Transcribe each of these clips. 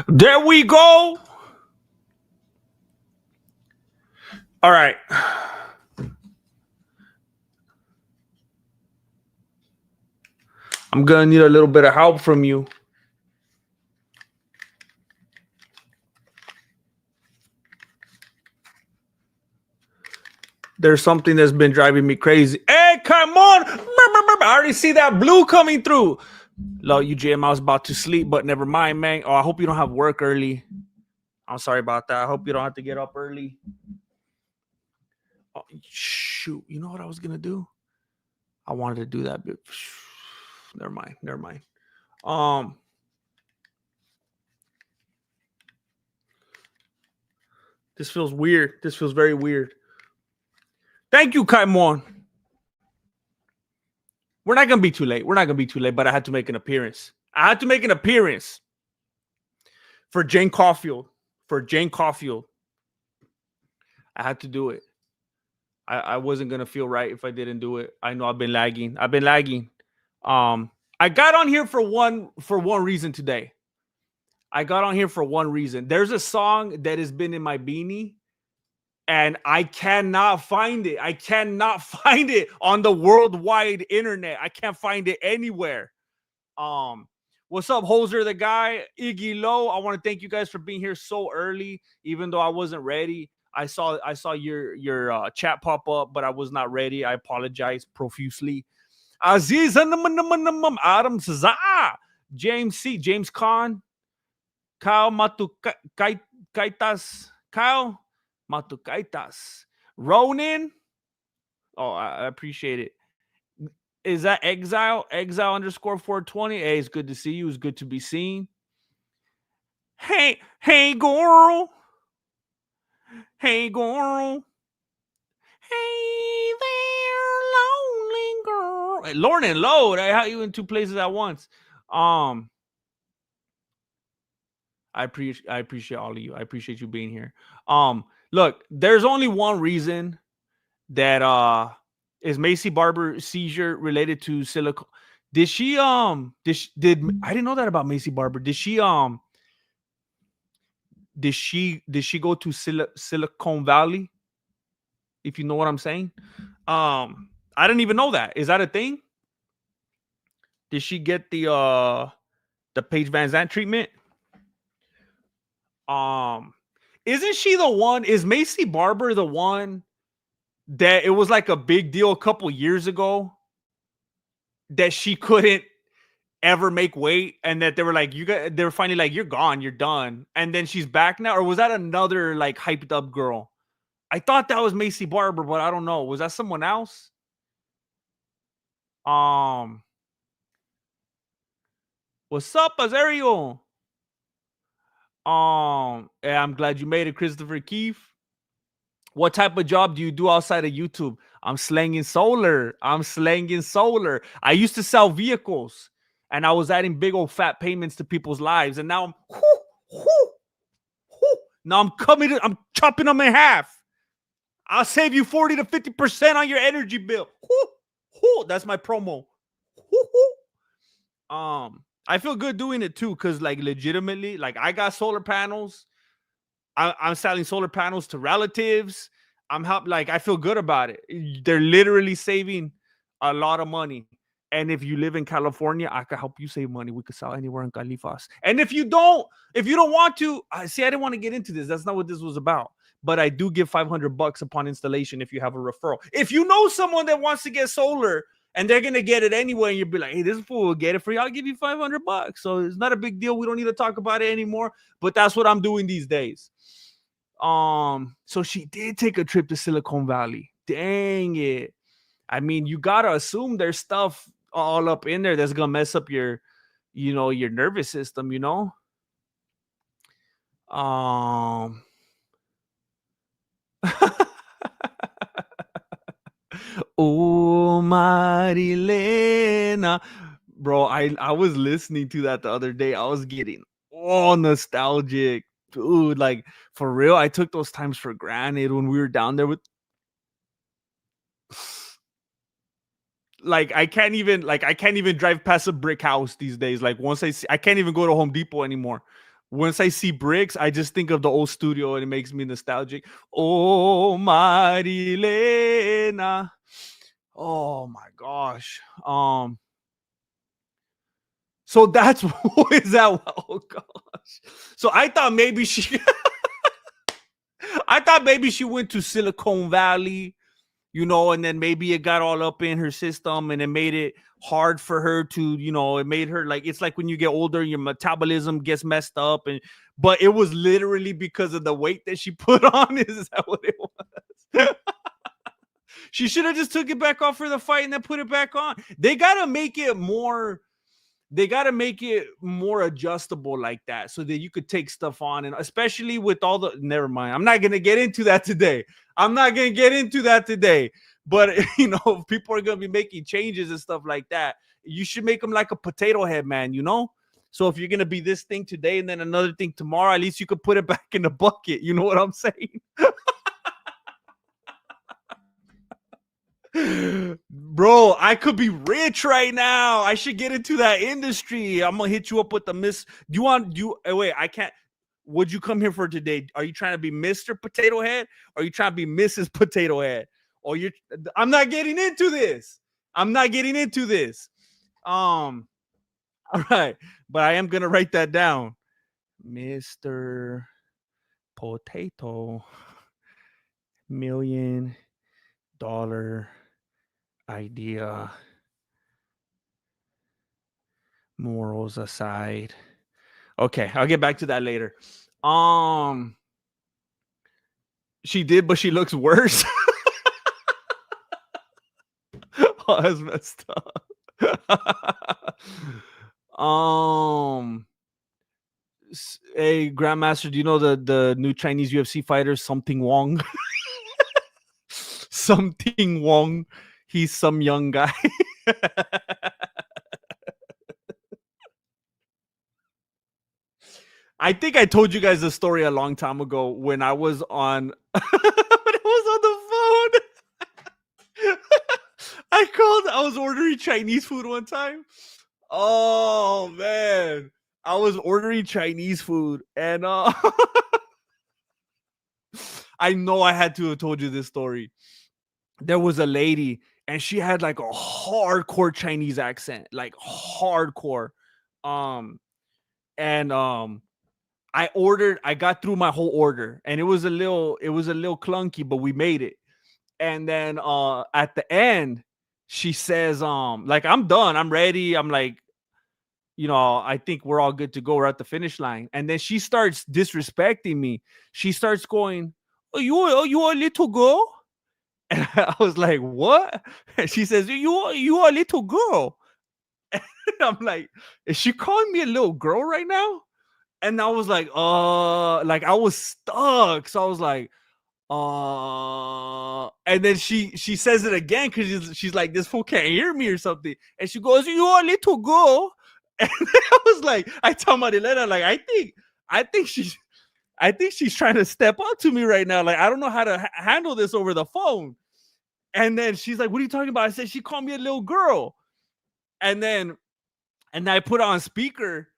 There we go. All right. I'm going to need a little bit of help from you. There's something that's been driving me crazy. Hey, come on. I already see that blue coming through. Love you, Jim. I was about to sleep, but never mind, man. Oh, I hope you don't have work early. I'm sorry about that. I hope you don't have to get up early. Oh, shoot. You know what I was going to do? I wanted to do that, but never mind. This feels weird. This feels very weird. Thank you, Kaimon. We're not going to be too late. But I had to make an appearance. For Jane Caulfield. I had to do it. I wasn't going to feel right if I didn't do it. I know I've been lagging. I got on here for one reason today. There's a song that has been in my beanie, and I cannot find it. On the worldwide internet. I can't find it anywhere. What's up, Hoser the guy? Iggy Low, I want to thank you guys for being here so early, even though I wasn't ready. I saw your chat pop up, but I was not ready. I apologize profusely. Aziz Adam says, James C. James Khan, Kyle Matukaitas, Ronin. Oh, I appreciate it. Is that Exile underscore 420? Hey, it's good to see you. It's good to be seen. Hey, girl. Hey there, lonely girl. Hey, Lauren and Load. I had you in two places at once. I appreciate all of you. I appreciate you being here. Look, there's only one reason that is Macy Barber seizure related to silicone. Did I didn't know that about Macy Barber. Did she go to Silicon Valley? If you know what I'm saying. I didn't even know that. Is that a thing? Did she get the Paige VanZant treatment? Isn't she the one? Is Macy Barber the one that it was like a big deal a couple years ago that she couldn't ever make weight, and that they were finally like, you're gone, you're done, and then she's back now? Or was that another like hyped up girl? I thought that was Macy Barber, but I don't know. Was that someone else? What's up, Azario? Yeah, I'm glad you made it, Christopher Keefe. What type of job do you do outside of YouTube? I'm slanging solar. I used to sell vehicles, and I was adding big old fat payments to people's lives, and now I'm chopping them in half. I'll save you 40 to 50% on your energy bill. That's my promo. I feel good doing it too, because like legitimately, like I got solar panels. I'm selling solar panels to relatives. I feel good about it. They're literally saving a lot of money. And if you live in California, I can help you save money. We could sell anywhere in Califas. And if you don't want to, I didn't want to get into this. That's not what this was about. But I do give $500 upon installation if you have a referral. If you know someone that wants to get solar and they're gonna get it anyway, and you'll be like, hey, this fool will get it for you. I'll give you $500. So it's not a big deal. We don't need to talk about it anymore. But that's what I'm doing these days. So she did take a trip to Silicon Valley. Dang it. I mean, you gotta assume there's stuff all up in there that's gonna mess up your nervous system, Oh, Marilena. Bro, I was listening to that the other day. I was getting all nostalgic. Dude, like for real, I took those times for granted when we were down there with I can't even drive past a brick house these days. Like once I can't even go to Home Depot anymore. Once I see bricks, I just think of the old studio and it makes me nostalgic. Oh, Marilena. Oh my gosh. So that's what is that? Oh gosh. So I thought maybe she went to Silicon Valley, and then maybe it got all up in her system and it made it hard for her to, it made her like it's like when you get older, your metabolism gets messed up, but it was literally because of the weight that she put on. Is that what it was? She should have just took it back off for the fight and then put it back on. They got to make it more adjustable like that so that you could take stuff on, and especially with all the never mind, I'm not going to get into that today. But if people are going to be making changes and stuff like that, you should make them like a potato head, man. So if you're going to be this thing today and then another thing tomorrow, at least you could put it back in the bucket. You know what I'm saying? Bro, I could be rich right now. I should get into that industry. I'm gonna hit you up with the miss. Wait, I can't. What'd you come here for today? Are you trying to be Mr. Potato Head? Or are you trying to be Mrs. Potato Head? I'm not getting into this. All right. But I am gonna write that down. Mr. Potato $1 million idea, morals aside. Okay, I'll get back to that later. She did, but she looks worse. Oh, that's messed up. Hey, Grandmaster, do you know the new Chinese UFC fighter, Something Wong? Something Wong. He's some young guy. I think I told you guys the story a long time ago when I was on when I was on the phone. I was ordering Chinese food one time. Oh man. I was ordering Chinese food and I know I had to have told you this story. There was a lady and she had like a hardcore Chinese accent, like hardcore. Um and I got through my whole order and it was a little clunky, but we made it. And then at the end, she says, like, I'm done, I'm ready. I'm like, I think we're all good to go. We're at the finish line. And then she starts disrespecting me. She starts going, you a little girl? And I was like, what? And she says, you a little girl. And I'm like, is she calling me a little girl right now? And I was like I was stuck. So I was like, and then she says it again because she's like, this fool can't hear me or something. And she goes, you a little girl. And I was like, I tell Marilena, like, I think she's trying to step up to me right now. Like, I don't know how to handle this over the phone. And then she's like, what are you talking about? I said, she called me a little girl. And then I put on speaker.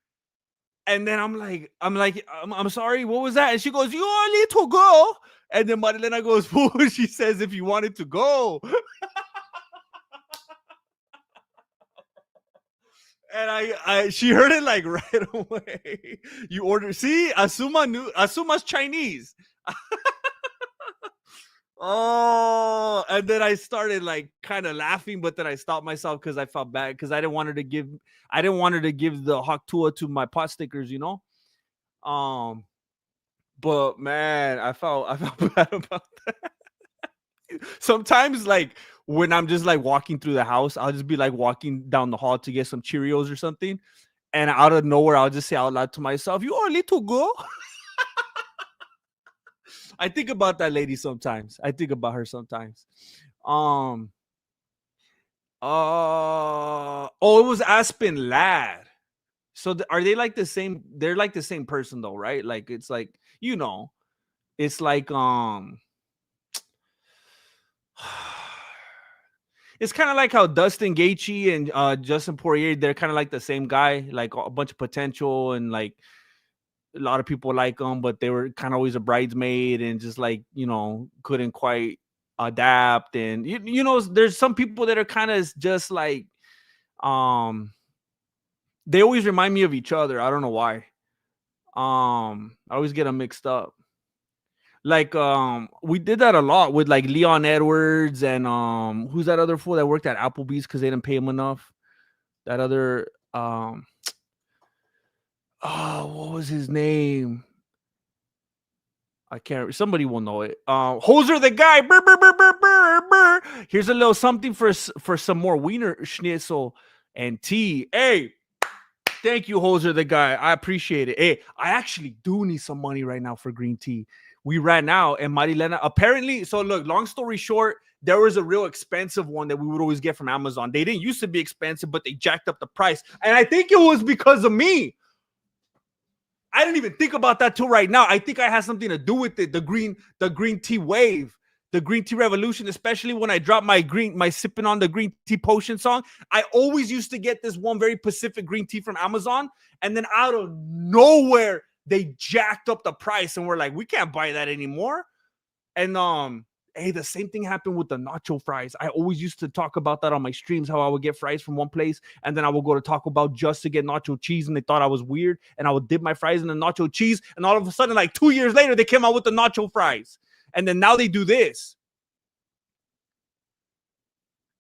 And then I'm like, I'm sorry, what was that? And she goes, you a little girl. And then Marilena goes, she says, if you wanted to go. And she heard it like right away. You order, see, Asuma's Chinese. Oh, and then I started like kind of laughing, but then I stopped myself because I felt bad because I didn't want her to give the Haktua to my pot stickers, But man, I felt bad about that. Sometimes, like when I'm just like walking through the house, I'll just be like walking down the hall to get some Cheerios or something, and out of nowhere, I'll just say out loud to myself, "You are a little girl." I think about that lady sometimes. I think about her sometimes. Um, Oh, it was Aspen Lad. So are they like the same? They're like the same person though, right? Like it's like, it's like it's kind of like how Dustin Gaethje and Justin Poirier, they're kind of like the same guy, like a bunch of potential, and like a lot of people like them, but they were kind of always a bridesmaid and just like, couldn't quite adapt. And there's some people that are kind of just like, um they always remind me of each other. I don't know why. I always get them mixed up. Like we did that a lot with like Leon Edwards and who's that other fool that worked at Applebee's because they didn't pay him enough. That other oh, what was his name? I can't. Somebody will know it. Hoser the guy. Burr, burr, burr, burr, burr, burr. Here's a little something for some more wiener schnitzel and tea. Hey, thank you, Hoser the guy. I appreciate it. Hey, I actually do need some money right now for green tea. We ran out, and Marilena apparently. So look, long story short, there was a real expensive one that we would always get from Amazon. They didn't used to be expensive, but they jacked up the price, and I think it was because of me. I didn't even think about that till right now. I think I had something to do with it. The green tea wave, the green tea revolution, especially when I dropped my sipping on the green tea potion song. I always used to get this one very Pacific green tea from Amazon, and then out of nowhere, they jacked up the price, and we're like, we can't buy that anymore. And hey, the same thing happened with the nacho fries. I always used to talk about that on my streams, how I would get fries from one place, and then I would go to Taco Bell just to get nacho cheese, and they thought I was weird, and I would dip my fries in the nacho cheese, and all of a sudden, like 2 years later, they came out with the nacho fries. And then now they do this.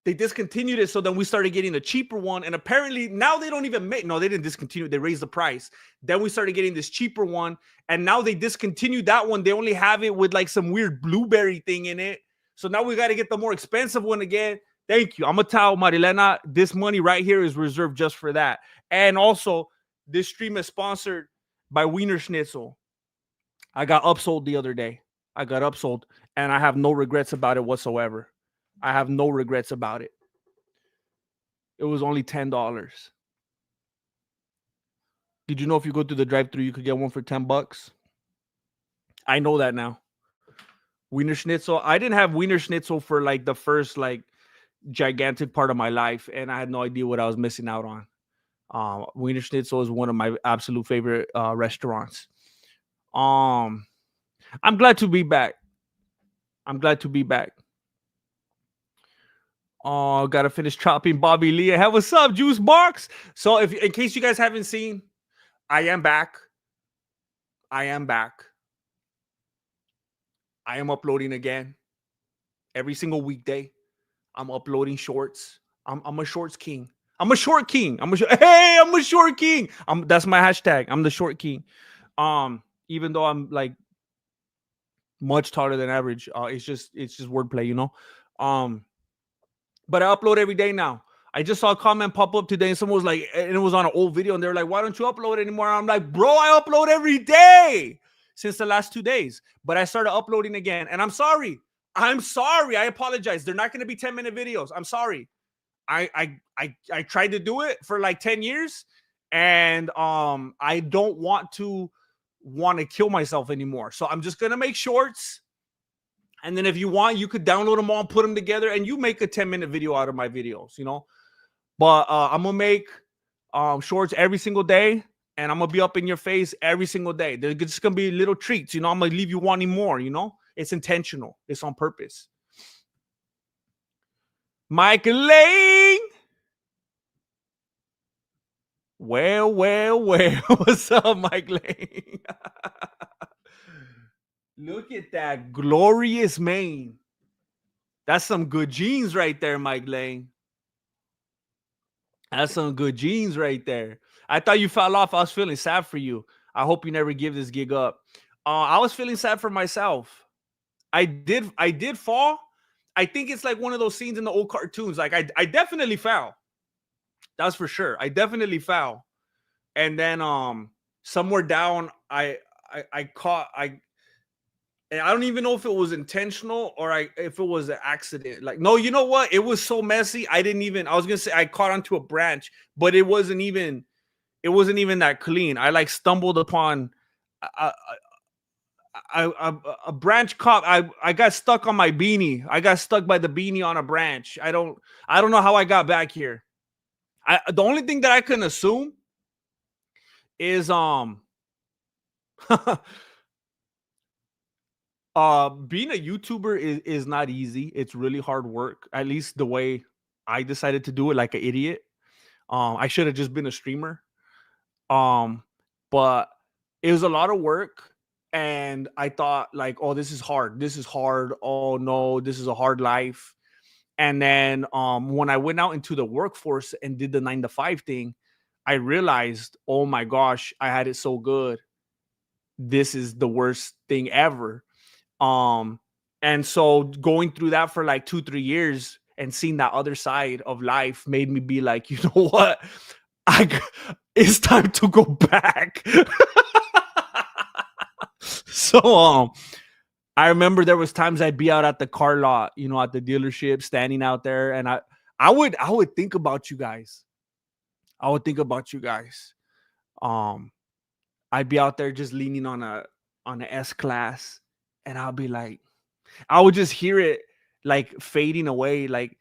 They discontinued it, so then we started getting the cheaper one, and apparently now they don't even make. No, they didn't discontinue. They raised the price. Then we started getting this cheaper one, and now they discontinued that one. They only have it with like some weird blueberry thing in it. So now we got to get the more expensive one again. Thank you. I'm gonna tell Marilena this money right here is reserved just for that. And also, this stream is sponsored by Wiener Schnitzel. I got upsold the other day. I got upsold, and I have no regrets about it whatsoever. I have no regrets about it. It was only $10. Did you know if you go through the drive-thru, you could get one for $10? I know that now. Wiener Schnitzel. I didn't have Wiener Schnitzel for like the first like gigantic part of my life, and I had no idea what I was missing out on. Wiener Schnitzel is one of my absolute favorite restaurants. I'm glad to be back. I'm glad to be back. Oh, gotta finish chopping Bobby Lee. Hey, what's up, Juice Box? So, if in case you guys haven't seen, I am back. I am back. I am uploading again every single weekday. I'm uploading shorts. I'm a shorts king. I'm a short king. I'm a short king. That's my hashtag. I'm the short king. Even though I'm like much taller than average, it's just wordplay, you know. But I upload every day now. I just saw a comment pop up today, and someone was like, and it was on an old video, and they were like, why don't you upload anymore? I'm like, bro, I upload every day since the last 2 days. But I started uploading again, and I'm sorry. I'm sorry. I apologize. They're not going to be 10-minute videos. I'm sorry. I tried to do it for like 10 years, and I don't want to kill myself anymore. So I'm just going to make shorts. And then if you want, you could download them all and put them together, and you make a 10-minute video out of my videos, you know. But I'm going to make shorts every single day, and I'm going to be up in your face every single day. There's just going to be little treats, you know. I'm going to leave you wanting more, you know. It's intentional. It's on purpose. Mike Lane. Well. What's up, Mike Lane? Look at that glorious mane. That's some good genes right there, Mike Lane. That's some good genes right there. I thought you fell off. I was feeling sad for you. I hope you never give this gig up. I was feeling sad for myself. I did fall. I think it's like one of those scenes in the old cartoons. Like I definitely fell. That's for sure. I definitely fell. And then somewhere down, I And I don't even know if it was intentional or if it was an accident. Like, no, you know what? It was so messy. I didn't even. I was gonna say I caught onto a branch, but it wasn't even. It wasn't even that clean. I like stumbled upon a, a branch caught. I got stuck on my beanie. I got stuck by the beanie on a branch. I don't know how I got back here. The only thing that I can assume is being a YouTuber is not easy. It's really hard work. At least the way I decided to do it, like an idiot. I should have just been a streamer. Um, but it was a lot of work, and I thought like, oh, this is hard. This is hard. Oh no, this is a hard life. And then when I went out into the workforce and did the 9 to 5 thing, I realized, oh my gosh, I had it so good. This is the worst thing ever. Um, and so going through that for like 2-3 years and seeing that other side of life made me be like, you know what? I it's time to go back. So I remember there was times I'd be out at the car lot, you know, at the dealership, standing out there, and I would think about you guys. I would think about you guys. Um, I'd be out there just leaning on a S class, and I'll be like, I would just hear it like fading away. Like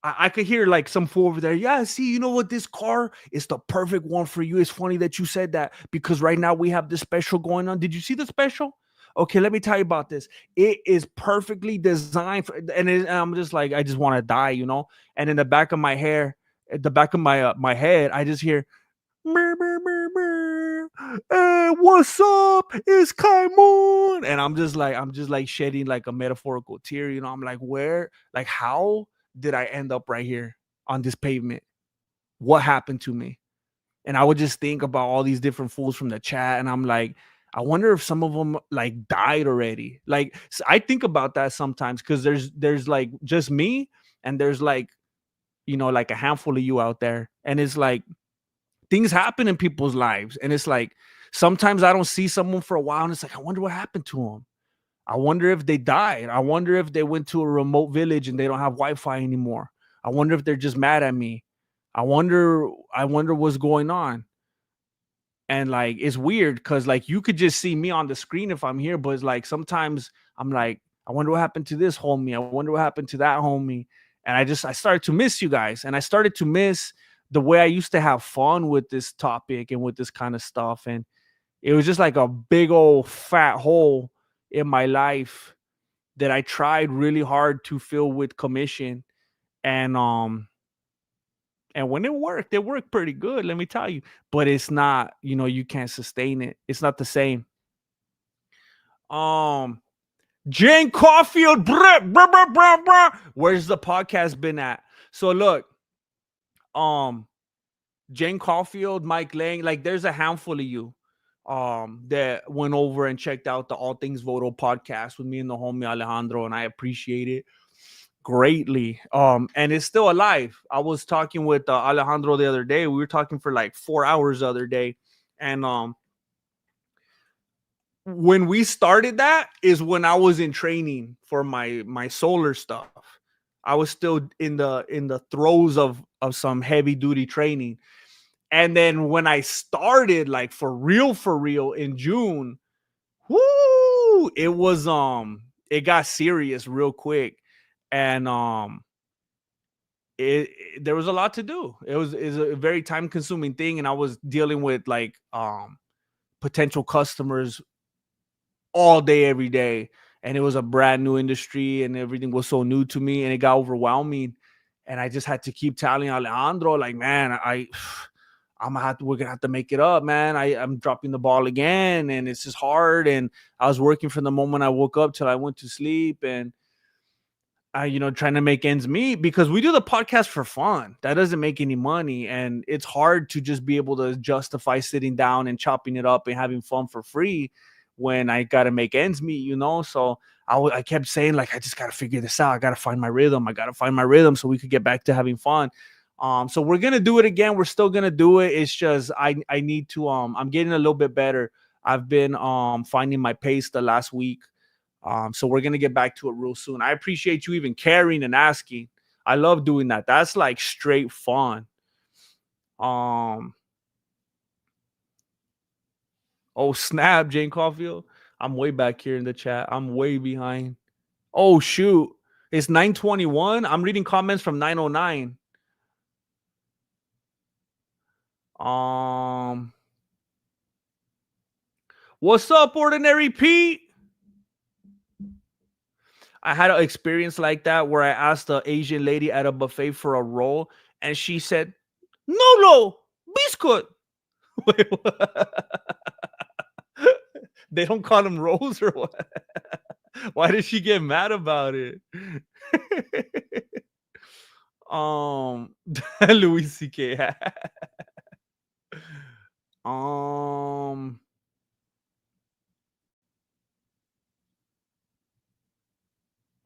I could hear like some fool over there. Yeah, see, you know what? This car is the perfect one for you. It's funny that you said that because right now we have this special going on. Did you see the special? Okay, let me tell you about this. It is perfectly designed for, and I'm just like, I just want to die, you know. And in the back of my hair, at the back of my head, I just hear, "Brr, brr, brr, brr. Hey, what's up? It's Kaimon." And I'm just like shedding like a metaphorical tear, you know. I'm like, where, like, how did I end up right here on this pavement? What happened to me? And I would just think about all these different fools from the chat, and I'm like, I wonder if some of them like died already. Like I think about that sometimes because there's like just me, and there's like, you know, like a handful of you out there, and it's like things happen in people's lives, and it's like sometimes I don't see someone for a while, and it's like I wonder what happened to them. I wonder if they died. I wonder if they went to a remote village and they don't have Wi-Fi anymore. I wonder if they're just mad at me. I wonder what's going on. And like it's weird because like you could just see me on the screen if I'm here, but it's like sometimes I'm like, I wonder what happened to this homie. I wonder what happened to that homie. And I started to miss you guys, and I started to miss the way I used to have fun with this topic and with this kind of stuff. And it was just like a big old fat hole in my life that I tried really hard to fill with commission. And when it worked pretty good, let me tell you. But it's not, you know, you can't sustain it. It's not the same. Um Jane Caulfield, where's the podcast been at? So look, um Jane Caulfield, Mike Lang, like there's a handful of you that went over and checked out the All Things Voto podcast with me and the homie Alejandro, and I appreciate it greatly. And it's still alive. I was talking with Alejandro the other day. We were talking for like 4 hours the other day, and when we started that is when I was in training for my solar stuff. I was still in the throes of some heavy duty training. And then when I started like for real in June, whoo, it got serious real quick. And there was a lot to do. It was a very time consuming thing, and I was dealing with like potential customers all day every day, and it was a brand new industry, and everything was so new to me, and it got overwhelming. And I just had to keep telling Alejandro, like, man, we're gonna have to make it up, man. I'm dropping the ball again, and it's just hard. And I was working from the moment I woke up till I went to sleep, and trying to make ends meet because we do the podcast for fun. That doesn't make any money, and it's hard to just be able to justify sitting down and chopping it up and having fun for free when I got to make ends meet, So I kept saying, like, I just got to figure this out. I got to find my rhythm. I got to find my rhythm so we could get back to having fun. So we're gonna do it again. We're still gonna do it. It's just I need to I'm getting a little bit better. I've been finding my pace the last week. So we're gonna get back to it real soon. I appreciate you even caring and asking. I love doing that. That's like straight fun. Um, oh snap, Jane Caulfield. I'm way back here in the chat. I'm way behind. Oh shoot. It's 9:21. I'm reading comments from 9:09. What's up, Ordinary Pete? I had an experience like that where I asked the Asian lady at a buffet for a roll, and she said, "No, biscuit." Wait, what? They don't call them rolls or what? Why did she get mad about it? Louis C.K.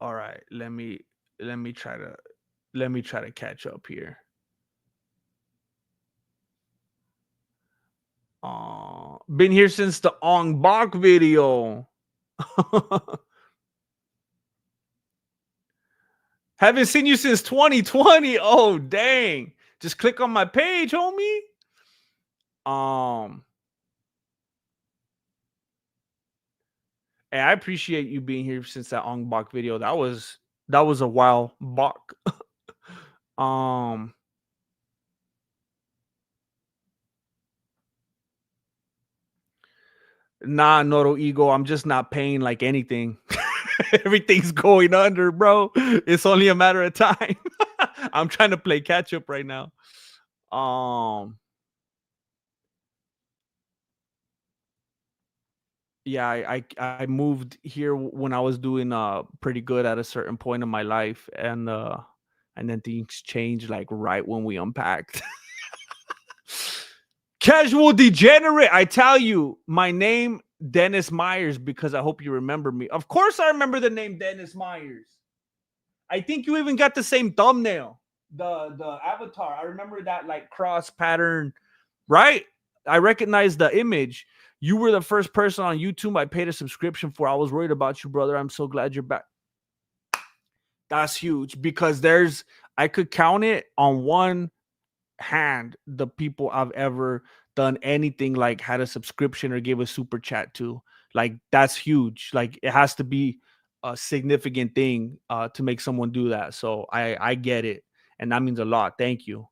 All right, let me try to catch up here. Been here since the Ong Bak video. Haven't seen you since 2020. Oh dang. Just click on my page, homie. Hey, I appreciate you being here since that Ong Bak video. That was a while back. Nah, Noro Ego, I'm just not paying like anything. Everything's going under, bro. It's only a matter of time. I'm trying to play catch up right now. Yeah, I moved here when I was doing pretty good at a certain point in my life, and then things changed like right when we unpacked. Casual degenerate, I tell you, my name Dennis Myers, because I hope you remember me. Of course I remember the name Dennis Myers. I think you even got the same thumbnail, the avatar. I remember that like cross pattern, right? I recognize the image. You were the first person on YouTube I paid a subscription for. I was worried about you, brother. I'm so glad you're back. That's huge, because I could count it on one hand the people I've ever done anything like had a subscription or gave a super chat to. Like, that's huge. Like, it has to be a significant thing to make someone do that. So I get it, and that means a lot. Thank you.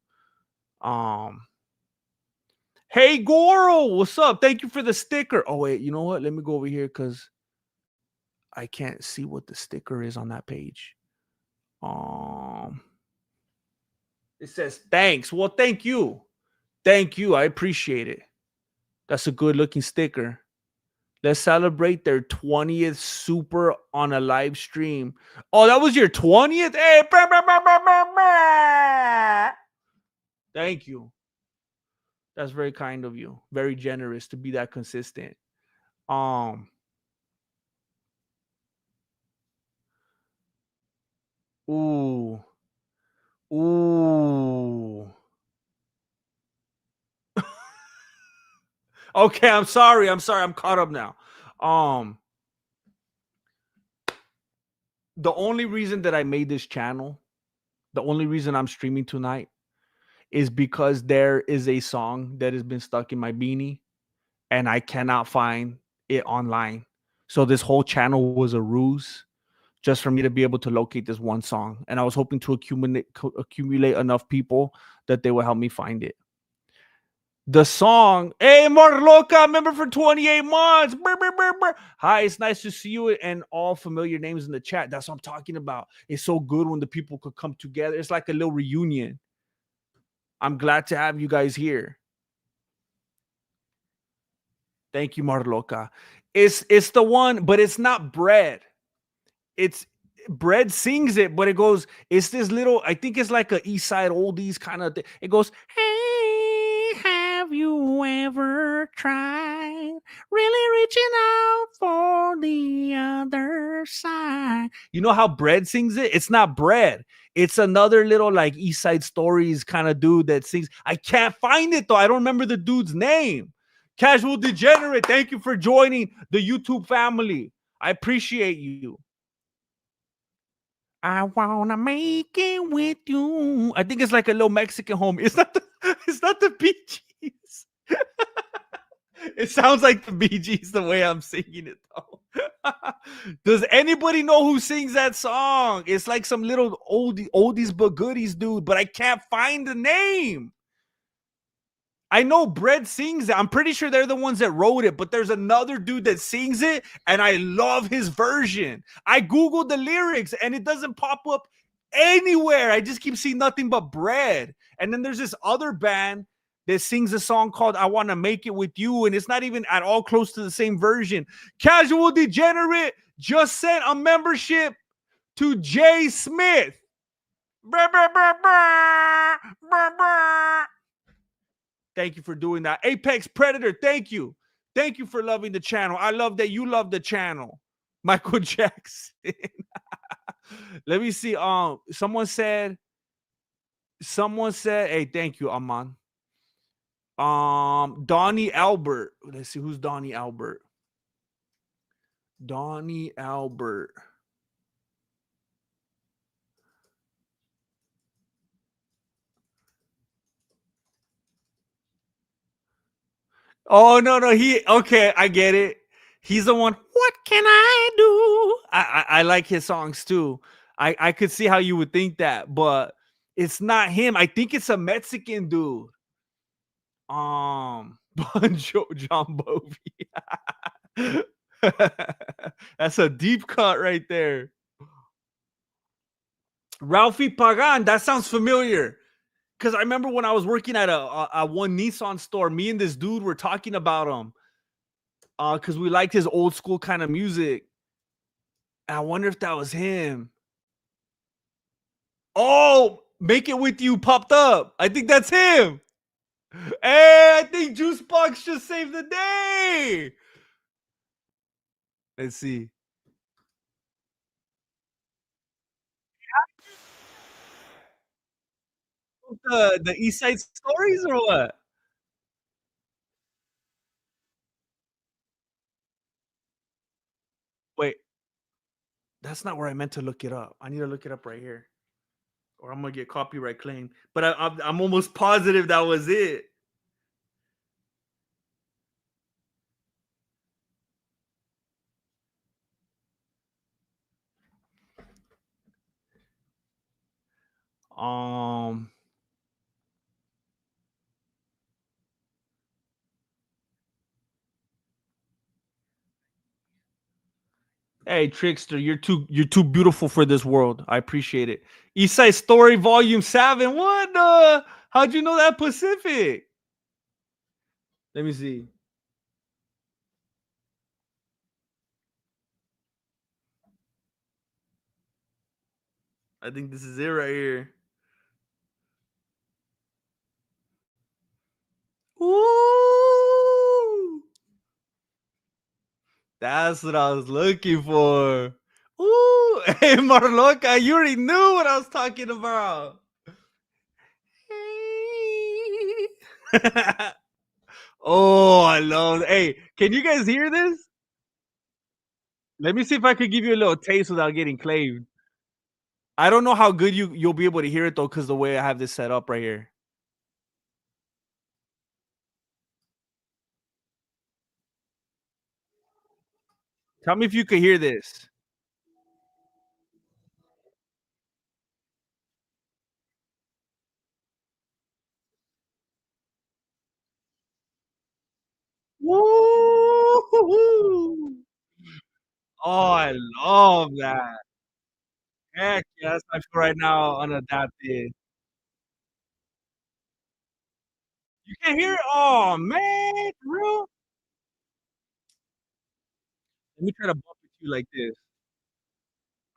Hey Goro, what's up? Thank you for the sticker. Oh wait, you know what? Let me go over here because I can't see what the sticker is on that page. It says thanks. Well, thank you. Thank you. I appreciate it. That's a good looking sticker. Let's celebrate their 20th super on a live stream. Oh, that was your 20th? Hey, thank you. That's very kind of you. Very generous to be that consistent. Ooh. Okay, I'm sorry. I'm caught up now. The only reason that I made this channel, the only reason I'm streaming tonight is because there is a song that has been stuck in my beanie and I cannot find it online. So this whole channel was a ruse just for me to be able to locate this one song. And I was hoping to accumulate enough people that they will help me find it. The song, hey, Marloca, member for 28 months. Brr, brr, brr, brr. Hi, it's nice to see you and all familiar names in the chat. That's what I'm talking about. It's so good when the people could come together. It's like a little reunion. I'm glad to have you guys here. Thank you, Marloca. It's the one, but it's not Bread. It's Bread sings it, but it goes, it's this little, I think it's like a East Side Oldies kind of thing. It goes, hey, have you ever tried really reaching out for the other side? You know how Bread sings it? It's not Bread. It's another little like East Side Stories kind of dude that sings. I can't find it though. I don't remember the dude's name. Casual Degenerate, thank you for joining the YouTube family. I appreciate you. I wanna make it with you. I think it's like a little Mexican homie. It's not the it's not the Bee Gees. It sounds like the Bee Gees the way I'm singing it though. Does anybody know who sings that song? It's like some little oldies but goodies dude, but I can't find the name. I know Bread sings it. I'm pretty sure they're the ones that wrote it, but there's another dude that sings it, and I love his version. I Googled the lyrics and it doesn't pop up anywhere. I just keep seeing nothing but Bread. And then there's this other band that sings a song called I Want to Make It With You, and it's not even at all close to the same version. Casual Degenerate just sent a membership to Jay Smith. Brr, brr, brr, brr, brr, brr. Thank you for doing that. Apex Predator, thank you. Thank you for loving the channel. I love that you love the channel. Michael Jackson. Let me see. Someone said, hey, thank you, Aman. Donnie Albert. Let's see who's Donnie Albert. Donnie Albert. Oh no, he okay, I get it. He's the one. What can I do? I like his songs too. I could see how you would think that, but it's not him. I think it's a Mexican dude. John Bovi. That's a deep cut right there. Ralphie Pagan. That sounds familiar. Because I remember when I was working at a one Nissan store, me and this dude were talking about him. Because we liked his old school kind of music. And I wonder if that was him. Oh, Make It With You popped up. I think that's him. Hey, I think Juicebox just saved the day. Let's see. The East Side Stories or what? Wait, that's not where I meant to look it up. I need to look it up right here, or I'm gonna get copyright claim. But I'm almost positive that was it. Um, Hey Trickster, you're too beautiful for this world. I appreciate it. East Side Story Volume 7. What the? How'd you know that Pacific? Let me see. I think this is it right here. Ooh. That's what I was looking for. Ooh, hey Marloca, you already knew what I was talking about. Oh, I love. Hey, can you guys hear this? Let me see if I could give you a little taste without getting claimed. I don't know how good you'll be able to hear it though, because the way I have this set up right here. Tell me if you could hear this. Woo! Oh, I love that. Heck yes, I feel right now unadapted. You can hear it? Oh man, for real? Let me try to bump it to you like this.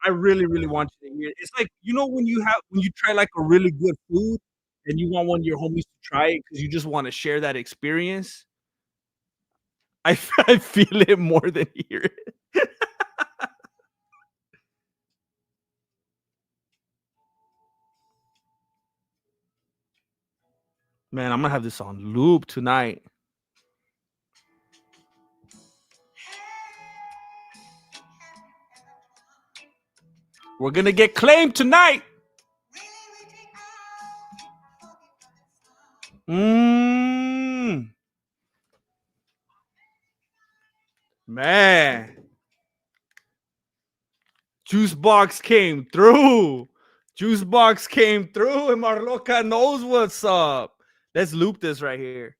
I really, really want you to hear it. It's like, when you try like a really good food and you want one of your homies to try it because you just want to share that experience. I feel it more than hear it. Man, I'm gonna have this on loop tonight. We're gonna get claimed tonight. Man, Juice Box came through. Juice Box came through, and Marloca knows what's up. Let's loop this right here.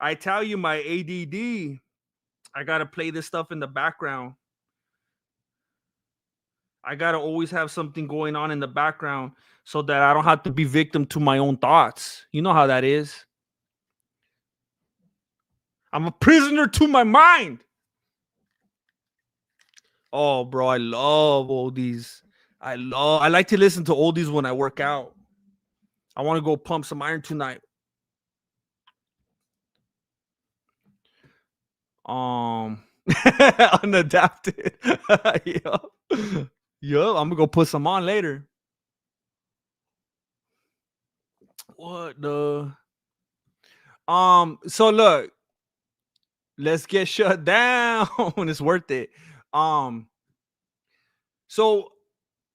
I tell you, my ADD, I gotta play this stuff in the background. I gotta always have something going on in the background so that I don't have to be victim to my own thoughts. You know how that is. I'm a prisoner to my mind. Oh, bro, I love oldies. I like to listen to oldies when I work out. I want to go pump some iron tonight. Unadapted. Yup. Yup, I'm gonna go put some on later. What the so look, let's get shut down. It's worth it. So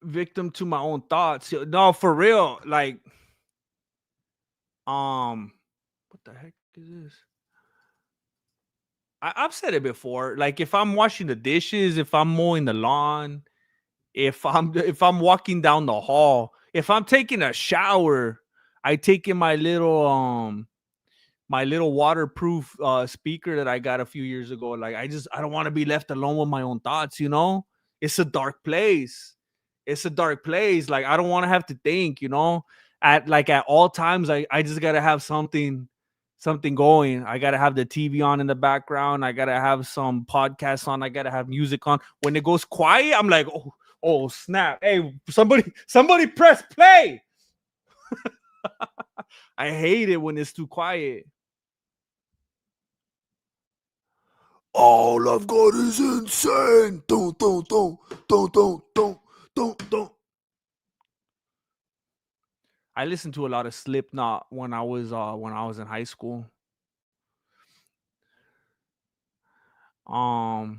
victim to my own thoughts. No, for real. Like, what the heck is this? I've said it before. Like, if I'm washing the dishes, if I'm mowing the lawn, if I'm walking down the hall, if I'm taking a shower, I take in my little waterproof speaker that I got a few years ago. Like, I don't want to be left alone with my own thoughts, you know? It's a dark place. It's a dark place. Like, I don't want to have to think, you know? At all times, I just gotta have something going. I gotta have the TV on in the background. I gotta have some podcasts on. I gotta have music on. When it goes quiet, I'm like, oh snap. Hey, somebody press play. I hate it when it's too quiet. All I've got is insane. Don't. I listened to a lot of Slipknot when I was in high school. I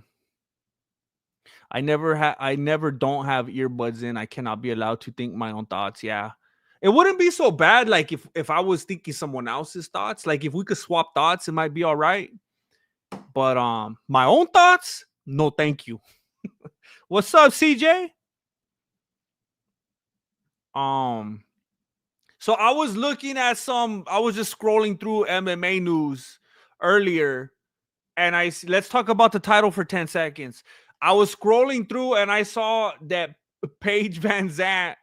never don't have earbuds in. I cannot be allowed to think my own thoughts. Yeah. It wouldn't be so bad like if I was thinking someone else's thoughts. Like if we could swap thoughts, it might be all right. But my own thoughts, no thank you. What's up, CJ? So I was just scrolling through MMA news earlier, and let's talk about the title for 10 seconds. I was scrolling through and I saw that Paige VanZant,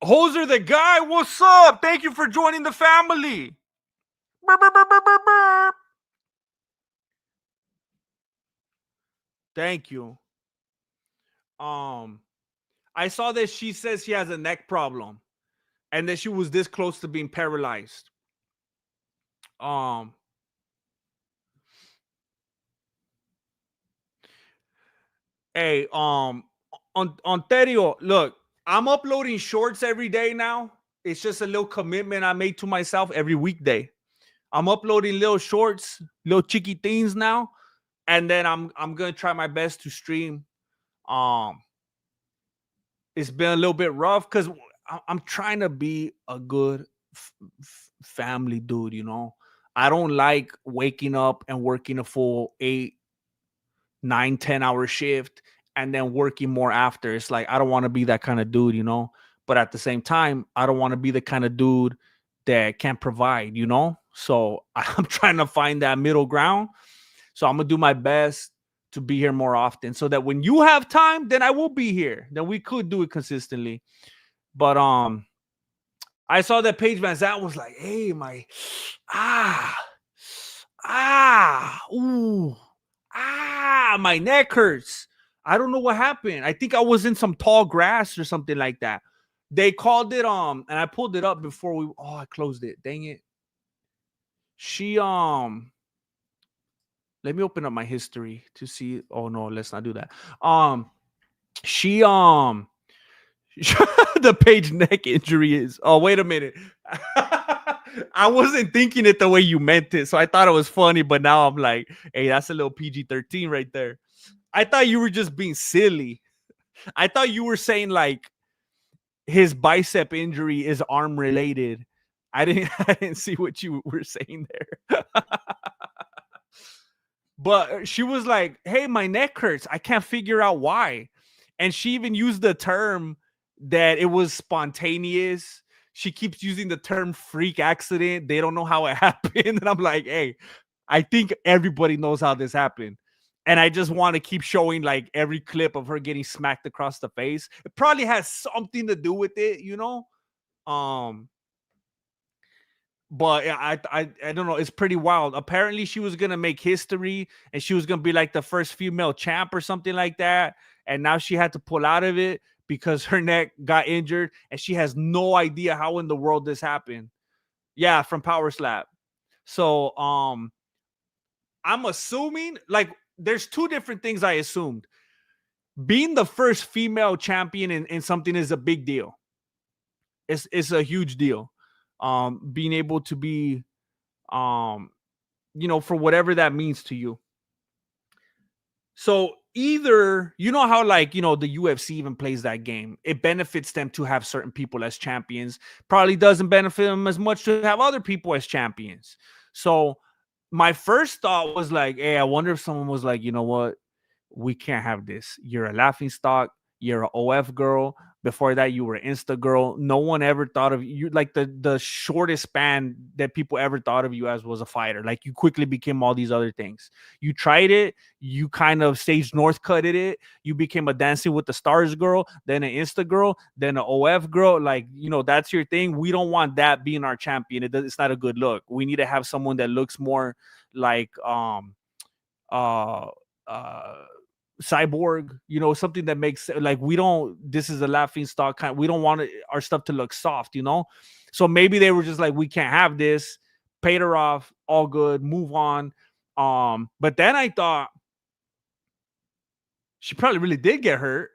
Hoser the guy, what's up? Thank you for joining the family. Thank you. I saw that she says she has a neck problem and that she was this close to being paralyzed. Hey, Ontario, look, I'm uploading shorts every day now. It's just a little commitment I made to myself every weekday. I'm uploading little shorts, little cheeky things now, and then I'm gonna try my best to stream. It's been a little bit rough because I'm trying to be a good family dude. You know, I don't like waking up and working a full 8, 9, 10-hour shift and then working more after. It's like I don't want to be that kind of dude, you know. But at the same time, I don't want to be the kind of dude that can't provide, you know. So I'm trying to find that middle ground. So I'm gonna do my best to be here more often, so that when you have time, then I will be here. Then we could do it consistently. But I saw that Paige VanZant was like, "Hey, my my neck hurts. I don't know what happened. I think I was in some tall grass or something like that." They called it and I pulled it up before I closed it. Dang it. She let me open up my history to see. Oh no, let's not do that. She the Page neck injury is. Oh, wait a minute. I wasn't thinking it the way you meant it, so I thought it was funny, but now I'm like, hey, that's a little PG-13 right there. I thought you were just being silly. I thought you were saying like his bicep injury is arm related. I didn't I didn't see what you were saying there. But she was like, "Hey, my neck hurts. I can't figure out why." And she even used the term that it was spontaneous. She keeps using the term freak accident. They don't know how it happened. And I'm like, "Hey, I think everybody knows how this happened." And I just want to keep showing like every clip of her getting smacked across the face. It probably has something to do with it, you know? Um, but yeah, I don't know. It's pretty wild. Apparently, she was gonna make history, and she was gonna be like the first female champ or something like that. And now she had to pull out of it because her neck got injured, and she has no idea how in the world this happened. Yeah, from Power Slap. So I'm assuming like there's two different things I assumed. Being the first female champion in something is a big deal. It's a huge deal. Being able to be um for whatever that means to you. So either you know how like the UFC even plays that game. It benefits them to have certain people as champions. Probably doesn't benefit them as much to have other people as champions. So my first thought was like, hey, I wonder if someone was like, you know what? We can't have this. You're a laughing stock. You're an OF girl. Before that, you were an Insta girl. No one ever thought of you like the shortest span that people ever thought of you as was a fighter. Like you quickly became all these other things. You tried it. You kind of stage north cutted it. You became a Dancing with the Stars girl, then an Insta girl, then an OF girl. Like that's your thing. We don't want that being our champion. It's not a good look. We need to have someone that looks more like uh uh cyborg, something that makes like we don't this is a laughing stock kind, we don't want our stuff to look soft, so maybe they were just like, we can't have this, paid her off, all good, move on. But then I thought she probably really did get hurt,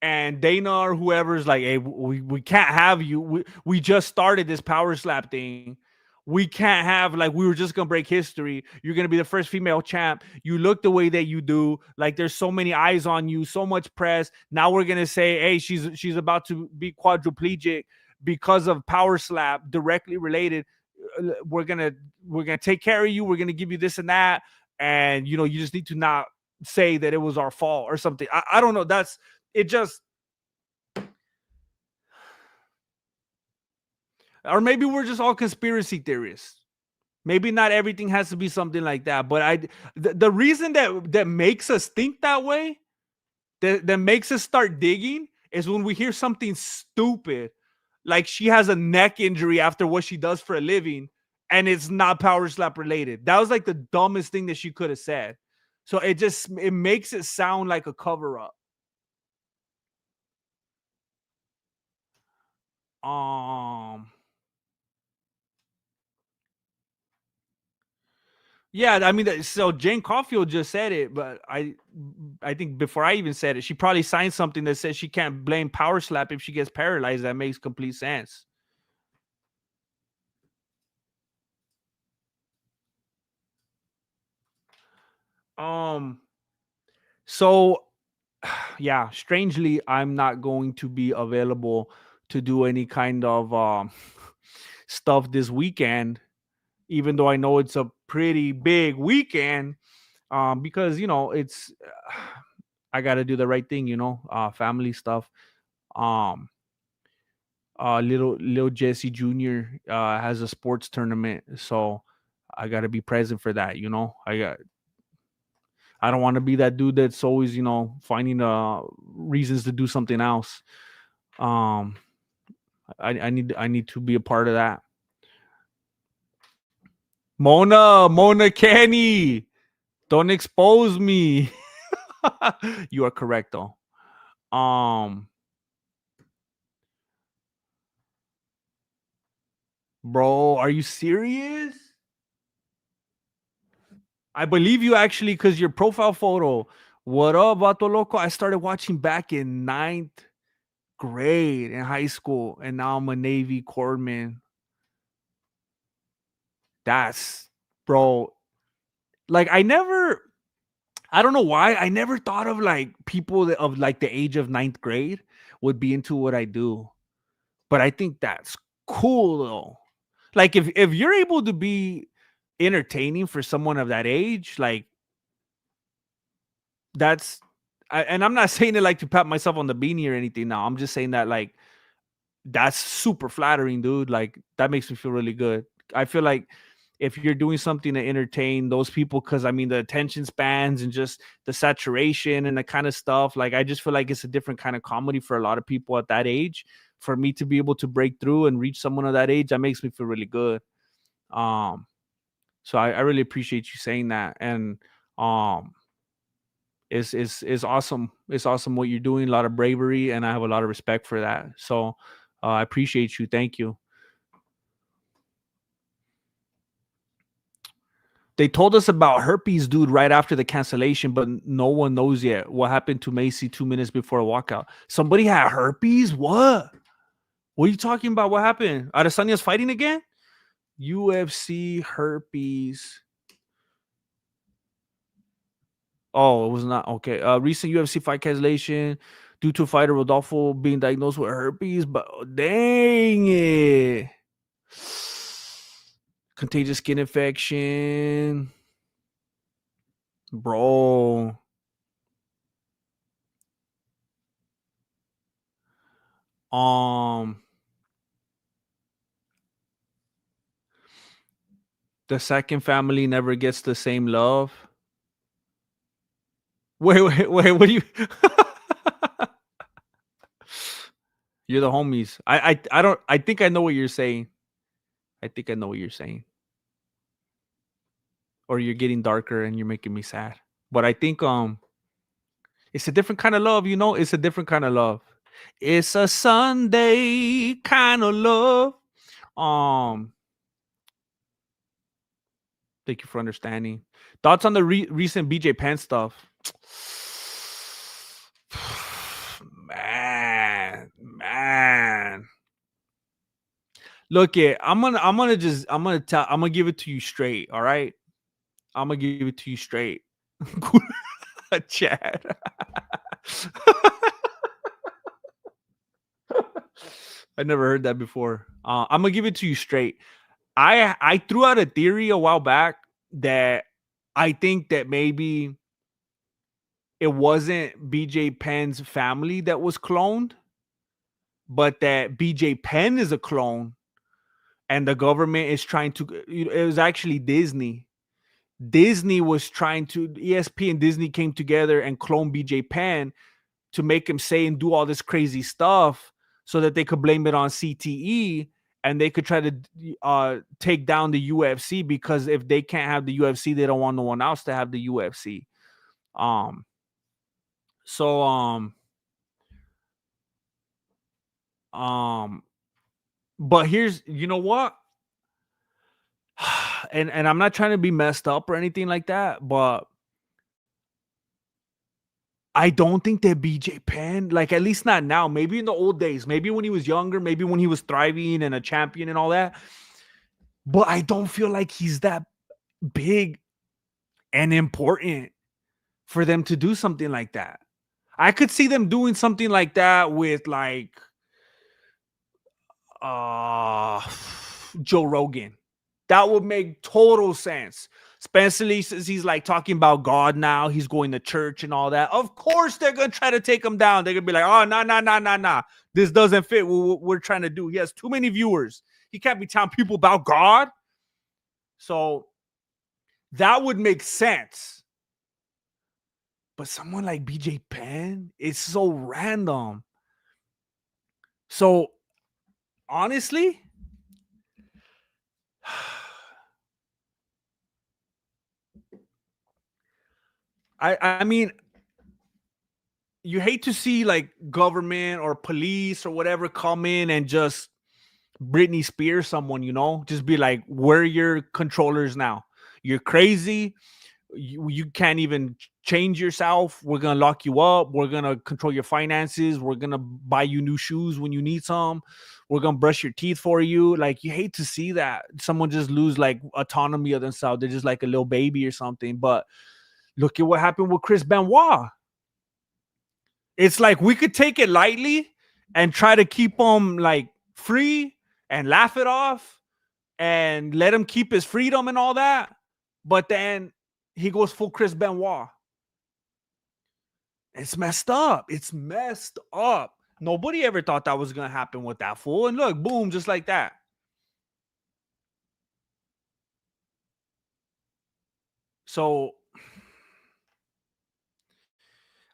and Dana or whoever's like, hey, we can't have you. We just started this power slap thing. We can't have like we were just gonna break history. You're gonna be the first female champ. You look the way that you do. Like there's so many eyes on you, so much press. Now we're gonna say, hey, she's about to be quadriplegic because of power slap, directly related. We're gonna take care of you. We're gonna give you this and that, and you just need to not say that it was our fault or something. I don't know. That's it. Just or maybe we're just all conspiracy theorists. Maybe not everything has to be something like that, but the reason that makes us think that way, that makes us start digging, is when we hear something stupid like she has a neck injury after what she does for a living, and it's not power slap related. That was like the dumbest thing that she could have said. So it makes it sound like a cover up. Um Yeah, I mean, so Jane Caulfield just said it, but I think before I even said it, she probably signed something that says she can't blame power slap if she gets paralyzed. That makes complete sense. Um, so yeah, strangely, I'm not going to be available to do any kind of stuff this weekend, even though I know it's a pretty big weekend. Because it's I got to do the right thing, family stuff. Um, little Jesse Jr. Has a sports tournament, so I got to be present for that. I don't want to be that dude that's always finding reasons to do something else. Um, I need to be a part of that. Mona Kenny, don't expose me. You are correct though. Um, bro, are you serious? I believe you actually, because your profile photo. What up, Vato Loco? I started watching back in ninth grade in high school, and now I'm a Navy corpsman. That's, bro. Like I never. I don't know why. I never thought of like people of like the age of ninth grade would be into what I do. But I think that's cool though. Like if you're able to be entertaining for someone of that age, like that's and I'm not saying it like to pat myself on the beanie or anything now. I'm just saying that like that's super flattering, dude. Like that makes me feel really good. I feel like if you're doing something to entertain those people, because I mean the attention spans and just the saturation and the kind of stuff, like I just feel like it's a different kind of comedy for a lot of people at that age. For me to be able to break through and reach someone of that age, that makes me feel really good. Um, so I really appreciate you saying that. And um is awesome. It's awesome what you're doing, a lot of bravery, and I have a lot of respect for that. So I appreciate you. Thank you. They told us about herpes, dude, right after the cancellation, but no one knows yet what happened to Macy 2 minutes before a walkout. Somebody had herpes? What? What are you talking about? What happened? Adesanya's fighting again? UFC herpes. Oh, it was not okay. Recent UFC fight cancellation due to fighter Rodolfo being diagnosed with herpes, but dang it. Contagious skin infection. Bro. Um the second family never gets the same love. Wait, what do you You're the homies. I don't I think I know what you're saying. I think I know what you're saying. Or you're getting darker and you're making me sad. But I think it's a different kind of love, you know? It's a different kind of love. It's a Sunday kind of love. Um Thank you for understanding. Thoughts on the recent BJ Penn stuff? Man. Look, it. I'm gonna give it to you straight. All right, I'm gonna give it to you straight. Chad. I never heard that before. I'm gonna give it to you straight. I threw out a theory a while back that I think that maybe it wasn't BJ Penn's family that was cloned, but that BJ Penn is a clone and the government is trying to it was actually Disney. Disney was trying to ESP and Disney came together and clone BJ Penn to make him say and do all this crazy stuff so that they could blame it on CTE and they could try to take down the UFC because if they can't have the UFC, they don't want no one else to have the UFC. Um so but here's you know what? And I'm not trying to be messed up or anything like that, but I don't think that BJ Penn, like at least not now, maybe in the old days, maybe when he was younger, maybe when he was thriving and a champion and all that. But I don't feel like he's that big and important for them to do something like that. I could see them doing something like that with like uh Joe Rogan. That would make total sense. Especially since he's like talking about God now. He's going to church and all that. Of course, they're going to try to take him down. They're going to be like, oh, nah. This doesn't fit what we're trying to do. He has too many viewers. He can't be telling people about God. So that would make sense. But someone like BJ Penn, it's so random. So honestly, I mean, you hate to see like government or police or whatever come in and just Britney Spears someone, you know, just be like, we're your controllers now. You're crazy. You can't even change yourself. We're gonna lock you up. We're gonna control your finances. We're gonna buy you new shoes when you need some. We're gonna brush your teeth for you. Like you hate to see that someone just lose like autonomy of themselves. They're just like a little baby or something. But Look at what happened with Chris Benoit. It's like we could take it lightly and try to keep him like free and laugh it off and let him keep his freedom and all that. But then he goes full Chris Benoit. It's messed up. It's messed up. Nobody ever thought that was going to happen with that fool. And look, boom, just like that. So,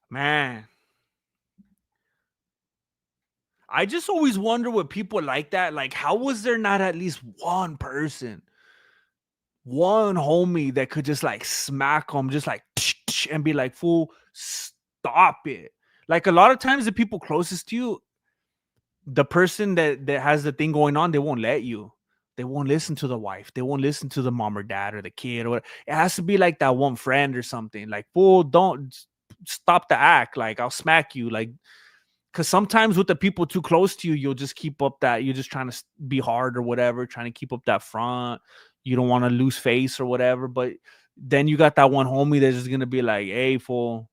man, I just always wonder with people like that, like, how was there not at least one person, one homie that could just like smack them, just like, and be like, fool, stop it. Like a lot of times, the people closest to you, the person that has the thing going on, they won't let you. They won't listen to the wife. They won't listen to the mom or dad or the kid or whatever. It has to be like that one friend or something. Like, fool, don't stop the act. Like, I'll smack you. Like, because sometimes with the people too close to you, you'll just keep up that you're just trying to be hard or whatever, trying to keep up that front. You don't want to lose face or whatever. But then you got that one homie that's just gonna be like, "Hey, fool,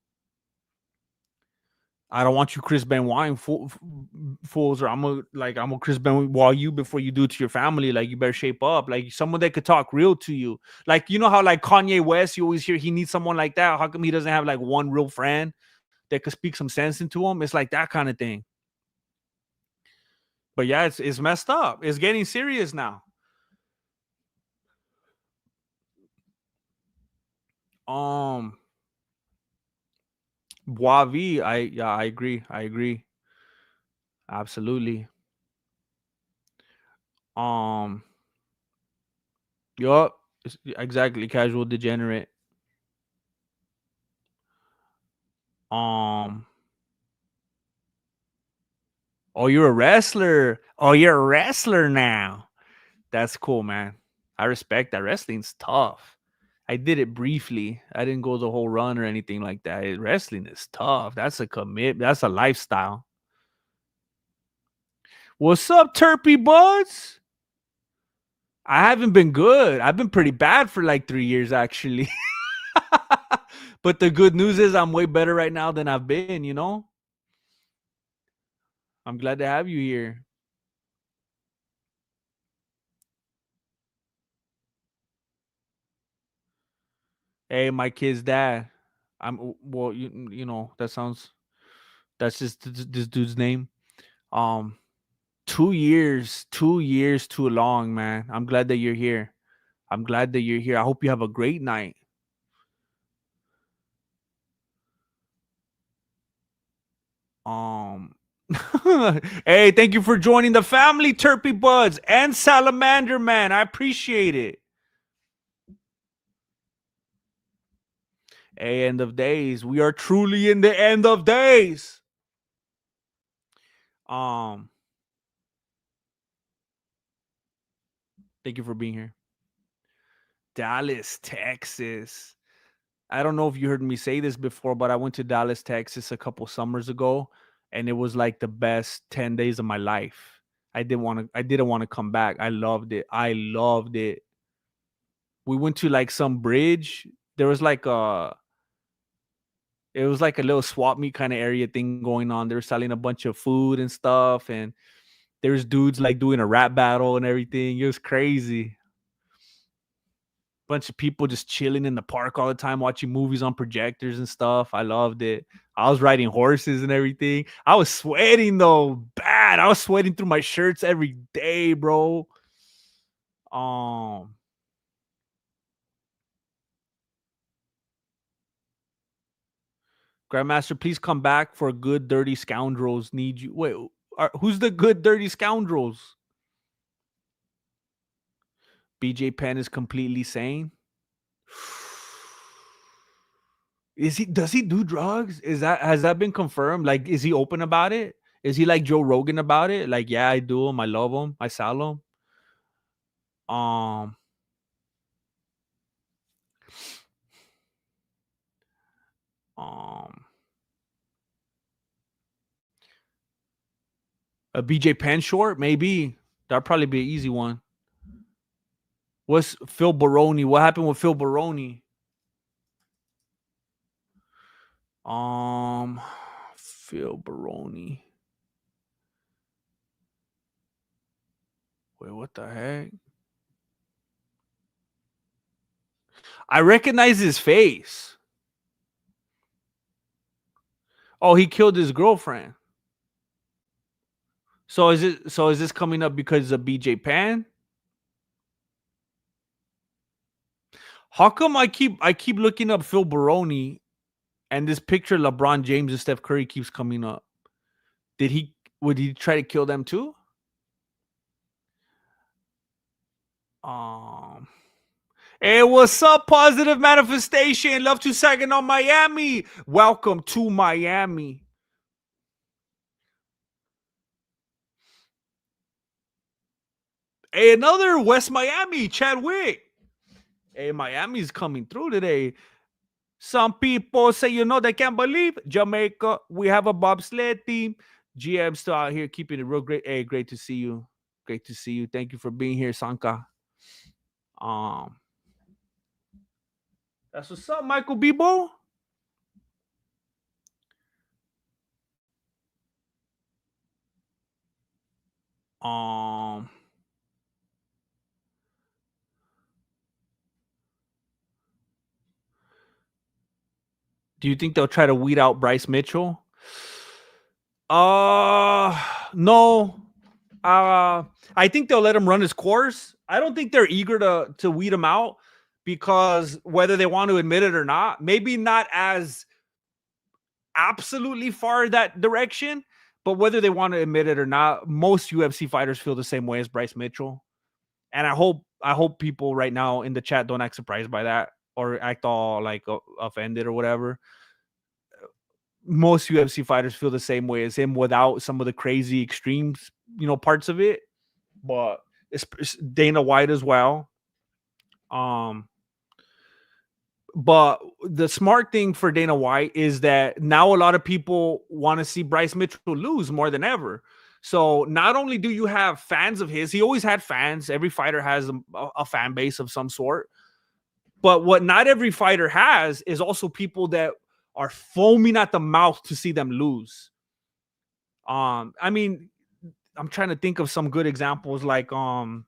I don't want you Chris Benoit fools, or I'm a Chris Benoit you before you do it to your family. Like, you better shape up. Like, someone that could talk real to you. Like, you know how like Kanye West, you always hear he needs someone like that. How come he doesn't have like one real friend that could speak some sense into him? It's like that kind of thing. But yeah, it's messed up. It's getting serious now. Um, Boavi, I agree. I agree. Absolutely. Um, yup, exactly. Casual degenerate. Um, oh, you're a wrestler. Oh, you're a wrestler now. That's cool, man. I respect that. Wrestling's tough. I did it briefly. I didn't go the whole run or anything like that. Wrestling is tough. That's a commit. That's a lifestyle. What's up, Terpy Buds? I haven't been good. I've been pretty bad for like 3 years, actually. But the good news is I'm way better right now than I've been, you know? I'm glad to have you here. Hey, my kid's dad. Well, you know, that's just this dude's name. Um 2 years, 2 years too long, man. I'm glad that you're here. I'm glad that you're here. I hope you have a great night. Um Hey, thank you for joining the family, Terpy Buds and Salamander Man. I appreciate it. Hey, end of days. We are truly in the end of days. Um, Thank you for being here. Dallas, Texas. I don't know if you heard me say this before, but I went to Dallas, Texas a couple summers ago, and it was like the best 10 days of my life. I didn't want to come back. I loved it. I loved it. We went to like some bridge. There was like it was like a little swap meet kind of area thing going on. They were selling a bunch of food and stuff, and there's dudes like doing a rap battle and everything. It was crazy. Bunch of people just chilling in the park all the time, watching movies on projectors and stuff. I loved it. I was riding horses and everything. I was sweating though, bad. I was sweating through my shirts every day, bro. Um, Grandmaster, please come back for good dirty scoundrels. Need you. Wait, who's the good dirty scoundrels? BJ Penn is completely sane. Is he? Does he do drugs? Has that been confirmed? Like, is he open about it? Is he like Joe Rogan about it? Like, yeah, I do him. I love him. I sell him. Um, um, a BJ Penn short, maybe that'd probably be an easy one. What's Phil Baroni? What happened with Phil Baroni? Phil Baroni. Wait, what the heck? I recognize his face. Oh, he killed his girlfriend. So is this coming up because of BJ Penn? How come I keep looking up Phil Baroni and this picture of LeBron James and Steph Curry keeps coming up? Would he try to kill them too? Um Hey, what's up, Positive Manifestation? Love to second on Miami. Welcome to Miami. Hey, another West Miami, Chadwick. Hey, Miami's coming through today. Some people say, they can't believe Jamaica. We have a bobsled team. GM still out here keeping it real great. Hey, great to see you. Great to see you. Thank you for being here, Sanka. That's what's up, Michael Bebo. Um, do you think they'll try to weed out Bryce Mitchell? No. I think they'll let him run his course. I don't think they're eager to weed him out because whether they want to admit it or not, maybe not as absolutely far that direction, but whether they want to admit it or not, most UFC fighters feel the same way as Bryce Mitchell. And I hope people right now in the chat don't act surprised by that or act all like offended or whatever. Most UFC fighters feel the same way as him without some of the crazy extremes, parts of it. But it's Dana White as well. But the smart thing for Dana White is that now a lot of people want to see Bryce Mitchell lose more than ever. So not only do you have fans of his, he always had fans. Every fighter has a fan base of some sort. But what not every fighter has is also people that are foaming at the mouth to see them lose. I mean, I'm trying to think of some good examples like Wonder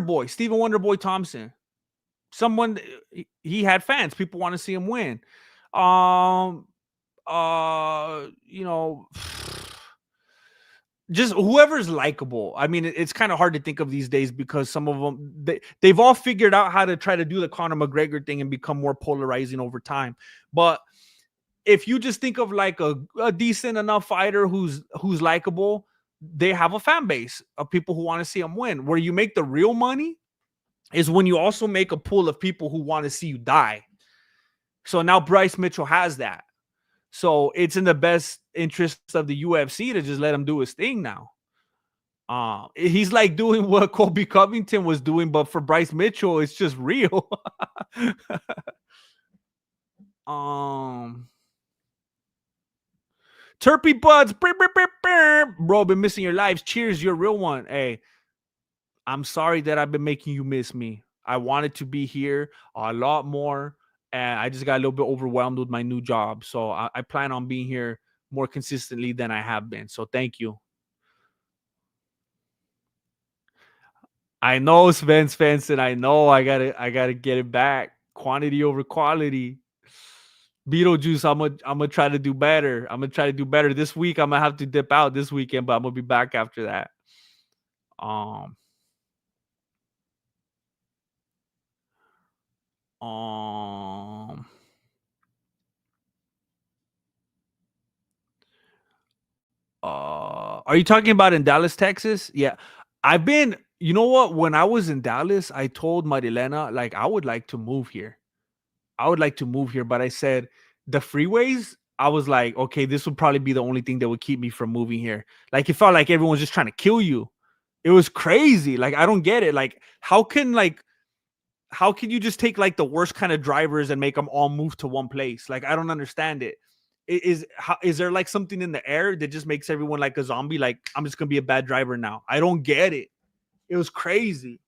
Boy, Stephen Wonder Boy Thompson. Someone he had fans. People want to see him win. You know, just whoever's likable. I mean, it's kind of hard to think of these days because some of them they've all figured out how to try to do the Conor McGregor thing and become more polarizing over time. But if you just think of like a decent enough fighter who's likable, they have a fan base of people who want to see them win. Where you make the real money is when you also make a pool of people who want to see you die. So now Bryce Mitchell has that. So it's in the best interest of the UFC to just let him do his thing now. He's like doing what Colby Covington was doing, but for Bryce Mitchell, it's just real. Terpy Buds, bro, been missing your lives. Cheers, you're a real one. Hey, I'm sorry that I've been making you miss me. I wanted to be here a lot more, and I just got a little bit overwhelmed with my new job. So I plan on being here more consistently than I have been. So thank you. I know Sven's Svensson. I know I gotta get it back. Quantity over quality. Beetlejuice, I'm gonna try to do better. I'm gonna try to do better this week. I'm gonna have to dip out this weekend, but I'm gonna be back after that. Are you talking about in Dallas, Texas? Yeah. I've been, you know what? When I was in Dallas, I told Marilena, like, I would like to move here. I would like to move here, but I said the freeways, I was like, okay, this would probably be the only thing that would keep me from moving here. Like, it felt like everyone was just trying to kill you. It was crazy. Like, I don't get it. Like, how can you just take like the worst kind of drivers and make them all move to one place? Like, I don't understand it. Is there like something in the air that just makes everyone like a zombie? Like, I'm just gonna be a bad driver now. I don't get it. It was crazy.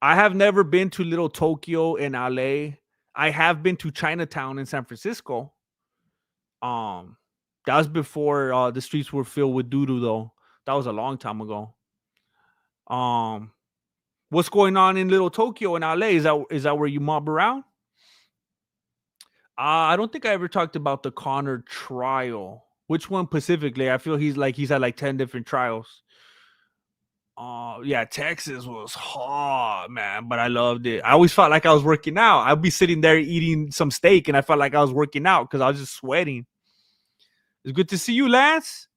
I have never been to Little Tokyo in LA. I have been to Chinatown in San Francisco. Um, that was before the streets were filled with doo-doo though. That was a long time ago. Um, what's going on in Little Tokyo in LA? Is that where you mob around? I don't think I ever talked about the Connor trial. Which one specifically? I feel he's had like 10 different trials. Yeah, Texas was hot, man, but I loved it. I always felt like I was working out. I'd be sitting there eating some steak, and I felt like I was working out because I was just sweating. It's good to see you, Lance.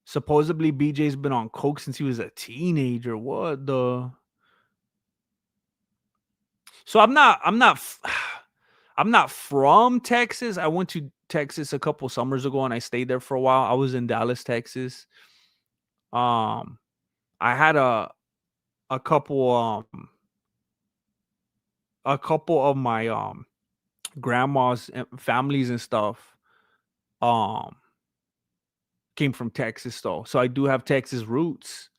Supposedly, BJ's been on coke since he was a teenager. What the? So I'm not from Texas. I went to Texas a couple summers ago, and I stayed there for a while. I was in Dallas, Texas. Um, I had a couple a couple of my grandma's families and stuff um came from Texas though. So I do have Texas roots.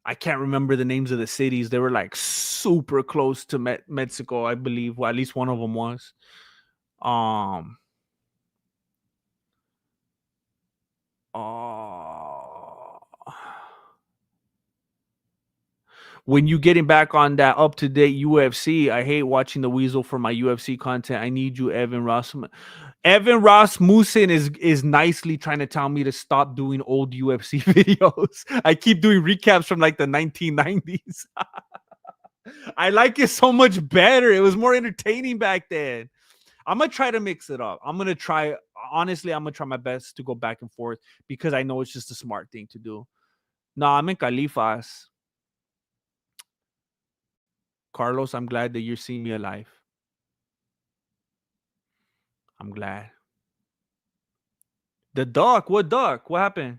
I can't remember the names of the cities. They were like super close to Mexico, I believe. Well, at least one of them was. Um uh, when you getting back on that up to date UFC, I hate watching the Weasel for my UFC content. I need you, Evan Rossman. Evan Rasmussen is nicely trying to tell me to stop doing old UFC videos. I keep doing recaps from like the 1990s. I like it so much better. It was more entertaining back then. I'm gonna try to mix it up. I'm gonna try my best to go back and forth because I know it's just a smart thing to do. No, I'm in Califas. Carlos, I'm glad that you're seeing me alive. I'm glad. The duck, what duck? What happened?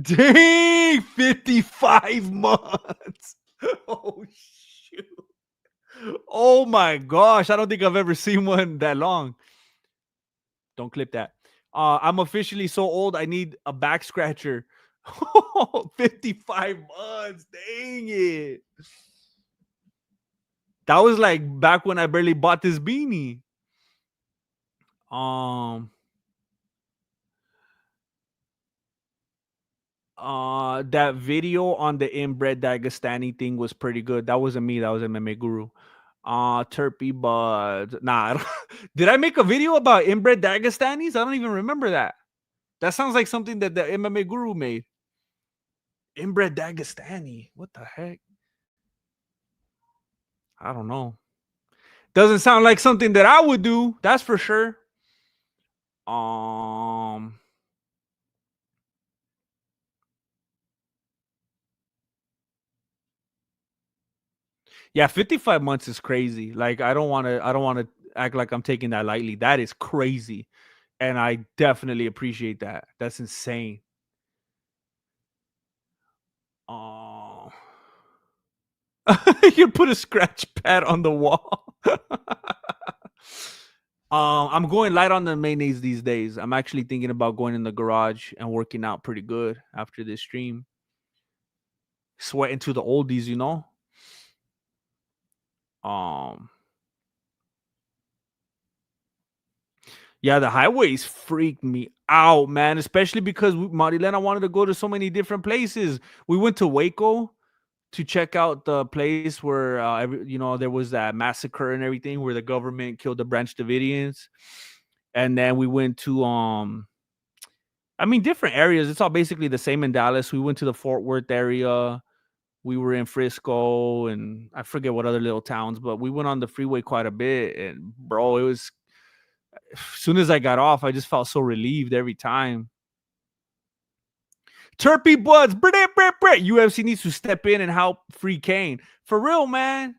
Dang, 55 months. Oh shoot. Oh my gosh. I don't think I've ever seen one that long. Don't clip that. I'm officially so old I need a back scratcher. 55 months. Dang it. That was like back when I barely bought this beanie. That video on the inbred Dagestani thing was pretty good. That wasn't me, that was MMA Guru. Terpy Buds. Nah, did I make a video about inbred Dagestanis? I don't even remember that. That sounds like something that the MMA Guru made. Inbred Dagestani. What the heck? I don't know. Doesn't sound like something that I would do. That's for sure. Yeah, 55 months is crazy. Like I don't want to act like I'm taking that lightly. That is crazy. And I definitely appreciate that. That's insane. You put a scratch pad on the wall. I'm going light on the mayonnaise these days. I'm actually thinking about going in the garage and working out pretty good after this stream. Sweating to the oldies, you know. Yeah, the highways freaked me out, man. Especially because Marilena wanted to go to so many different places. We went to Waco to check out the place where there was that massacre and everything where the government killed the Branch Davidians. And then we went to different areas. It's all basically the same in Dallas. We went to the Fort Worth area. We were in Frisco and I forget what other little towns, but we went on the freeway quite a bit. And bro, it was as soon as I got off, I just felt so relieved every time. Terpy Buds, UFC needs to step in and help free Kane. For real, man.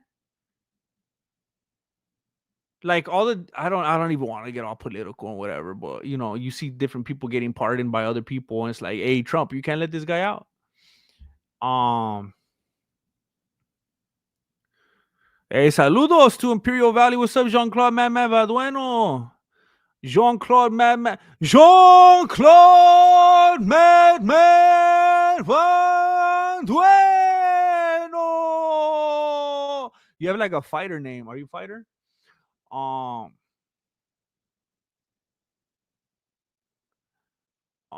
Like I don't even want to get all political and whatever, but you see different people getting pardoned by other people, and it's like, hey, Trump, you can't let this guy out. Hey, saludos to Imperial Valley. What's up, Jean-Claude Madman Valdueno? Jean-Claude Madman. Jean-Claude Madman Valdueno. You have like a fighter name. Are you a fighter? Um. Uh,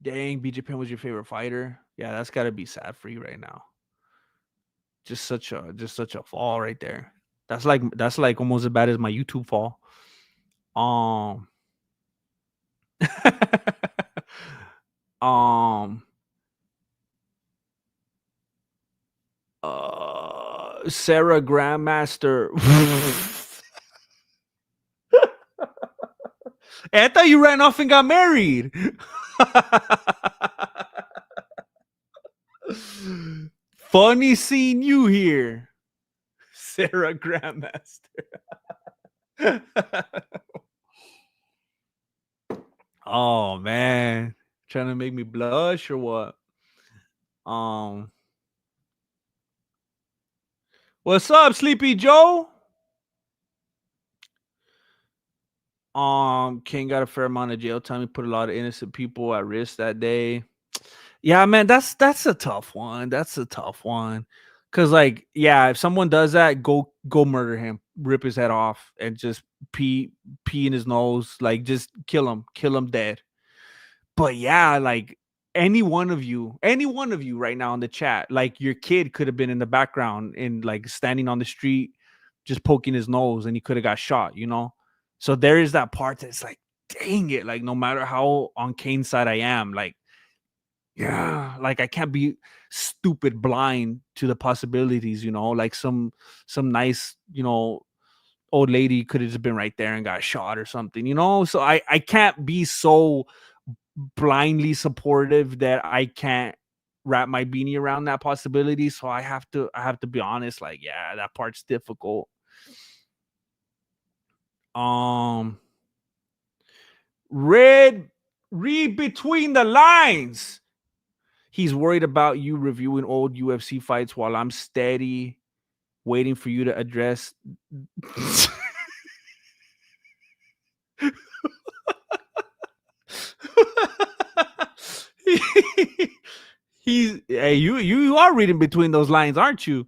Dang, BJ Penn was your favorite fighter. Yeah, that's got to be sad for you right now. Just such a fall right there. That's like almost as bad as my YouTube fall. Um. um. Sarah Grandmaster. Hey, I thought you ran off and got married. Funny seeing you here, Sarah Grandmaster. Oh man, trying to make me blush or what? Um, what's up, Sleepy Joe? King got a fair amount of jail time. He put a lot of innocent people at risk that day. Yeah, man, that's a tough one. That's a tough one. Cause like, yeah, if someone does that, go murder him, rip his head off, and just pee in his nose, like just kill him dead. But yeah, like any one of you right now in the chat, like your kid could have been in the background and like standing on the street, just poking his nose, and he could have got shot, you know? So there is that part that's like, dang it, like no matter how on Kane's side I am, like, yeah, like I can't be stupid blind to the possibilities, you know, like some nice, old lady could have just been right there and got shot or something, you know? So I can't be so blindly supportive that I can't wrap my beanie around that possibility. So I have to be honest, like, yeah, that part's difficult. Um read read between the lines. He's worried about you reviewing old UFC fights while I'm steady waiting for you to address. You are reading between those lines, aren't you?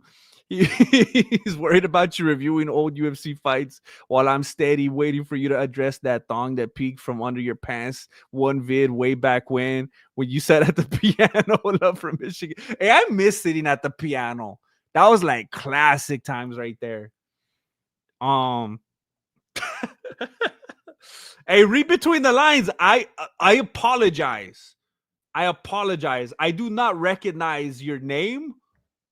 He's worried about you reviewing old UFC fights while I'm steady waiting for you to address that thong that peeked from under your pants. One vid way back when you sat at the piano. Love from Michigan. Hey, I miss sitting at the piano. That was like classic times right there. Um, hey, read between the lines. I apologize. I apologize. I do not recognize your name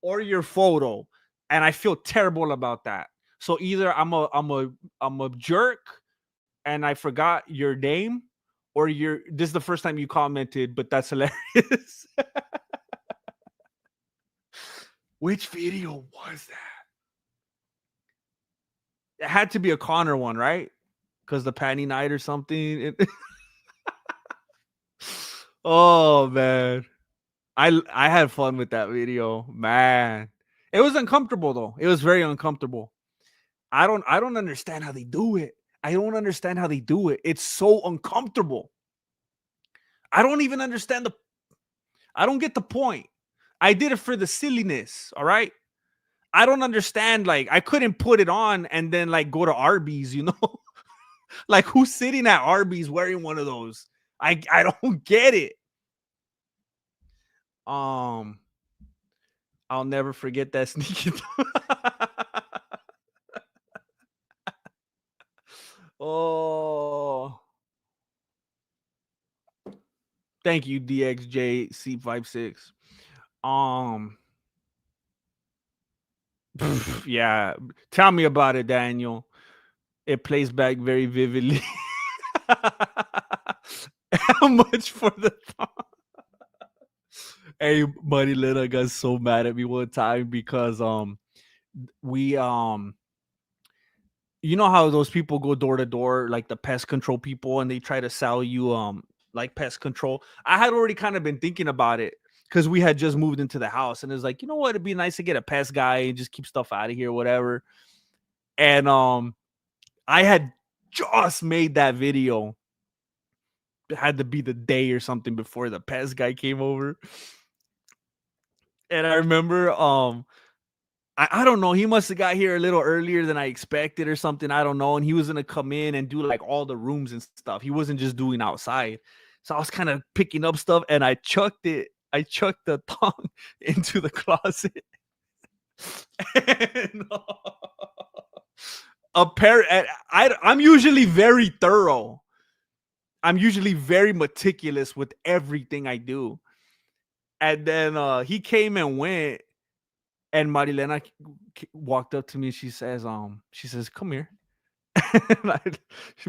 or your photo, and I feel terrible about that. So either I'm a jerk and I forgot your name, or this is the first time you commented, but that's hilarious. Which video was that? It had to be a Connor one, right? Because the panty night or something. Oh man. I had fun with that video, man. It was uncomfortable though. It was very uncomfortable. I don't understand how they do it. I don't understand how they do it. It's so uncomfortable. I don't even understand I don't get the point. I did it for the silliness, all right? I don't understand, like I couldn't put it on and then like go to Arby's, you know? Like who's sitting at Arby's wearing one of those? I don't get it. Um I'll never forget that sneaky. Oh, thank you, DXJC56. Um, yeah, tell me about it, Daniel. It plays back very vividly. How much for the Hey, Money Lena got so mad at me one time because we you know how those people go door to door, like the pest control people, and they try to sell you like pest control. I had already kind of been thinking about it because we had just moved into the house, and it's like, you know what, it'd be nice to get a pest guy and just keep stuff out of here, whatever. And I had just made that video had to be the day or something before the pest guy came over. And I remember I don't know, he must have got here a little earlier than I expected or something. I don't know. And he was gonna come in and do like all the rooms and stuff. He wasn't just doing outside. So I was kind of picking up stuff and I chucked the thong into the closet. And, I'm usually very thorough. I'm usually very meticulous with everything I do. And then he came and went, and Marilena walked up to me. She says, "Come here."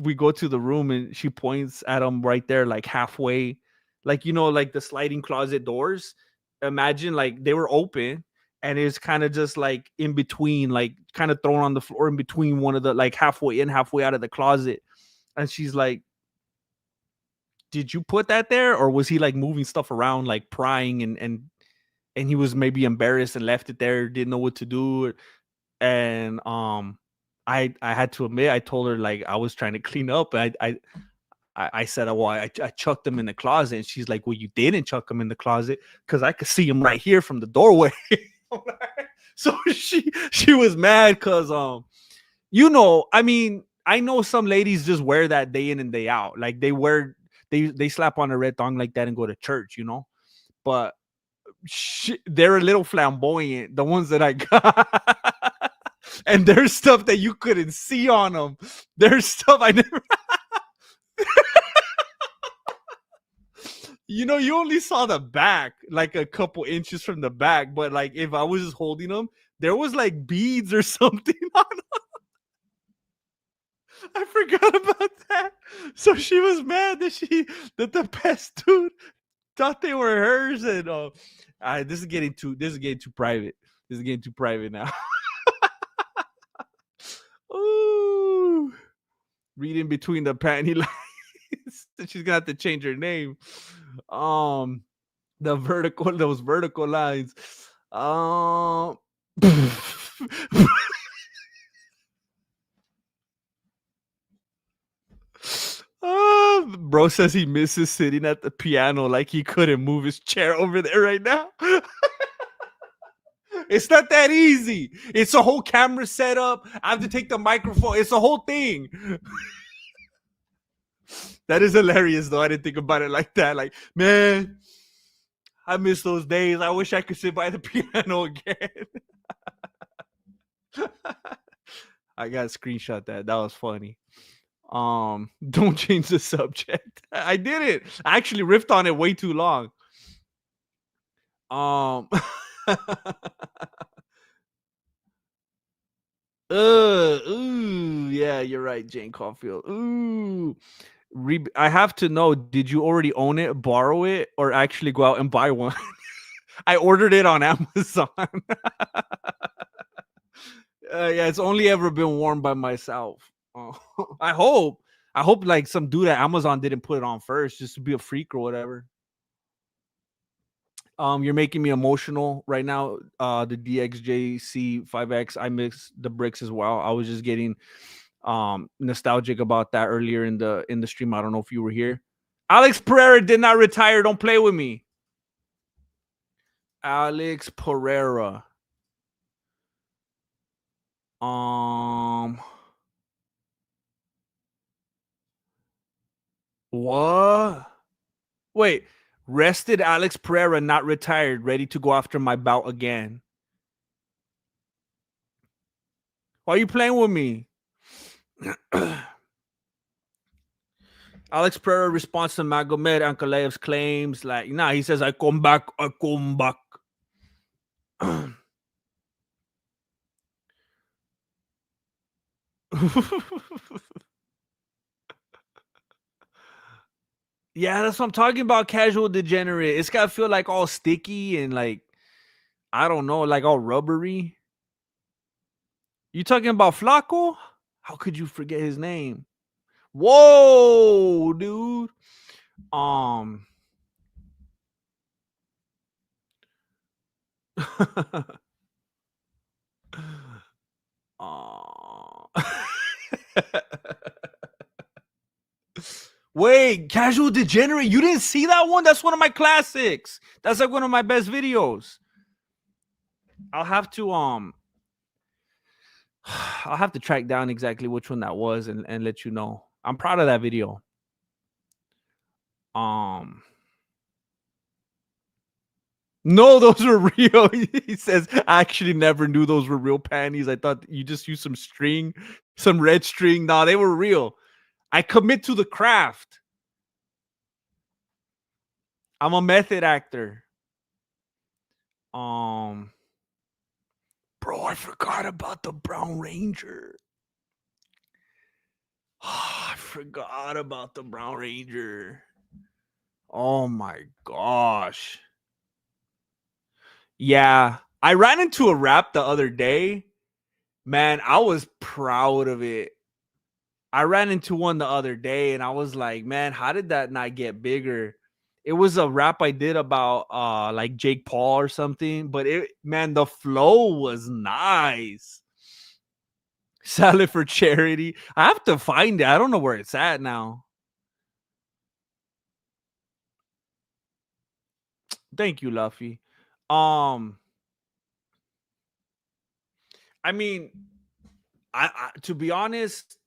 We go to the room, and she points at him right there, like halfway, like like the sliding closet doors. Imagine like they were open, and it's kind of just like in between, like kind of thrown on the floor in between one of the like halfway in, halfway out of the closet. And she's like, "Did you put that there, or was he like moving stuff around, like prying and he was maybe embarrassed and left it there, didn't know what to do?" And I had to admit, I told her like I was trying to clean up. I said, "Well, I chucked them in the closet." And she's like, "Well, you didn't chuck them in the closet because I could see them right here from the doorway." So she was mad because I mean, I know some ladies just wear that day in and day out. Like they slap on a red thong like that and go to church, but they're a little flamboyant, the ones that I got. And there's stuff that you couldn't see on them. There's stuff I never. You only saw the back, like a couple inches from the back. But like, if I was just holding them, there was like beads or something on them. I forgot about that. So she was mad that the pest dude thought they were hers. And this is getting too private. This is getting too private now. Ooh, reading between the panty lines. She's gonna have to change her name. Um, those vertical lines. Um, bro says he misses sitting at the piano, like he couldn't move his chair over there right now. It's not that easy. It's a whole camera setup. I have to take the microphone. It's a whole thing. That is hilarious, though. I didn't think about it like that. Like, man, I miss those days. I wish I could sit by the piano again. I gotta screenshot that. That was funny. Don't change the subject. I did it. I actually riffed on it way too long. Ooh, yeah, you're right, Jane Caulfield. Ooh, I have to know, did you already own it, borrow it, or actually go out and buy one? I ordered it on Amazon. Yeah, it's only ever been worn by myself. I hope. Like some dude at Amazon didn't put it on first just to be a freak or whatever. You're making me emotional right now. The DXJC5X, I miss the bricks as well. I was just getting nostalgic about that earlier in the stream. I don't know if you were here. Alex Pereira did not retire. Don't play with me. Alex Pereira. What? Wait, rested Alex Pereira, not retired, ready to go after my bout again. Why are you playing with me? Alex Pereira responds to Magomed Ankalaev's claims like, nah, he says, I come back. Yeah, that's what I'm talking about. Casual degenerate. It's gotta feel like all sticky and like, I don't know, like all rubbery. You talking about Flaco? How could you forget his name? Whoa, dude. Wait, Casual Degenerate. You didn't see that one? That's one of my classics. That's like one of my best videos. I'll have to I'll have to track down exactly which one that was and let you know. I'm proud of that video. Um No, those were real. He says, I actually never knew those were real panties. I thought you just used some string, some red string. Nah, they were real. I commit to the craft. I'm a method actor. Um, Bro, I forgot about the Brown Ranger. I forgot about the Brown Ranger. Oh my gosh. Yeah, I ran into a rap the other day. Man, I was proud of it. I ran into one the other day and I was like, man, how did that not get bigger? It was a rap I did about like Jake Paul or something, but it, man, the flow was nice. Salad for charity. I have to find it. I don't know where it's at now. Thank you, Luffy. Um, I mean, I to be honest,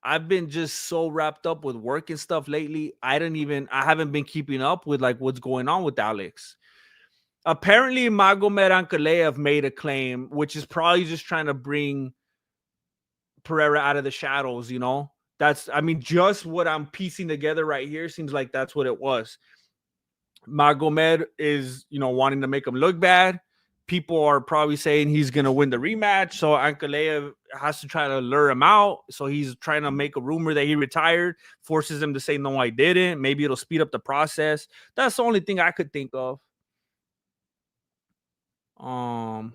I've been just so wrapped up with work and stuff lately. I haven't been keeping up with like what's going on with Alex. Apparently, Magomed Ankalaev made a claim, which is probably just trying to bring Pereira out of the shadows. You know, that's I mean, just what I'm piecing together right here seems like that's what it was. Magomed is, wanting to make him look bad. People are probably saying he's going to win the rematch. So Ankalaev has to try to lure him out. So he's trying to make a rumor that he retired, forces him to say, no, I didn't. Maybe it'll speed up the process. That's the only thing I could think of. Um,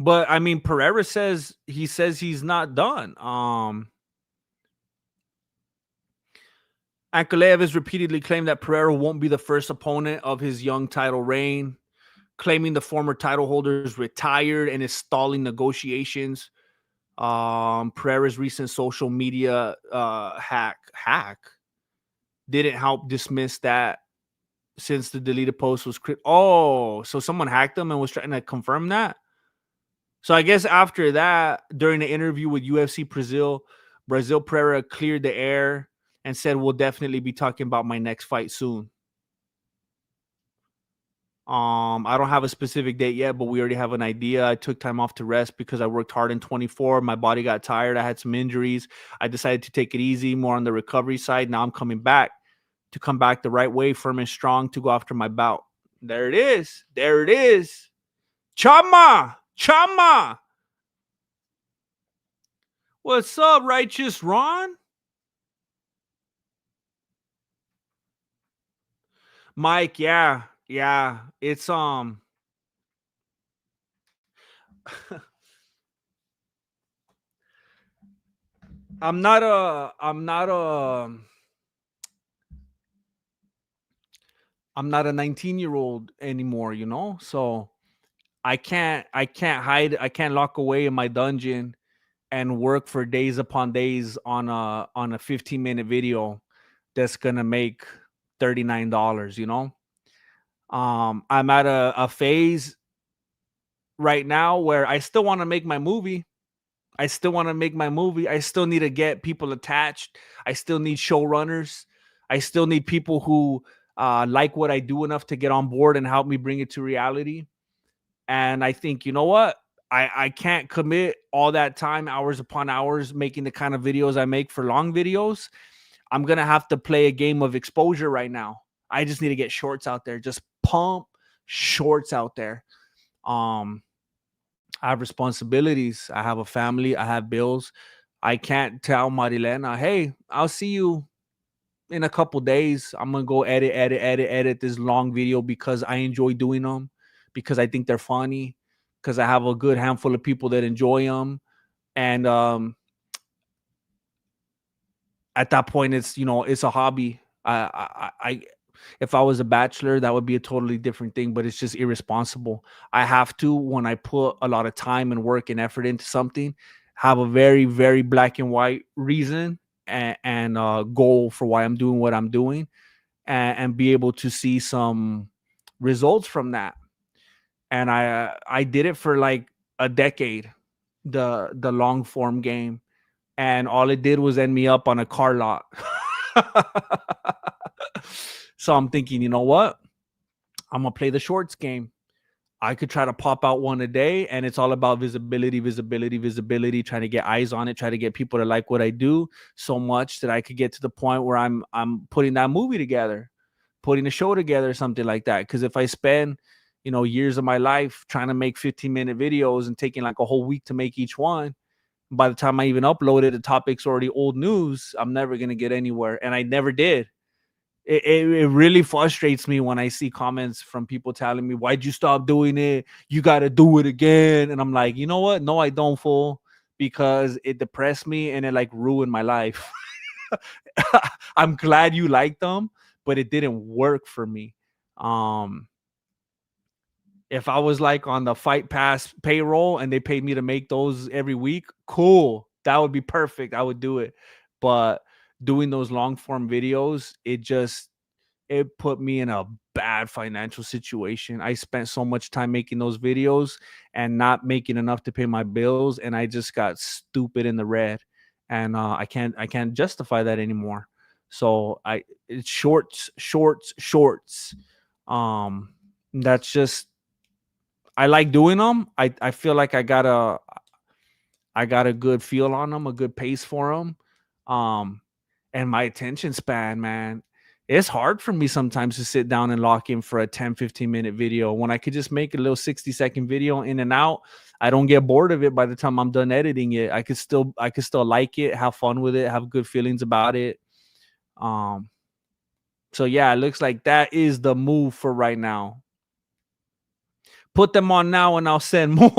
but I mean, Pereira says he's not done. Ankalaev has repeatedly claimed that Pereira won't be the first opponent of his young title reign, claiming the former title holder is retired and is stalling negotiations. Pereira's recent social media hack didn't help dismiss that, since the deleted post was so someone hacked him and was trying to confirm that. So I guess after that, during the interview with UFC Brazil Pereira cleared the air and said, we'll definitely be talking about my next fight soon. I don't have a specific date yet, but we already have an idea. I took time off to rest because I worked hard in 24. My body got tired. I had some injuries. I decided to take it easy, more on the recovery side. Now I'm coming back to come back the right way, firm and strong, to go after my bout. There it is. There it is. Chama. Chama. What's up, Righteous Ron? Mike, yeah. Yeah. It's I'm not a I'm not a I'm not a 19-year-old anymore, So I can't lock away in my dungeon and work for days upon days on a 15-minute video that's gonna make $39, I'm at a phase right now where I still want to make my movie. I still want to make my movie. I still need to get people attached. I still need showrunners. I still need people who like what I do enough to get on board and help me bring it to reality. And I think, you know what? I can't commit all that time, hours upon hours, making the kind of videos I make for long videos. I'm going to have to play a game of exposure right now. I just need to get shorts out there. Just pump shorts out there. I have responsibilities. I have a family. I have bills. I can't tell Marilena, hey, I'll see you in a couple days. I'm going to go edit this long video because I enjoy doing them, because I think they're funny, because I have a good handful of people that enjoy them. And at that point, it's a hobby. If I was a bachelor, that would be a totally different thing, but it's just irresponsible. I have to, when I put a lot of time and work and effort into something, have a very, very black and white reason and goal for why I'm doing what I'm doing, and be able to see some results from that. And I did it for like a decade, the long form game, and all it did was end me up on a car lot. So I'm thinking, you know what? I'm gonna play the shorts game. I could try to pop out one a day, and it's all about visibility, visibility, visibility, trying to get eyes on it, try to get people to like what I do so much that I could get to the point where I'm putting that movie together, putting a show together, something like that. Because if I spend, years of my life trying to make 15-minute videos and taking like a whole week to make each one, by the time I even upload it, the topic's already old news. I'm never gonna get anywhere, and I never did. It really frustrates me when I see comments from people telling me, "Why'd you stop doing it? You got to do it again." And I'm like, you know what? No, I don't, fool, because it depressed me and it like ruined my life. I'm glad you liked them, but it didn't work for me. Um, if I was like on the Fight Pass payroll and they paid me to make those every week, cool. That would be perfect. I would do it. But doing those long form videos, it put me in a bad financial situation. I spent so much time making those videos and not making enough to pay my bills, and I just got stupid in the red. And I can't justify that anymore. So it's shorts, shorts, shorts. That's just, I like doing them. I feel like I got a good feel on them, a good pace for them. Um, and my attention span, man, it's hard for me sometimes to sit down and lock in for a 10-15 minute video when I could just make a little 60-second video in and out. I don't get bored of it by the time I'm done editing it. I could still like it, have fun with it, have good feelings about it. Um, so yeah, it looks like that is the move for right now. Put them on now and I'll send more.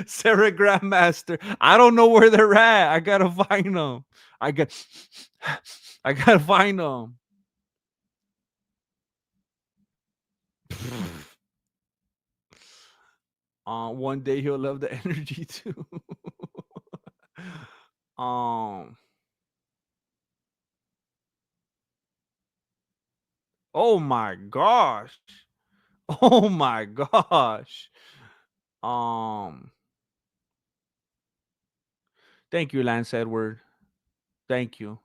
Sarah Grandmaster. I don't know where they're at. I gotta find them. I got I gotta find them. One day he'll love the energy too. um oh my gosh. Oh my gosh. Um Thank you, Lance Edward. Thank you.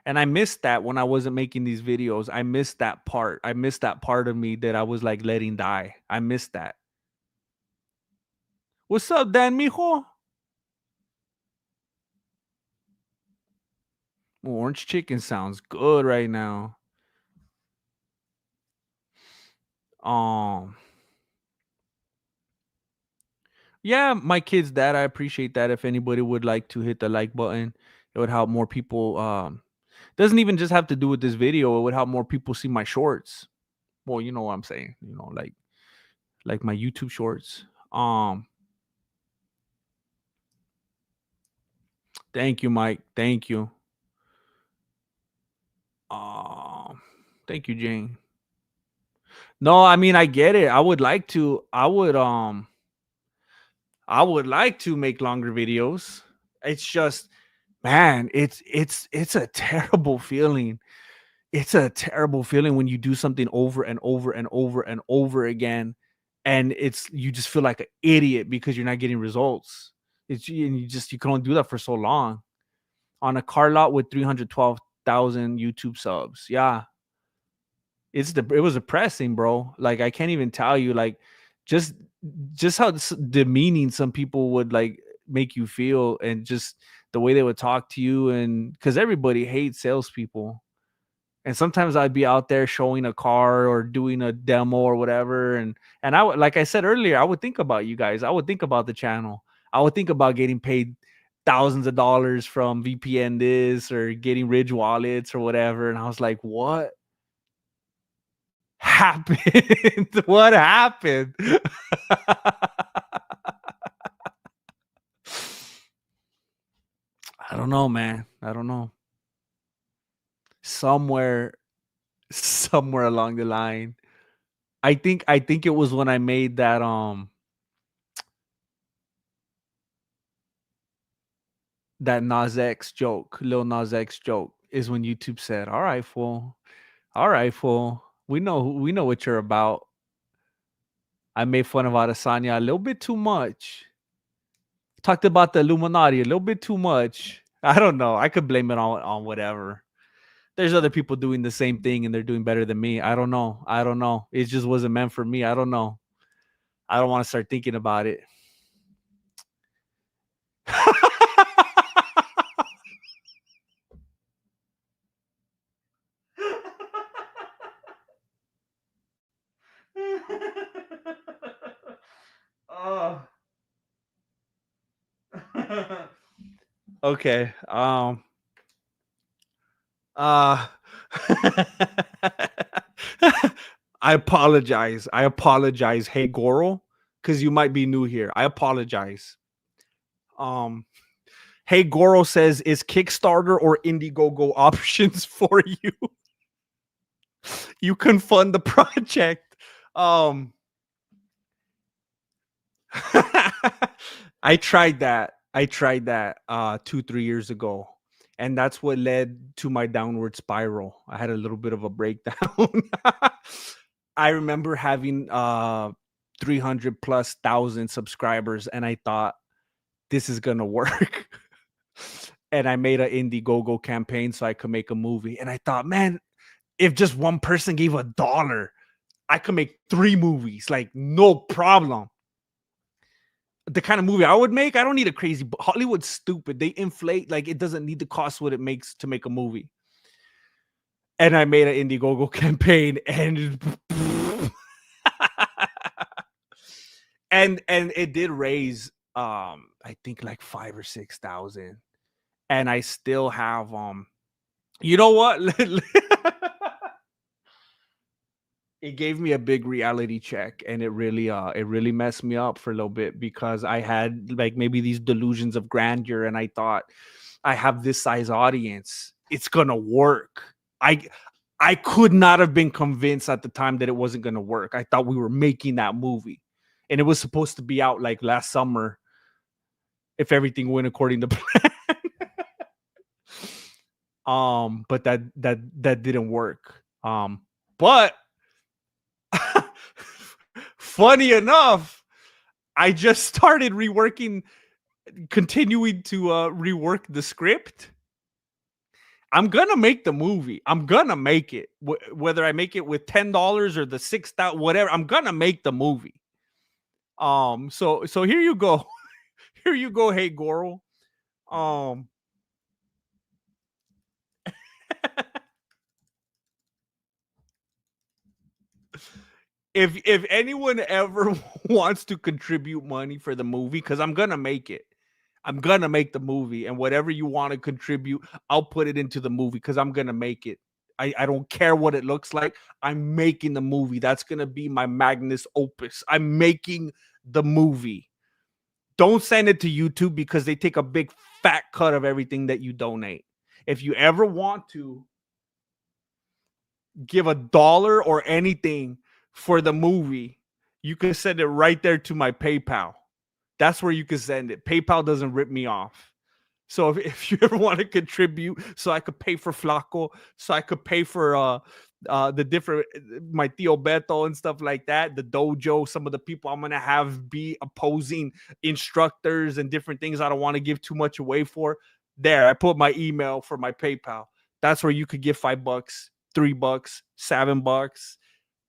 And I missed that when I wasn't making these videos. I missed that part. I missed that part of me that I was like letting die. I missed that. What's up, Dan Mijo? Ooh, orange chicken sounds good right now. Um, yeah, my kid's dad. I appreciate that. If anybody would like to hit the like button, it would help more people. Doesn't even just have to do with this video. It would help more people see my shorts. Well, you know what I'm saying. Like my YouTube shorts. Thank you, Mike. Thank you. Um, Thank you, Jane. No, I mean I get it. I would like to. I would like to make longer videos. It's just, man, it's a terrible feeling. It's a terrible feeling when you do something over and over and over and over again, and you just feel like an idiot because you're not getting results. You can only do that for so long on a car lot with 312,000 YouTube subs. Yeah, it was depressing, bro. Like I can't even tell you, like just just how demeaning some people would like make you feel, and just the way they would talk to you, and because everybody hates salespeople. And sometimes I'd be out there showing a car or doing a demo or whatever, and I would, like I said earlier, I would think about you guys. I would think about the channel. I would think about getting paid thousands of dollars from VPN this or getting Ridge wallets or whatever. And I was like, what happened? What happened? I don't know, man. I don't know. somewhere somewhere along the line. I think it was when I made that Nas X joke, Lil Nas X joke, is when YouTube said, "All right, fool. All right, fool. We know what you're about." I made fun of Adesanya a little bit too much. Talked about the Illuminati a little bit too much. I don't know. I could blame it on whatever. There's other people doing the same thing and they're doing better than me. I don't know. I don't know. It just wasn't meant for me. I don't know. I don't want to start thinking about it. Oh. Okay. Uh I apologize. I apologize. Hey Goro, because you might be new here. I apologize. Um Hey Goro says, is Kickstarter or Indiegogo options for you? You can fund the project. Um I tried that. I tried that 2-3 years ago. And that's what led to my downward spiral. I had a little bit of a breakdown. I remember having 300 plus thousand subscribers, and I thought this is gonna work. And I made an Indiegogo campaign so I could make a movie. And I thought, man, if just one person gave $1, I could make 3 movies, like no problem. The kind of movie I would make, I don't need a crazy. Hollywood's stupid. They inflate, like it doesn't need to cost what it makes to make a movie. And I made an Indiegogo campaign, and and it did raise I think like 5 or 6 thousand. And I still have you know what? It gave me a big reality check, and it really messed me up for a little bit because I had like maybe these delusions of grandeur, and I thought I have this size audience, it's gonna work. I could not have been convinced at the time that it wasn't gonna work. I thought we were making that movie, and it was supposed to be out like last summer if everything went according to plan. But that didn't work. But funny enough, I just started continuing to rework the script. I'm gonna make the movie. I'm gonna make it, whether I make it with $10 or the 6,000, whatever. I'm gonna make the movie. So here you go, here you go. Hey Goro, um, if anyone ever wants to contribute money for the movie, because I'm gonna make it. I'm gonna make the movie, and whatever you want to contribute, I'll put it into the movie because I'm gonna make it. I don't care what it looks like. I'm making the movie. That's gonna be my magnus opus. I'm making the movie. Don't send it to YouTube because they take a big fat cut of everything that you donate. If you ever want to give $1 or anything for the movie, you can send it right there to my PayPal. That's where you can send it. PayPal doesn't rip me off. So if you ever want to contribute, so I could pay for Flaco, so I could pay for the different my Tio Beto and stuff like that, the dojo, some of the people I'm gonna have be opposing instructors and different things I don't want to give too much away for. There, I put my email for my PayPal. That's where you could give $5, $3, $7.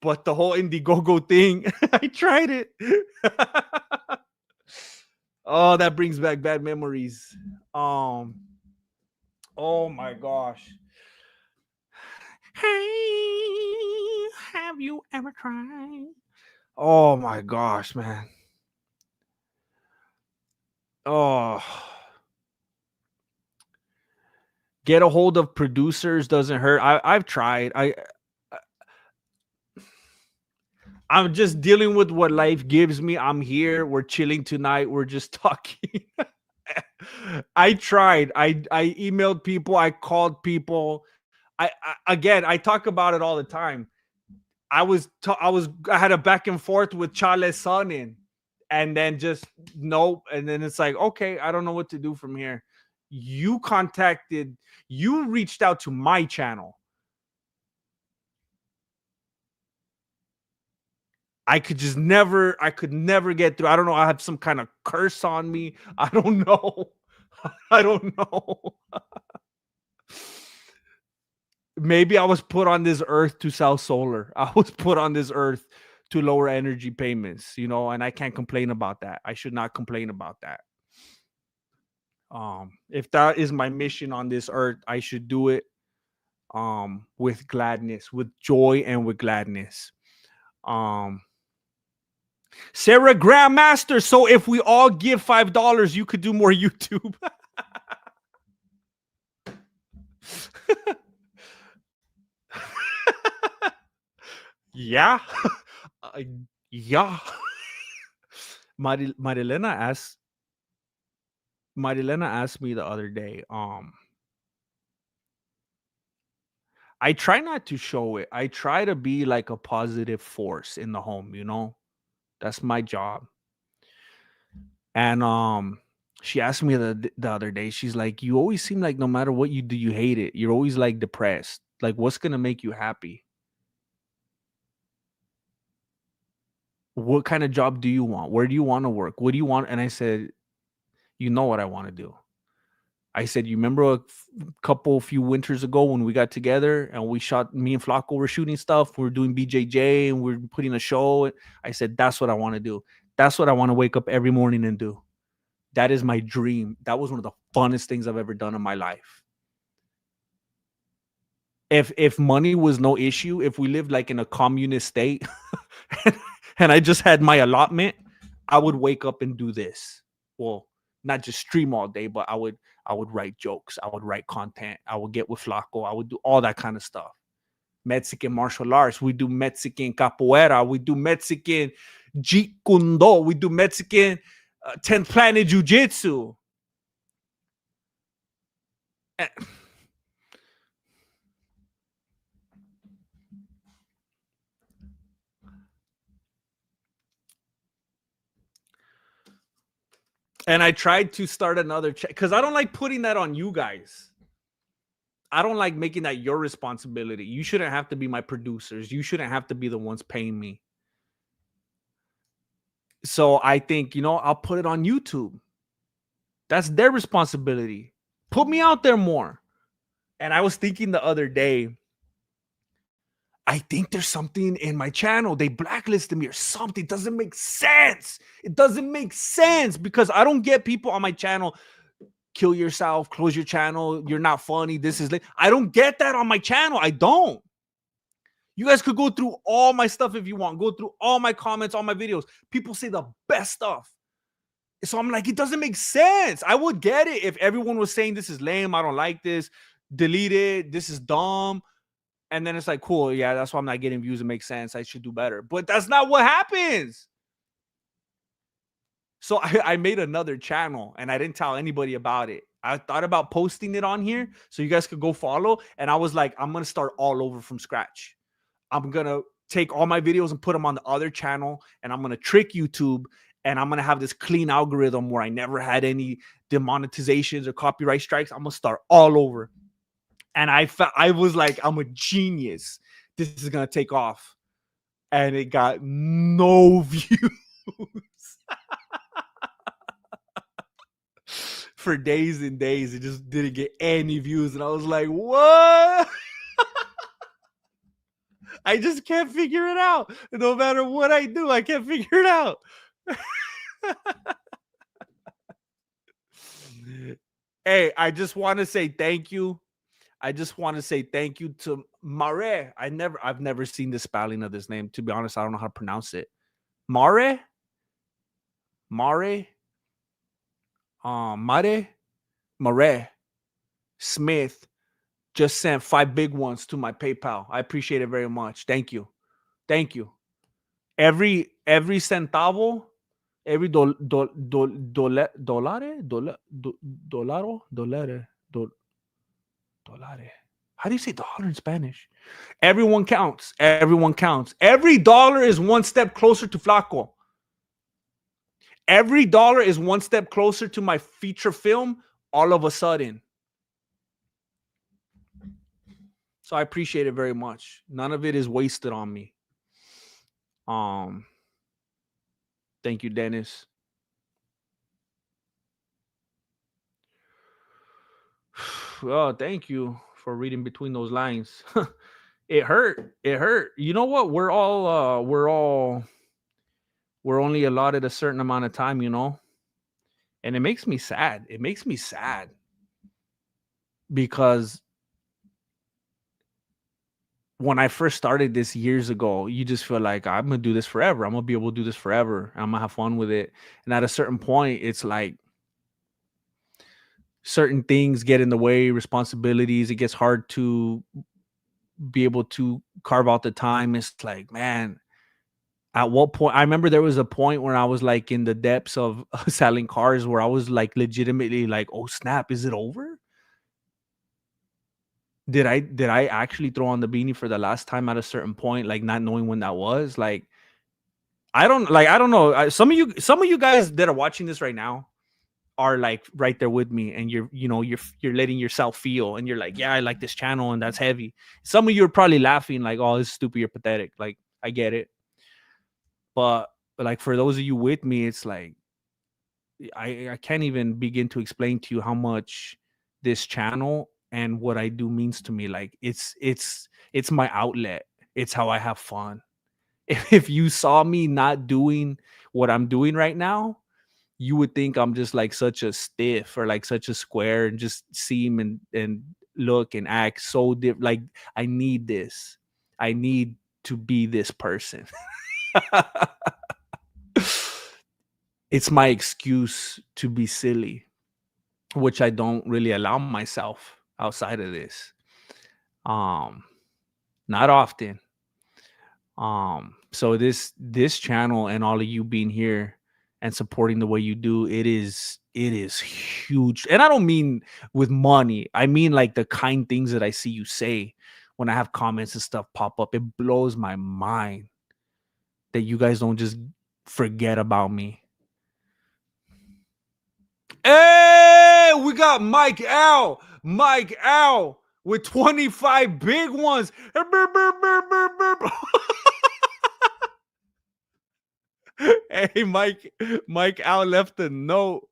But the whole Indiegogo thing, I tried it. Oh, that brings back bad memories. Um, oh my gosh. Hey, have you ever tried? Oh my gosh, man. Oh, get a hold of producers doesn't hurt. I've tried. I'm just dealing with what life gives me. I'm here. We're chilling tonight. We're just talking. I tried. I emailed people. I called people. Again, I talk about it all the time. I had a back and forth with Charles' son in, and then just nope. And then it's like, okay, I don't know what to do from here. You contacted, you reached out to my channel. I could never get through. I don't know. I have some kind of curse on me. I don't know. I don't know. Maybe I was put on this earth to sell solar. I was put on this earth to lower energy payments, and I can't complain about that. I should not complain about that. If that is my mission on this earth, I should do it with gladness, with joy, and with gladness. Um Sarah Grandmaster. So if we all give $5, you could do more YouTube. Yeah. Uh, yeah. Marilena asked me the other day. I try not to show it. I try to be like a positive force in the home. That's my job. And she asked me the other day, she's like, you always seem like no matter what you do, you hate it. You're always like depressed. Like, what's gonna make you happy? What kind of job do you want? Where do you want to work? What do you want? And I said, you know what I want to do. I said, you remember few winters ago when we got together and we shot, me and Flacco were shooting stuff. We're doing BJJ and we're putting a show. I said, that's what I want to do. That's what I want to wake up every morning and do. That is my dream. That was one of the funnest things I've ever done in my life. If money was no issue, if we lived like in a communist state and I just had my allotment, I would wake up and do this. Well, not just stream all day, but I would write jokes. I would write content. I would get with Flacco. I would do all that kind of stuff. Mexican martial arts. We do Mexican capoeira. We do Mexican Jeet Kune Do. We do Mexican 10th Planet Jiu-Jitsu. And I tried to start another check because I don't like putting that on you guys. I don't like making that your responsibility. You shouldn't have to be my producers. You shouldn't have to be the ones paying me. So I think, I'll put it on YouTube. That's their responsibility. Put me out there more. And I was thinking the other day, I think there's something in my channel. They blacklisted me or something. It doesn't make sense. It doesn't make sense because I don't get people on my channel. Kill yourself, close your channel. You're not funny. This is I don't get that on my channel. I don't. You guys could go through all my stuff if you want. Go through all my comments, all my videos. People say the best stuff. So I'm like, it doesn't make sense. I would get it if everyone was saying this is lame. I don't like this. Delete it. This is dumb. And then it's like, cool. Yeah, that's why I'm not getting views. It makes sense. I should do better. But that's not what happens. So I made another channel and I didn't tell anybody about it. I thought about posting it on here so you guys could go follow. And I was like, I'm going to start all over from scratch. I'm going to take all my videos and put them on the other channel. And I'm going to trick YouTube. And I'm going to have this clean algorithm where I never had any demonetizations or copyright strikes. I'm going to start all over. And I was like, I'm a genius. This is going to take off. And it got no views. For days and days, it just didn't get any views. And I was like, what? I just can't figure it out. No matter what I do, I can't figure it out. Hey, I just want to say thank you. I just want to say thank you to Mare. I've never seen the spelling of this name. To be honest, I don't know how to pronounce it. Mare? Mare Smith just sent 5 big ones to my PayPal. I appreciate it very much. Thank you. Thank you. Every centavo, every dollare, How do you say dollar in Spanish? Everyone counts. Everyone counts. Every dollar is one step closer to Flaco. Every dollar is one step closer to my feature film all of a sudden. So I appreciate it very much. None of it is wasted on me. Thank you, Dennis. Oh, thank you for reading between those lines. It hurt. It hurt. You know what? We're only allotted a certain amount of time, and it makes me sad. It makes me sad because when I first started this years ago, you just feel like I'm gonna do this forever. I'm gonna be able to do this forever. I'm gonna have fun with it. And at a certain point, it's like certain things get in the way, responsibilities. It gets hard to be able to carve out the time. It's like, man, at what point? I remember there was a point where I was like in the depths of selling cars where I was like legitimately like, oh snap, is it over? Did I actually throw on the beanie for the last time at a certain point, like not knowing when that was? Like I don't know. Some of you guys that are watching this right now are like right there with me, and you're letting yourself feel, and you're like, yeah, I like this channel, and that's heavy. Some of you are probably laughing like, oh, this is stupid, you're pathetic. Like I get it, but like for those of you with me, it's like I can't even begin to explain to you how much this channel and what I do means to me. Like it's my outlet. It's how I have fun. If you saw me not doing what I'm doing right now, you would think I'm just like such a stiff or like such a square and just seem and look and act so different. Like I need this. I need to be this person. It's my excuse to be silly, which I don't really allow myself outside of this. Not often. So this channel and all of you being here and supporting the way you do, it is huge. And I don't mean with money. I mean like the kind things that I see you say when I have comments and stuff pop up. It blows my mind that you guys don't just forget about me. Hey, we got Mike Al with 25 big ones. Hey, Mike Al left a note.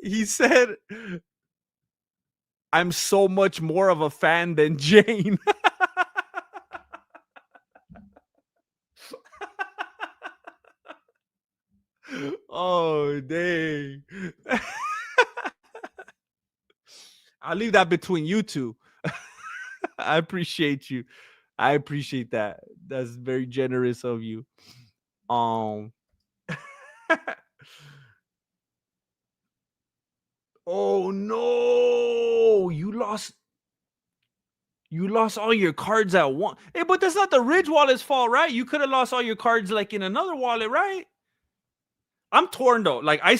He said, I'm so much more of a fan than Jane. Oh, dang. I'll leave that between you two. I appreciate you. I appreciate that. That's very generous of you. Um Oh no, you lost all your cards at once. Hey, but that's not the Ridge wallet's fault, right? You could have lost all your cards like in another wallet, right? I'm torn though. Like I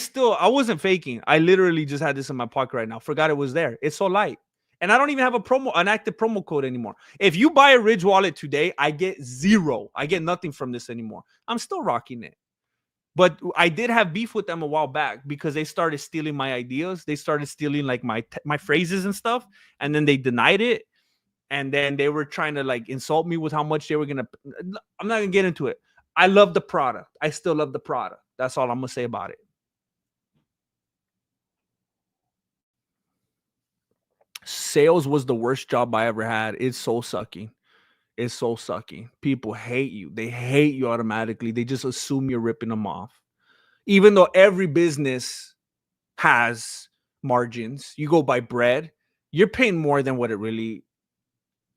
wasn't faking. I literally just had this in my pocket right now. Forgot it was there. It's so light. And I don't even have an active promo code anymore. If you buy a Ridge wallet today, I get zero. I get nothing from this anymore. I'm still rocking it. But I did have beef with them a while back because they started stealing my ideas. They started stealing like my phrases and stuff, and then they denied it. And then they were trying to like insult me with how much they were gonna. I'm not gonna get into it. I love the product. I still love the product. That's all I'm gonna say about it. Sales was the worst job I ever had. It's so sucky. It's so sucky. People hate you. They hate you automatically. They just assume you're ripping them off. Even though every business has margins, you go buy bread, you're paying more than what it really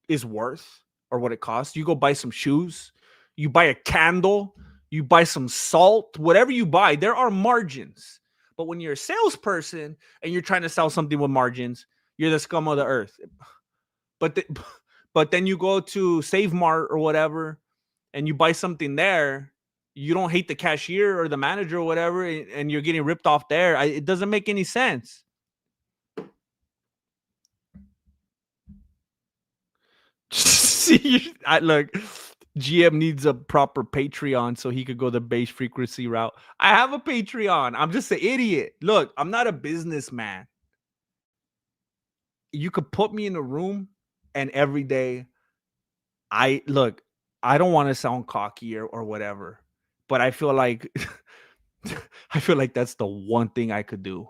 is worth or what it costs. You go buy some shoes, you buy a candle, you buy some salt, whatever you buy, there are margins. But when you're a salesperson and you're trying to sell something with margins, you're the scum of the earth. But but then you go to Save Mart or whatever and you buy something there, you don't hate the cashier or the manager or whatever, and you're getting ripped off there. It doesn't make any sense. See, look, GM needs a proper Patreon so he could go the base frequency route. I have a Patreon. I'm just an idiot. Look, I'm not a businessman. You could put me in a room and every day I look, I don't want to sound cocky or whatever, but I feel like I feel like that's the one thing I could do.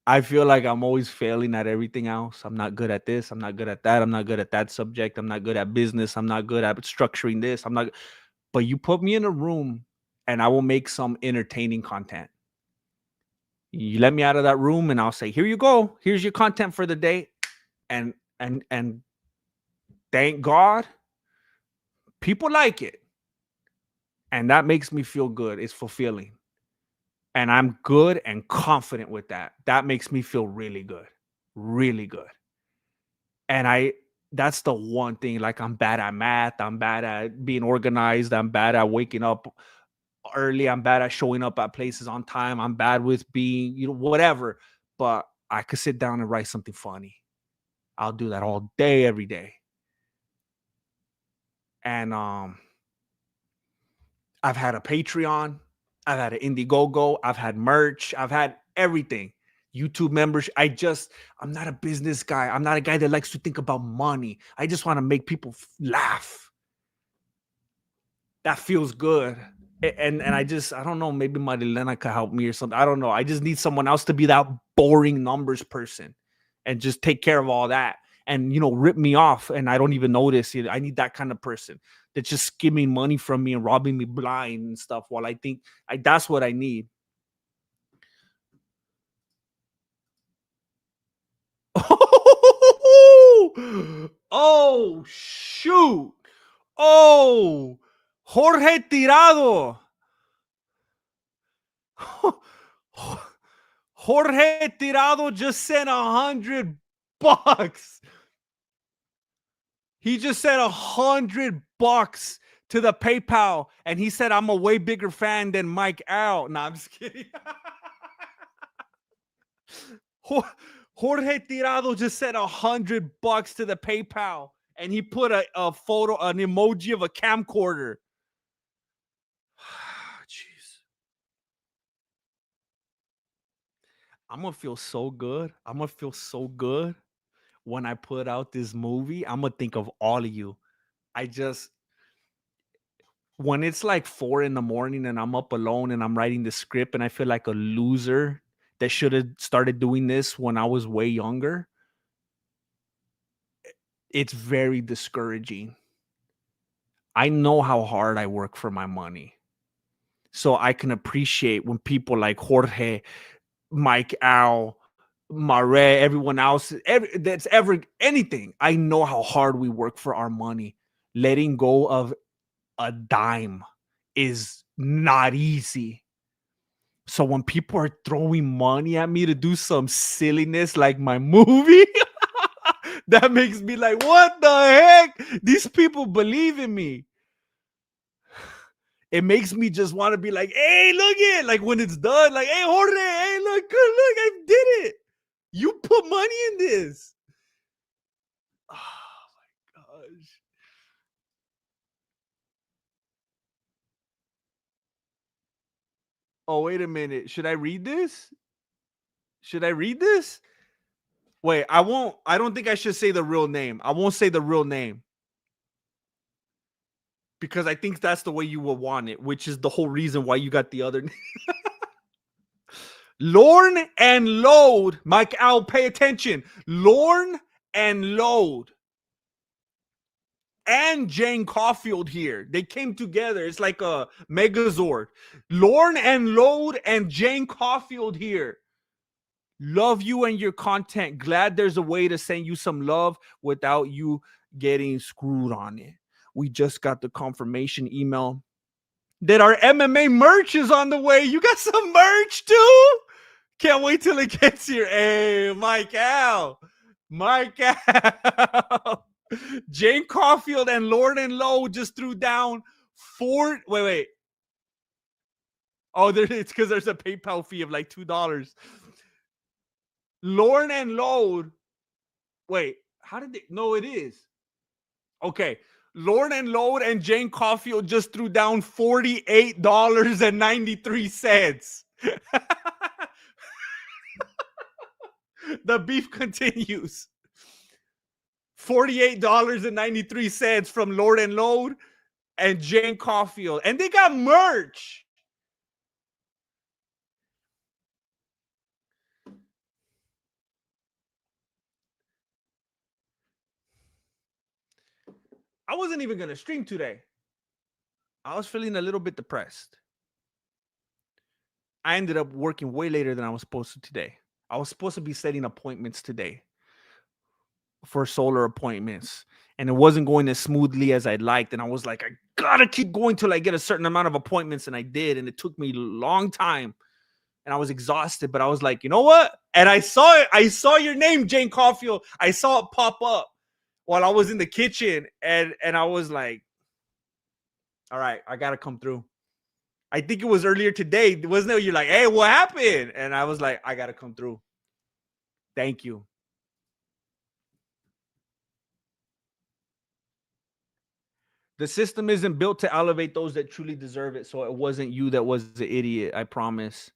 I feel like I'm always failing at everything else. I'm not good at this. I'm not good at that. I'm not good at that subject. I'm not good at business. I'm not good at structuring this. I'm not. But you put me in a room and I will make some entertaining content. You let me out of that room and I'll say, "Here you go. Here's your content for the day." And thank God people like it. And that makes me feel good. It's fulfilling. And I'm good and confident with that. That makes me feel really good. Really good. And that's the one thing. Like, I'm bad at math. I'm bad at being organized. I'm bad at waking up early. I'm bad at showing up at places on time. I'm bad with being, whatever. But I could sit down and write something funny. I'll do that all day, every day. And I've had a Patreon. I've had an Indiegogo. I've had merch. I've had everything. YouTube membership. I'm not a business guy. I'm not a guy that likes to think about money. I just want to make people laugh. That feels good. And I don't know, maybe Marilena could help me or something. I don't know. I just need someone else to be that boring numbers person and just take care of all that and, rip me off. And I don't even notice it. I need that kind of person that's just skimming money from me and robbing me blind and stuff while I think that's what I need. Oh, shoot. Oh, Jorge Tirado. Jorge Tirado just sent $100. He just sent $100 to the PayPal, and he said, "I'm a way bigger fan than Mike Al." No, I'm just kidding. Jorge Tirado just sent $100 to the PayPal, and he put a photo, an emoji of a camcorder. Jeez. I'm gonna feel so good. I'm gonna feel so good when I put out this movie. I'm gonna think of all of you. When it's like 4 a.m. and I'm up alone and I'm writing the script and I feel like a loser that should have started doing this when I was way younger, it's very discouraging. I know how hard I work for my money. So I can appreciate when people like Jorge, Mike Al, Mare, everyone else, that's ever anything. I know how hard we work for our money. Letting go of a dime is not easy. So when people are throwing money at me to do some silliness like my movie, that makes me like, what the heck? These people believe in me. It makes me just want to be like, hey, look it. Like when it's done, like, hey, Jorge, hey, look, I did it. You put money in this. Oh my gosh. Oh, wait a minute. Should I read this? Should I read this? Wait, I won't. I don't think I should say the real name. I won't say the real name because I think that's the way you will want it, which is the whole reason why you got the other name. Lorne and Load. Mike Al, pay attention. Lorne and Load. And Jane Caulfield here. They came together. It's like a Megazord. Lorne and Load and Jane Caulfield here. Love you and your content. Glad there's a way to send you some love without you getting screwed on it. We just got the confirmation email that our MMA merch is on the way. You got some merch too? Can't wait till it gets here. Hey, Mike Al. Mike Al. Jane Caulfield and Lord and Lowe just threw down wait. Oh, it's because there's a PayPal fee of like $2. Lorne and Load. Wait, How did they? No, it is. Okay. Lord and Load and Jane Caulfield just threw down $48.93. The beef continues. $48.93 from Lord and Load and Jane Caulfield. And they got merch. I wasn't even going to stream today. I was feeling a little bit depressed. I ended up working way later than I was supposed to today. I was supposed to be setting appointments today for solar appointments, and it wasn't going as smoothly as I'd liked. And I was like, I gotta keep going till I get a certain amount of appointments, and I did. And it took me a long time, and I was exhausted. But I was like, you know what? And I saw it. I saw your name, Jane Caulfield. I saw it pop up while I was in the kitchen, and I was like, all right, I gotta come through. I think it was earlier today, wasn't it? You're like, hey, what happened? And I was like, I gotta come through. Thank you. The system isn't built to elevate those that truly deserve it. So it wasn't you that was the idiot. I promise.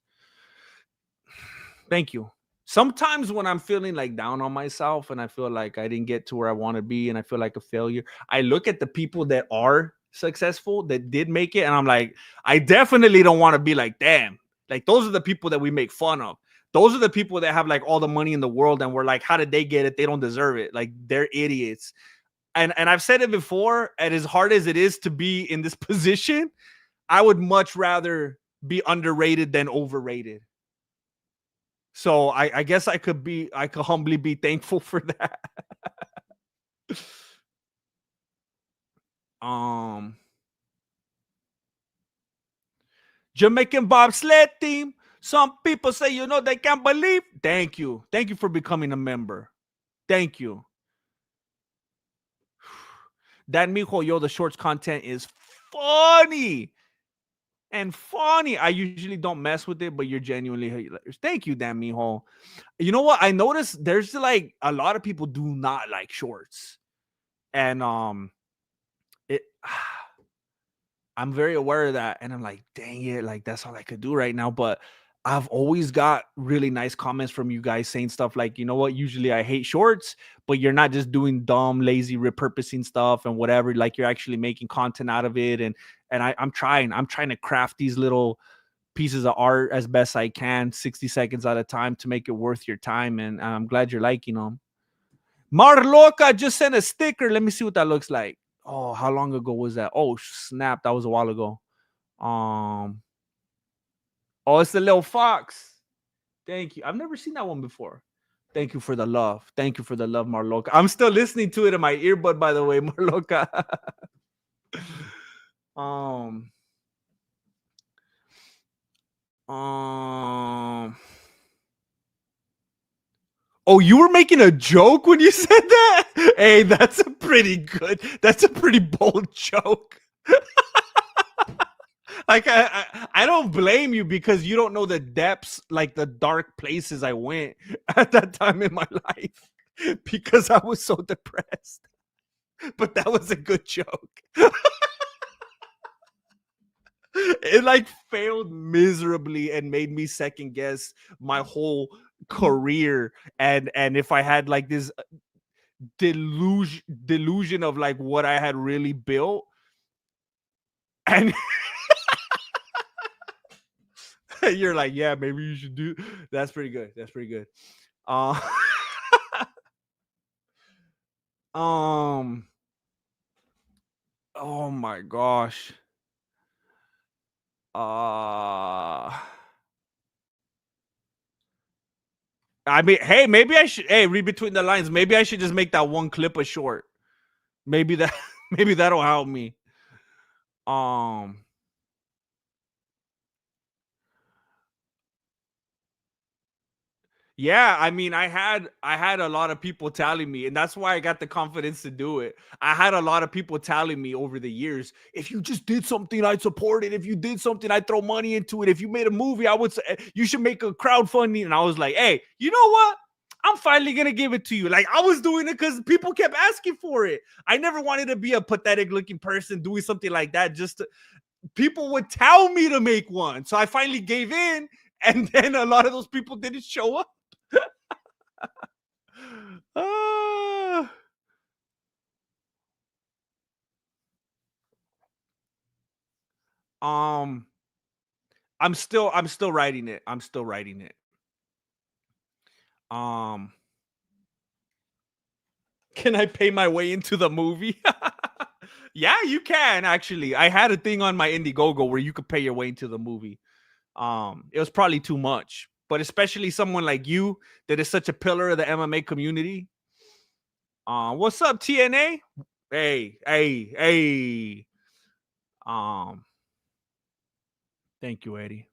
Thank you. Sometimes when I'm feeling like down on myself and I feel like I didn't get to where I want to be and I feel like a failure, I look at the people that are successful, that did make it, and I'm like, I definitely don't want to be like, damn. Like, those are the people that we make fun of. Those are the people that have like all the money in the world and we're like, how did they get it? They don't deserve it. Like, they're idiots. And I've said it before, and as hard as it is to be in this position, I would much rather be underrated than overrated. So I guess I could humbly be thankful for that. Jamaican bobsled team. Some people say, they can't believe. Thank you. Thank you for becoming a member. Thank you. Dan Mijo, yo, the shorts content is funny. And funny. I usually don't mess with it, but you're genuinely hilarious. Thank you, Dan Mijo. You know what? I noticed there's like a lot of people do not like shorts. And it I'm very aware of that. And I'm like, dang it, like that's all I could do right now. But I've always got really nice comments from you guys saying stuff like, you know what, usually I hate shorts, but you're not just doing dumb, lazy repurposing stuff and whatever. Like, you're actually making content out of it. And I'm trying to craft these little pieces of art as best I can, 60 seconds at a time, to make it worth your time. And I'm glad you're liking them. Marloca just sent a sticker. Let me see what that looks like. Oh, how long ago was that? Oh, snap. That was a while ago. Oh, it's the little fox. Thank you. I've never seen that one before. Thank you for the love. Thank you for the love, Marloca. I'm still listening to it in my earbud, by the way, Marloca. Oh, you were making a joke when you said that? Hey, that's a pretty bold joke. Like, I don't blame you, because you don't know the depths, like the dark places I went at that time in my life, because I was so depressed. But that was a good joke. It like failed miserably and made me second guess my whole career. And if I had like this delusion of like what I had really built. And you're like, yeah, maybe you should do. That's pretty good. That's pretty good. Oh my gosh. I mean, hey, maybe I should. Hey, read between the lines. Maybe I should just make that one clip a short. Maybe that'll help me. Yeah, I mean, I had a lot of people telling me, and that's why I got the confidence to do it. I had a lot of people telling me over the years, if you just did something, I'd support it. If you did something, I'd throw money into it. If you made a movie, I would say you should make a crowdfunding. And I was like, hey, you know what? I'm finally gonna give it to you. Like I was doing it because people kept asking for it. I never wanted to be a pathetic looking person doing something like that. People would tell me to make one, so I finally gave in, and then a lot of those people didn't show up. Ah. um, I'm still writing it. I'm still writing it. Um, can I pay my way into the movie? Yeah, you can actually. I had a thing on my Indiegogo where you could pay your way into the movie. It was probably too much, but especially someone like you that is such a pillar of the MMA community. What's up, TNA? Hey, hey, hey. Um, thank you, Eddie.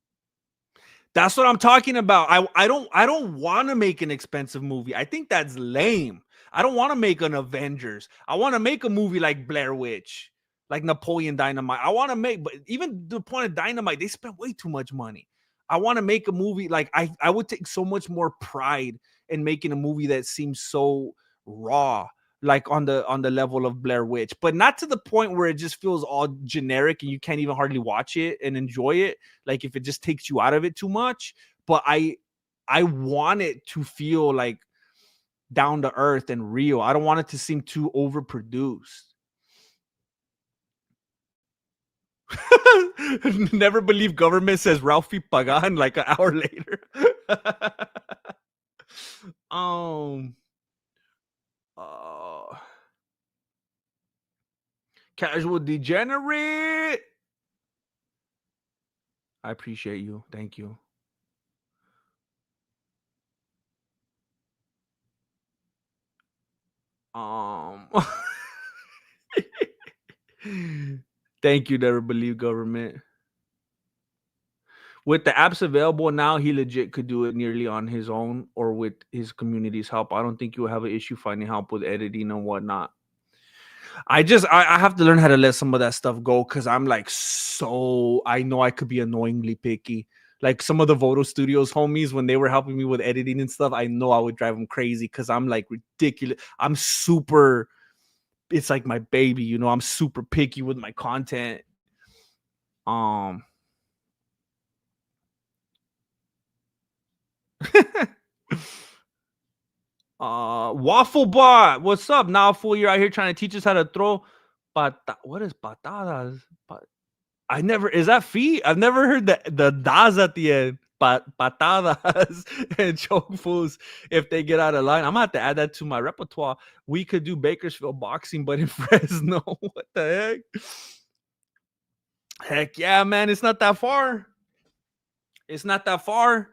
That's what I'm talking about. I don't want to make an expensive movie. I think that's lame. I don't want to make an Avengers. I want to make a movie like Blair Witch, like Napoleon Dynamite. I want to make, but even the point of Dynamite, they spent way too much money. I want to make a movie like I would take so much more pride in making a movie that seems so raw, like on the level of Blair Witch, but not to the point where it just feels all generic and you can't even hardly watch it and enjoy it, like if it just takes you out of it too much. But I want it to feel like down to earth and real. I don't want it to seem too overproduced. Never believe government, says Ralphie Pagan like an hour later. um uh Casual degenerate. I appreciate you. Thank you. Um Thank you, never believe government. With the apps available now, he legit could do it nearly on his own or with his community's help. I don't think you will have an issue finding help with editing and whatnot. I have to learn how to let some of that stuff go because I'm like, so I know I could be annoyingly picky. Like some of the Voto Studios homies, when they were helping me with editing and stuff, I know I would drive them crazy because I'm like ridiculous. I'm super, it's like my baby, I'm super picky with my content. Um Waffle Bot, what's up? Now, fool, you're out here trying to teach us how to throw. What is patadas? I never, is that feet? I've never heard the das at the end. Patadas and choke fools if they get out of line. I'm gonna have to add that to my repertoire. We could do Bakersfield boxing, but in Fresno. What the heck? Heck yeah, man. It's not that far. It's not that far.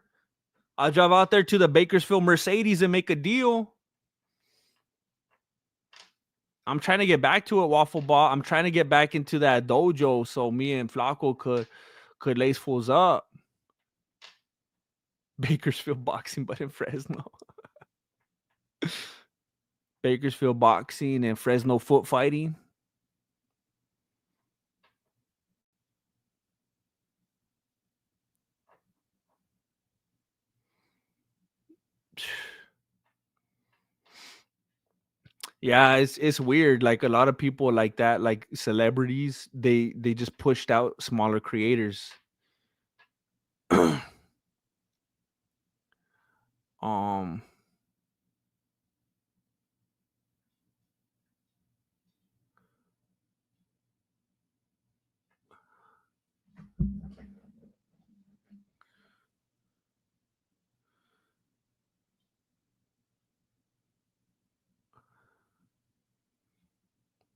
I'll drive out there to the Bakersfield Mercedes and make a deal. I'm trying to get back to it, Waffle Ball. I'm trying to get back into that dojo so me and Flaco could lace fools up. Bakersfield boxing, but in Fresno. Bakersfield boxing and Fresno foot fighting. Yeah, it's weird. Like a lot of people like that, like celebrities, they just pushed out smaller creators. um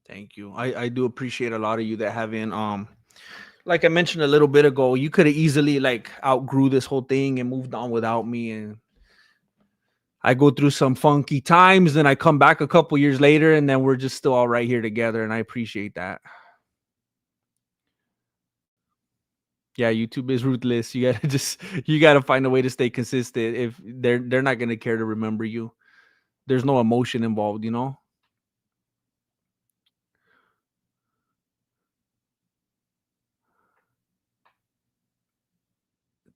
Thank you. I do appreciate a lot of you that have in like I mentioned a little bit ago, you could have easily like outgrew this whole thing and moved on without me. And I go through some funky times, then I come back a couple years later, and then we're just still all right here together. And I appreciate that. Yeah, YouTube is ruthless. You gotta find a way to stay consistent. If they're not gonna care to remember you, there's no emotion involved.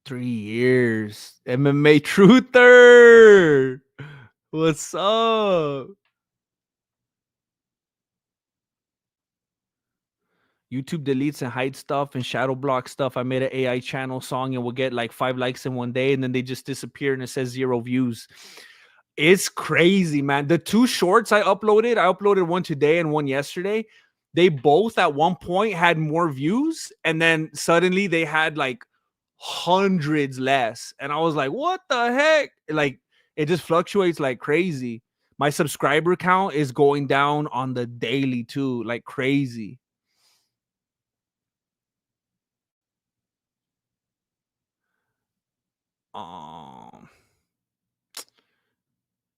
3 years. MMA truther. What's up? YouTube deletes and hides stuff and shadow block stuff. I made an AI channel song and we'll get like 5 likes in one day and then they just disappear and it says 0 views. It's crazy, man. The two shorts I uploaded one today and one yesterday. They both at one point had more views and then suddenly they had like hundreds less. And I was like, what the heck? Like it just fluctuates like crazy. My subscriber count is going down on the daily too, like crazy. Um,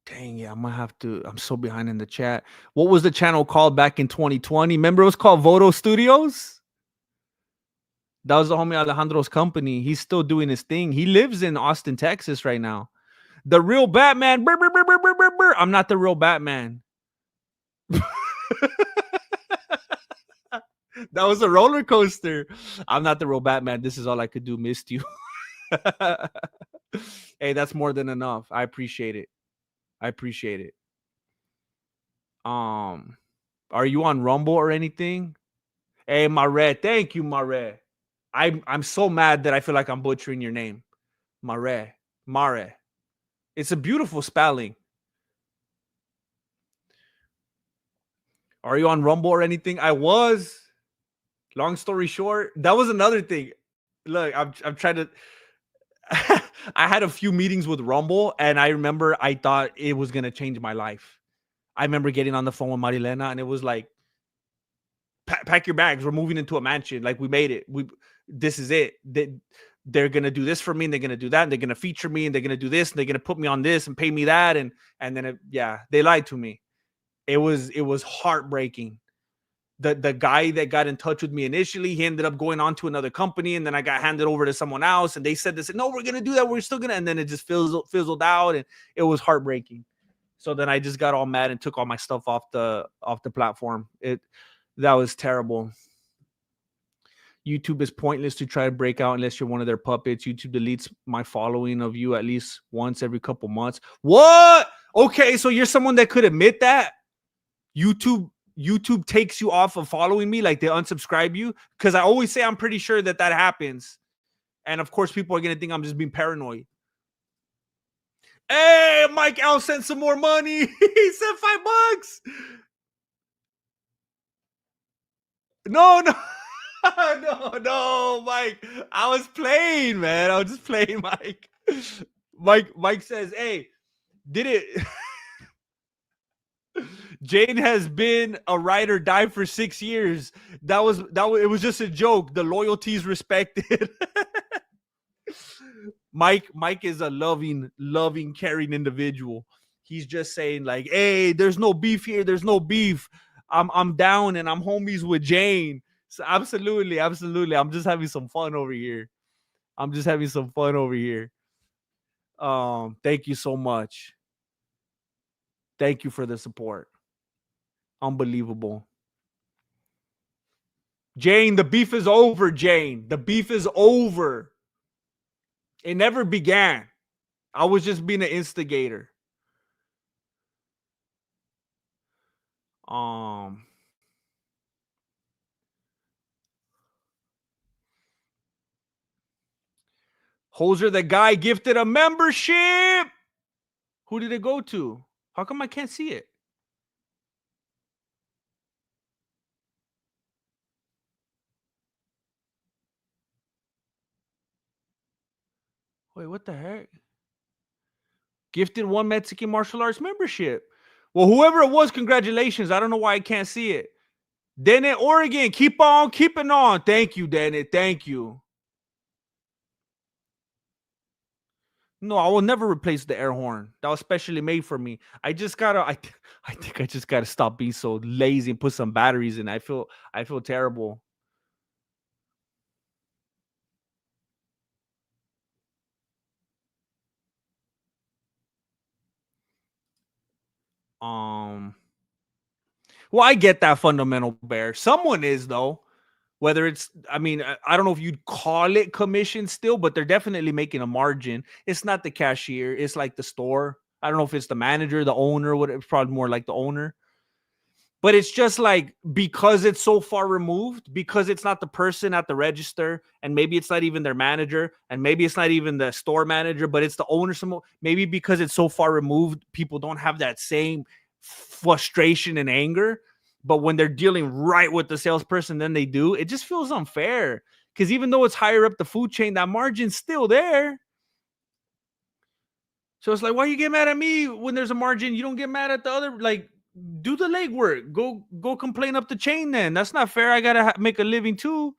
Dang, yeah, I'm gonna have to. I'm so behind in the chat. What was the channel called back in 2020? Remember, it was called Voto Studios. That was the homie Alejandro's company. He's still doing his thing. He lives in Austin, Texas right now. The real Batman. Brr, brr, brr, brr, brr, brr, brr. I'm not the real Batman. That was a roller coaster. I'm not the real Batman. This is all I could do. Missed you. Hey, that's more than enough. I appreciate it. I appreciate it. Are you on Rumble or anything? Hey, Mare. Thank you, Mare. I'm so mad that I feel like I'm butchering your name. Mare. Mare. It's a beautiful spelling. Are you on Rumble or anything? I was. Long story short, that was another thing. Look, I'm trying to I had a few meetings with Rumble and I remember I thought it was going to change my life. I remember getting on the phone with Marilena and it was like pack your bags. We're moving into a mansion. Like we made it. This is it. They're gonna do this for me, and they're gonna do that, and they're gonna feature me, and they're gonna do this, and they're gonna put me on this and pay me that, and then they lied to me. It was heartbreaking. The guy that got in touch with me initially, he ended up going on to another company, and then I got handed over to someone else, and they said this, no, we're gonna do that, we're still gonna, and then it just fizzled out, and it was heartbreaking. So then I just got all mad and took all my stuff off the platform. That was terrible. YouTube is pointless to try to break out unless you're one of their puppets. YouTube deletes my following of you at least once every couple months. What? Okay, so you're someone that could admit that? YouTube takes you off of following me, like they unsubscribe you? Because I always say I'm pretty sure that happens. And of course, people are going to think I'm just being paranoid. Hey, Mike Al sent some more money. He sent $5. No. No, Mike. I was playing, man. I was just playing, Mike. Mike says, hey, did it? Jane has been a ride or die for 6 years. That was it was just a joke. The loyalty is respected. Mike is a loving, caring individual. He's just saying, like, hey, there's no beef here. There's no beef. I'm down and I'm homies with Jane. So absolutely. I'm just having some fun over here. Thank you so much. Thank you for the support. Unbelievable. Jane, the beef is over, Jane. The beef is over. It never began. I was just being an instigator. Hoser, the guy gifted a membership. Who did it go to? How come I can't see it? Wait, what the heck? Gifted one Mexican martial arts membership. Well, whoever it was, congratulations. I don't know why I can't see it. Dennett, Oregon, keep on keeping on. Thank you, Dennett. Thank you. No, I will never replace the air horn. That was specially made for me. I think I just gotta stop being so lazy and put some batteries in. I feel terrible. Well, I get that fundamental bear. Someone is though. Whether it's, I mean, I don't know if you'd call it commission still, but they're definitely making a margin. It's not the cashier, it's like the store. I don't know if it's the manager, the owner, what it's probably more like the owner. But it's just like, because it's so far removed, because it's not the person at the register, and maybe it's not even their manager, and maybe it's not even the store manager, but it's the owner. Maybe because it's so far removed, people don't have that same frustration and anger. But when they're dealing right with the salesperson, then they do. It just feels unfair, because even though it's higher up the food chain, that margin's still there. So it's like, why you get mad at me when there's a margin? You don't get mad at the other. Like, do the legwork. Go complain up the chain. Then that's not fair. I gotta make a living too.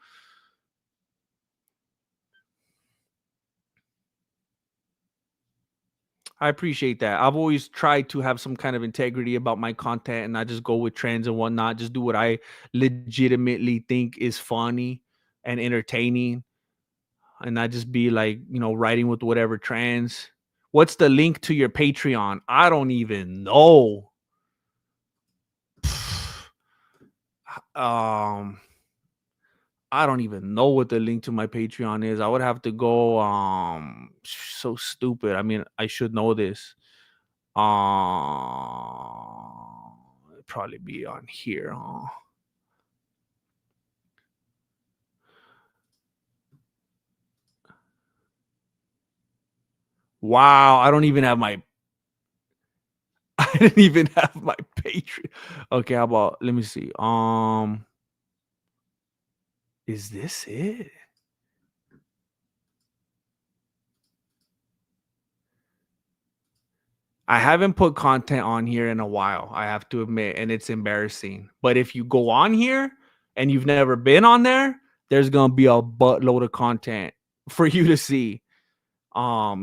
I appreciate that. I've always tried to have some kind of integrity about my content and not just go with trends and whatnot. Just do what I legitimately think is funny and entertaining, and not just be like, writing with whatever trends. What's the link to your Patreon? I don't even know. um I don't even know what the link to my Patreon is. I would have to go. So stupid. I mean, I should know this. It'd probably be on here. Wow, I don't even have my. I didn't even have my Patreon. Okay, how about? Let me see. Is this it? I haven't put content on here in a while, I have to admit, and it's embarrassing. But if you go on here and you've never been on there, there's gonna be a buttload of content for you to see.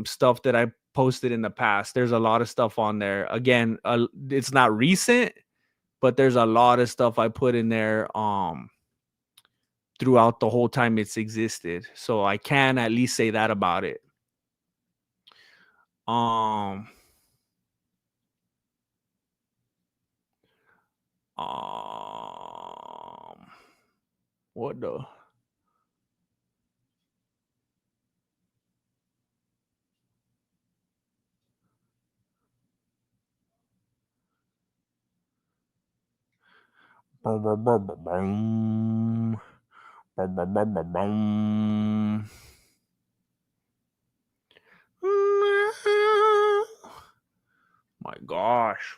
Stuff that I posted in the past. There's a lot of stuff on there. Again, it's not recent, but there's a lot of stuff I put in there throughout the whole time it's existed. So I can at least say that about it. Um Um, what the? Boom, boom, boom, boom, boom. Boom, boom, boom, boom, boom. My gosh.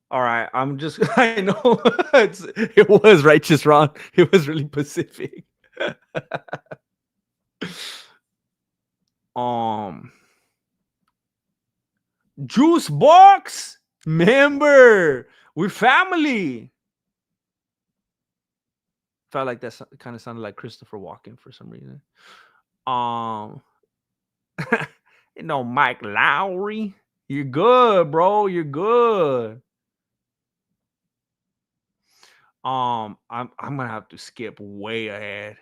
All right, I'm just. I know it was Righteous Ron. It was really Pacific. um, Juice Box member. We're family. Felt like that kind of sounded like Christopher Walken for some reason. Um, Mike Lowry. You're good, bro. You're good. I'm gonna have to skip way ahead.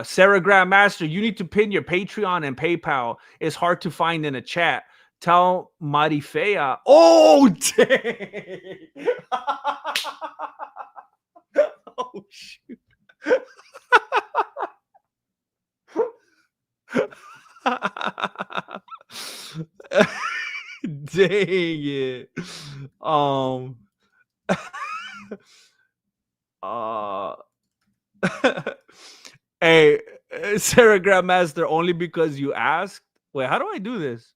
Sarah Grandmaster, you need to pin your Patreon and PayPal. It's hard to find in a chat. Tell Marifea. Oh, dang. Oh, shoot. Dang it. Um uh Hey, Sarah Grandmaster, only because you asked. Wait, how do I do this?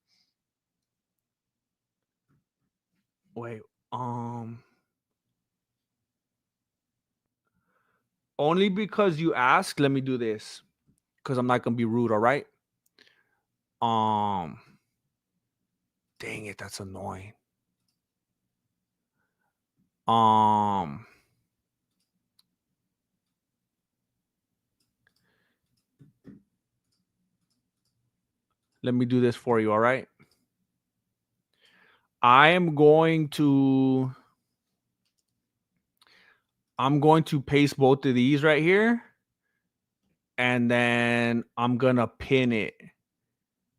Wait, um, only because you asked. Let me do this because I'm not gonna be rude. All right. Um, Dang it, that's annoying. Um, Let me do this for you. All right. I am going to. I'm going to paste both of these right here, and then I'm gonna pin it.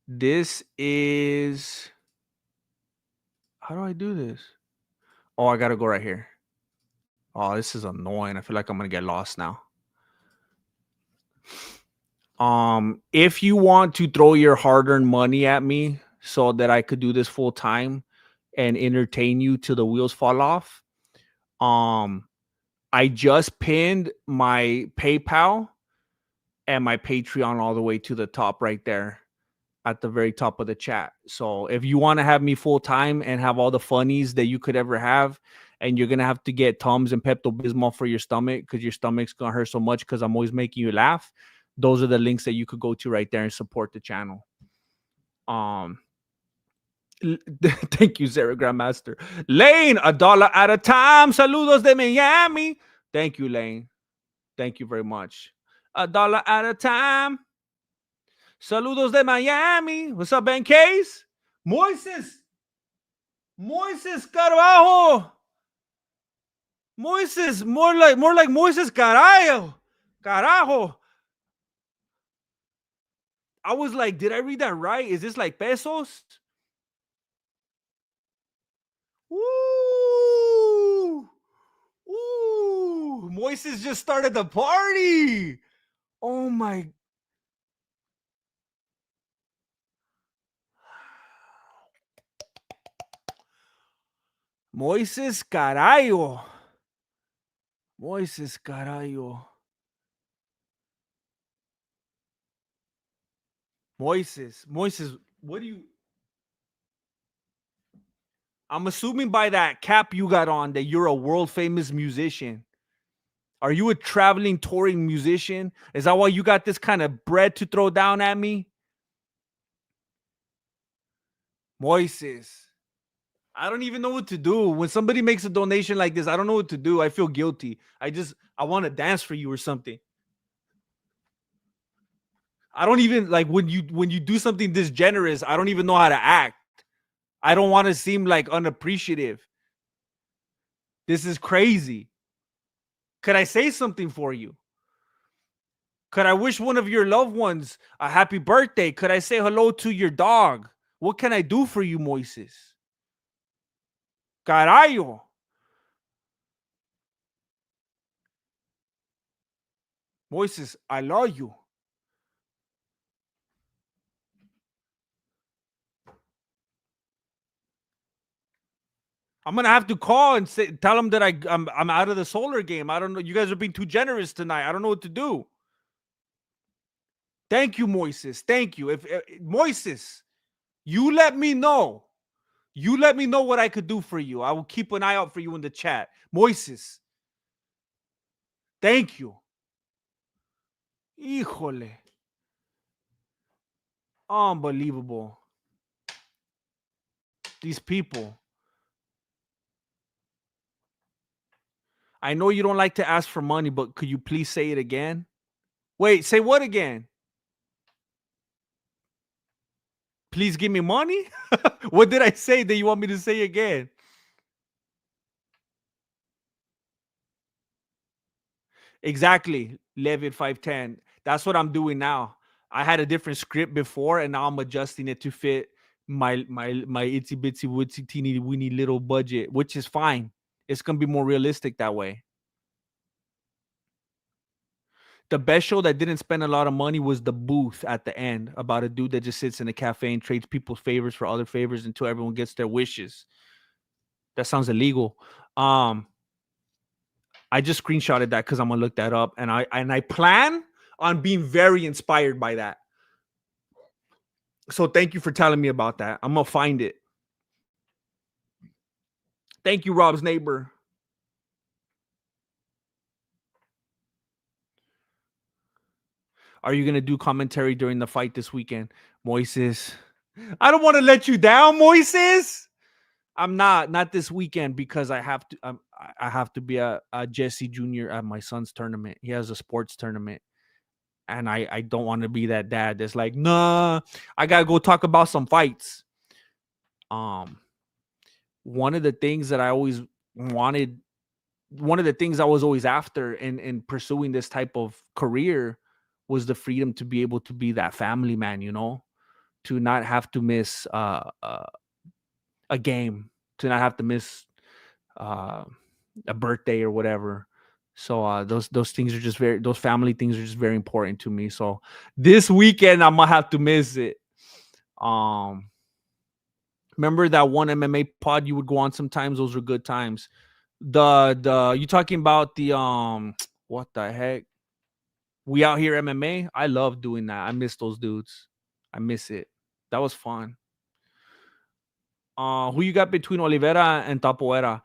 This is. How do I do this? Oh, I gotta go right here. Oh, this is annoying. I feel like I'm gonna get lost now. If you want to throw your hard-earned money at me so that I could do this full time and entertain you till the wheels fall off, um, I just pinned my PayPal and my Patreon all the way to the top right there at the very top of the chat. So if you want to have me full time and have all the funnies that you could ever have, and you're gonna have to get Tums and Pepto Bismol for your stomach because your stomach's gonna hurt so much because I'm always making you laugh. Those are the links that you could go to right there and support the channel. Um, thank you, Sarah Grandmaster. Lane, $1 at a time. Saludos de Miami. Thank you, Lane. Thank you very much. $1 at a time. Saludos de Miami. What's up, Ben Case? Moises. Moises Carajo. Moises. More like Moises Carajo. Carajo. I was like, did I read that right? Is this like pesos? Woo! Ooh, Moises just started the party. Oh my. Moises Carajo. Moises Carajo. Moises, what do you? I'm assuming by that cap you got on that you're a world famous musician. Are you a traveling touring musician? Is that why you got this kind of bread to throw down at me? Moises. I don't even know what to do. When somebody makes a donation like this, I don't know what to do. I feel guilty. I want to dance for you or something. I don't even like when you do something this generous, I don't even know how to act. I don't want to seem like unappreciative. This is crazy. Could I say something for you? Could I wish one of your loved ones a happy birthday? Could I say hello to your dog? What can I do for you, Moises? Carajo. Moises, I love you. I'm gonna have to call and tell them that I'm out of the solar game. I don't know. You guys are being too generous tonight. I don't know what to do. Thank you, Moises. Thank you. If Moises, you let me know. You let me know what I could do for you. I will keep an eye out for you in the chat. Moises, thank you. Híjole. Unbelievable. These people. I know you don't like to ask for money, but could you please say it again? Wait, say what again? Please give me money? What did I say that you want me to say again? Exactly. Levitt 510. That's what I'm doing now. I had a different script before, and now I'm adjusting it to fit my itsy bitsy wootsy teeny weeny little budget, which is fine. It's gonna be more realistic that way. The best show that didn't spend a lot of money was The Booth at the end, about a dude that just sits in a cafe and trades people's favors for other favors until everyone gets their wishes. That sounds illegal. I just screenshotted that because I'm gonna look that up, and I plan on being very inspired by that. So thank you for telling me about that. I'm gonna find it. Thank you, Rob's neighbor. Are you gonna do commentary during the fight this weekend, Moises? I don't want to let you down, Moises. I'm not this weekend because I have to. I have to be a Jesse Jr. at my son's tournament. He has a sports tournament, and I don't want to be that dad that's like, nah, I gotta go talk about some fights. Um, one of the things that I always wanted, one of the things I was always after in pursuing this type of career was the freedom to be able to be that family man, to not have to miss a game, to not have to miss uh, a birthday or whatever. So those things are just those family things are just very important to me. So this weekend I'm gonna have to miss it. Um, remember that one MMA pod you would go on sometimes? Those were good times. The you talking about the what the heck? We Out Here MMA. I love doing that. I miss those dudes. I miss it. That was fun. Who you got between Oliveira and Tapoera?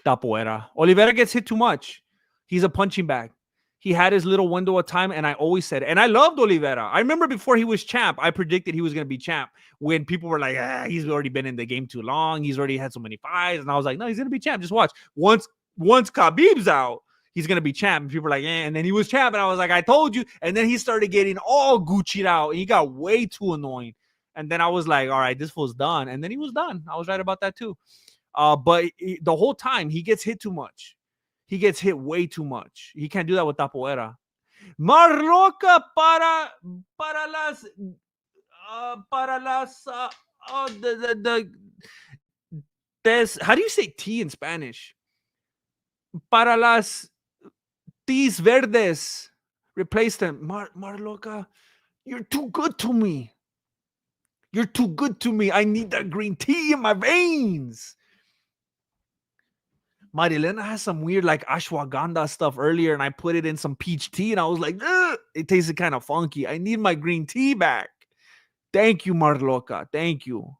Tapoera. Oliveira gets hit too much. He's a punching bag. He had his little window of time, and I always said, and I loved Oliveira. I remember before he was champ, I predicted he was going to be champ when people were like, he's already been in the game too long. He's already had so many fights. And I was like, no, he's going to be champ. Just watch. Once Khabib's out, he's going to be champ. And people were like, and then he was champ. And I was like, I told you. And then he started getting all Gucci'd out. And he got way too annoying. And then I was like, all right, this fool's done. And then he was done. I was right about that too. But the whole time he gets hit too much. He gets hit way too much. He can't do that with Tapoera. Marloca para las how do you say tea in Spanish? Para las teas verdes. Replace them. Marloca, you're too good to me. You're too good to me. I need that green tea in my veins. Marilena has some weird like ashwagandha stuff earlier, and I put it in some peach tea, and I was like, it tasted kind of funky. I need my green tea back. Thank you, Marloca. Thank you.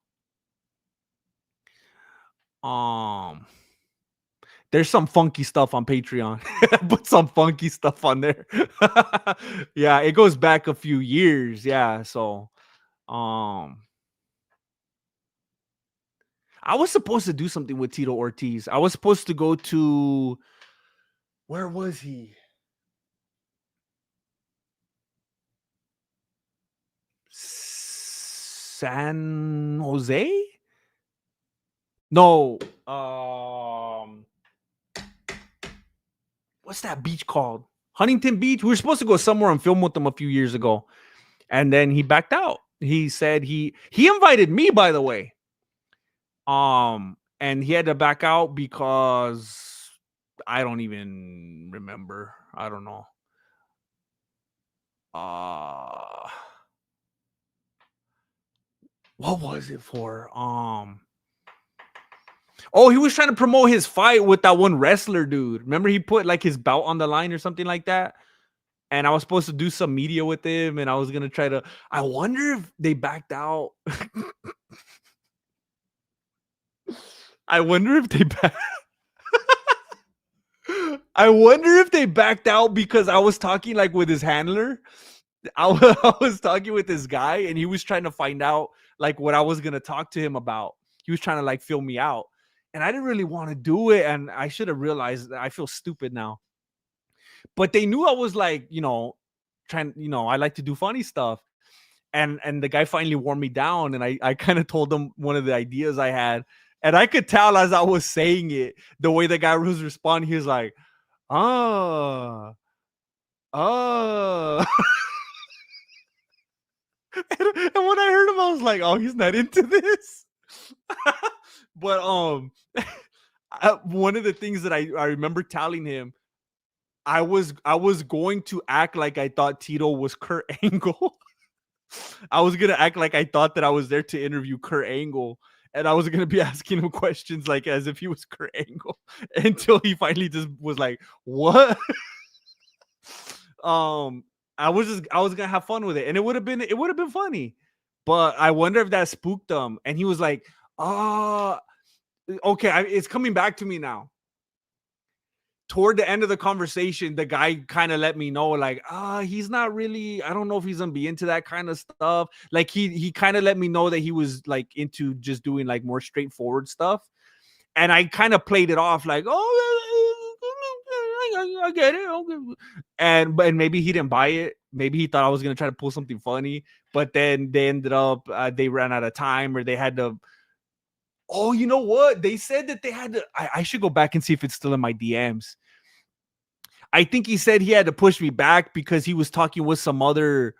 There's some funky stuff on Patreon. Put some funky stuff on there. Yeah, it goes back a few years. Yeah, so I was supposed to do something with Tito Ortiz. I was supposed to go to, where was he? San Jose? No. What's that beach called? Huntington Beach. We were supposed to go somewhere and film with them a few years ago. And then he backed out. He said he invited me, by the way. And he had to back out because I don't even remember. I don't know. What was it for? Oh, he was trying to promote his fight with that one wrestler dude. Remember, he put like his belt on the line or something like that. And I was supposed to do some media with him, and I was gonna try to. I wonder if they backed out. I wonder if they I wonder if they backed out because I was talking like with his handler. I was talking with this guy, and he was trying to find out like what I was gonna talk to him about. He was trying to like fill me out, and I didn't really want to do it, and I should have realized that I feel stupid now. But they knew I was like, trying, I like to do funny stuff. And the guy finally wore me down, and I kind of told him one of the ideas I had. And I could tell as I was saying it, the way the guy was responding, he was like, oh. And when I heard him, I was like, oh, he's not into this. But one of the things that I remember telling him, I was going to act like I thought Tito was Kurt Angle. I was gonna act like I thought that I was there to interview Kurt Angle, and I was gonna be asking him questions like as if he was Kurt Angle, until he finally just was like, "What?" I was gonna have fun with it, and it would have been funny, but I wonder if that spooked him, and he was like, okay, it's coming back to me now." Toward the end of the conversation, the guy kind of let me know, like, he's not really, I don't know if he's gonna be into that kind of stuff. Like he kind of let me know that he was like into just doing like more straightforward stuff. And I kind of played it off like, I get it. And maybe he didn't buy it. Maybe he thought I was gonna try to pull something funny, but then they ended up they ran out of time, or they had to. Oh, you know what? They said that they had to. I should go back and see if it's still in my DMs. I think he said he had to push me back because he was talking with some other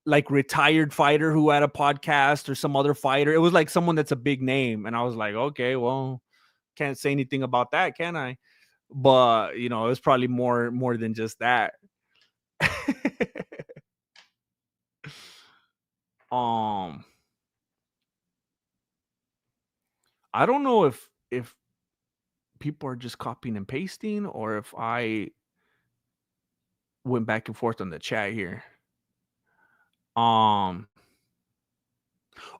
like retired fighter who had a podcast, or some other fighter. It was like someone that's a big name. And I was like, okay, well, can't say anything about that, can I? but you know, it was probably more than just that. um, I don't know if people are just copying and pasting or if I went back and forth on the chat here. Um,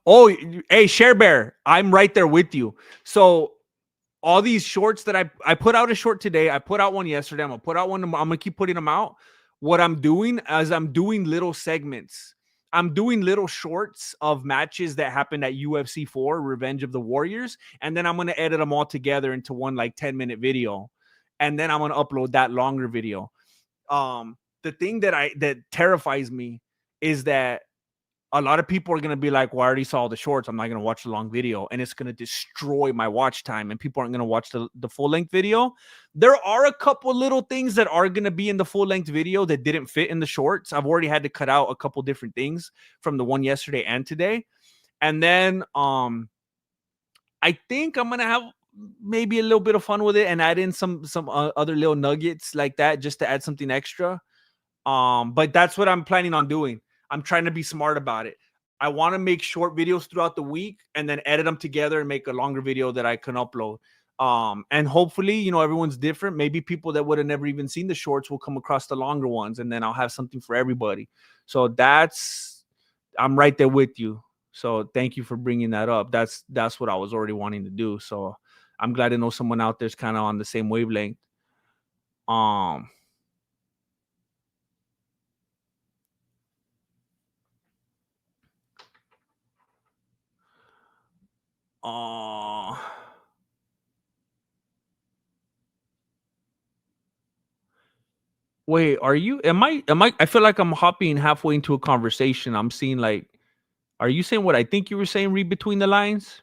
oh, hey, Share Bear, I'm right there with you. So all these shorts that I put out a short today. I put out one yesterday. I'm gonna put out one. I'm gonna keep putting them out. What I'm doing is I'm doing little segments. I'm doing little shorts of matches that happened at UFC 4, Revenge of the Warriors, and then I'm gonna edit them all together into one like 10-minute video, and then I'm gonna upload that longer video. The thing that terrifies me is that a lot of people are going to be like, well, I already saw the shorts. I'm not going to watch the long video. And it's going to destroy my watch time. And people aren't going to watch the full length video. There are a couple little things that are going to be in the full length video that didn't fit in the shorts. I've already had to cut out a couple different things from the one yesterday and today. And then I think I'm going to have maybe a little bit of fun with it and add in some other little nuggets like that just to add something extra. But that's what I'm planning on doing. I'm trying to be smart about it. I want to make short videos throughout the week and then edit them together and make a longer video that I can upload. And hopefully, you know, everyone's different. Maybe people that would have never even seen the shorts will come across the longer ones, and then I'll have something for everybody. So I'm right there with you. So thank you for bringing that up. That's what I was already wanting to do. So I'm glad to know someone out there's kind of on the same wavelength. Wait, are you I feel like I'm hopping halfway into a conversation. I'm seeing like, are you saying what I think you were saying, read between the lines?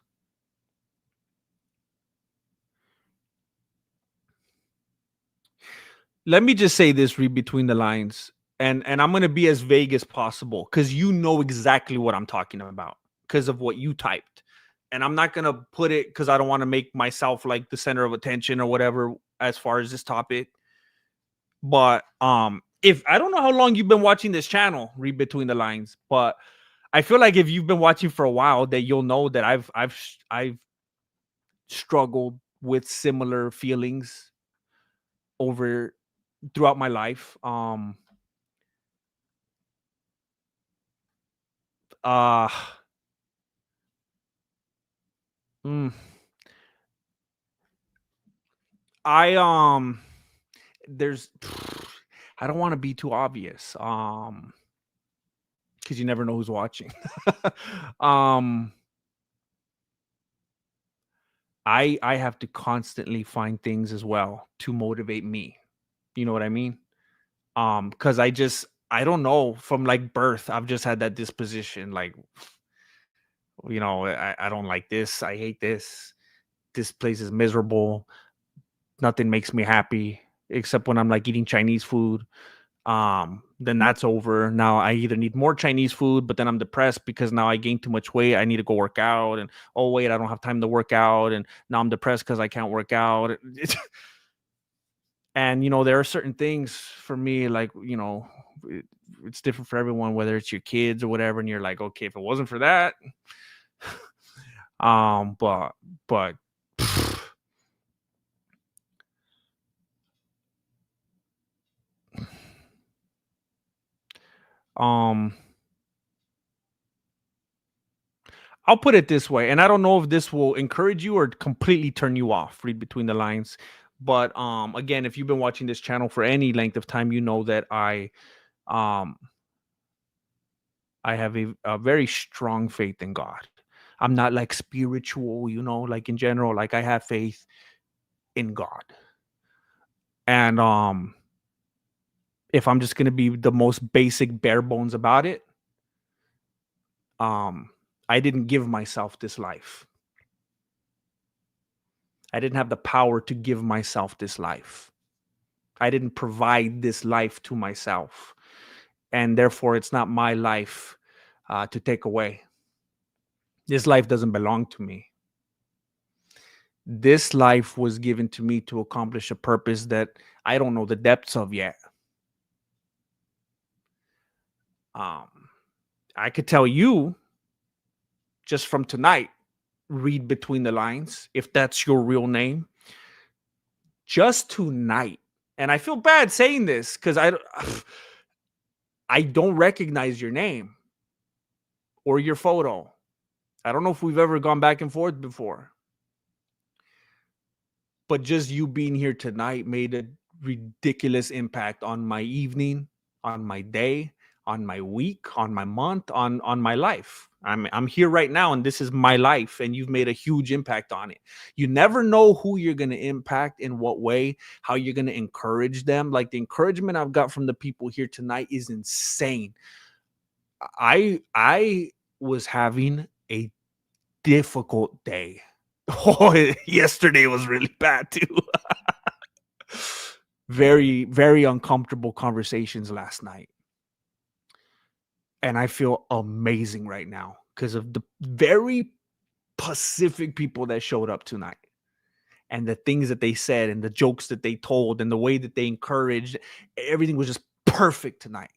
Let me just say this, read between the lines. And I'm gonna be as vague as possible because you know exactly what I'm talking about because of what you typed. And I'm not gonna put it because I don't want to make myself like the center of attention or whatever as far as this topic. But if I don't know how long you've been watching this channel, read between the lines, but I feel like if you've been watching for a while, that you'll know that I've struggled with similar feelings over throughout my life. Uh mm, I there's I don't want to be too obvious. Because you never know who's watching. um I have to constantly find things as well to motivate me. You know what I mean? Because I don't know, from like birth, I've just had that disposition. Like, you know, I don't like this, I hate this place is miserable, nothing makes me happy except when I'm like eating Chinese food. Then that's over. Now I either need more Chinese food, but then I'm depressed because now I gained too much weight, I need to go work out, and oh wait, I don't have time to work out, and now I'm depressed because I can't work out. And you know, there are certain things for me, like, you know, it, it's different for everyone, whether it's your kids or whatever, and you're like, okay, if it wasn't for that, but um I'll put it this way, and I don't know if this will encourage you or completely turn you off, read between the lines. But again, if you've been watching this channel for any length of time, you know that um I have a very strong faith in God. I'm not like spiritual, you know, like in general, like I have faith in God. And if I'm just gonna be the most basic bare bones about it, um, I didn't give myself this life. I didn't have the power to give myself this life. I didn't provide this life to myself. And therefore, it's not my life to take away. This life doesn't belong to me. This life was given to me to accomplish a purpose that I don't know the depths of yet. Um, I could tell you just from tonight, read between the lines, if that's your real name, just tonight. And I feel bad saying this because I don't recognize your name or your photo. I don't know if we've ever gone back and forth before. But just you being here tonight made a ridiculous impact on my evening, on my day, on my week, on my month, on my life. I'm here right now and this is my life and you've made a huge impact on it. You never know who you're going to impact, in what way, how you're going to encourage them. Like the encouragement I've got from the people here tonight is insane. I was having a difficult day. Oh, yesterday was really bad too. Very, very uncomfortable conversations last night. And I feel amazing right now because of the very pacific people that showed up tonight and the things that they said and the jokes that they told and the way that they encouraged. Everything was just perfect tonight.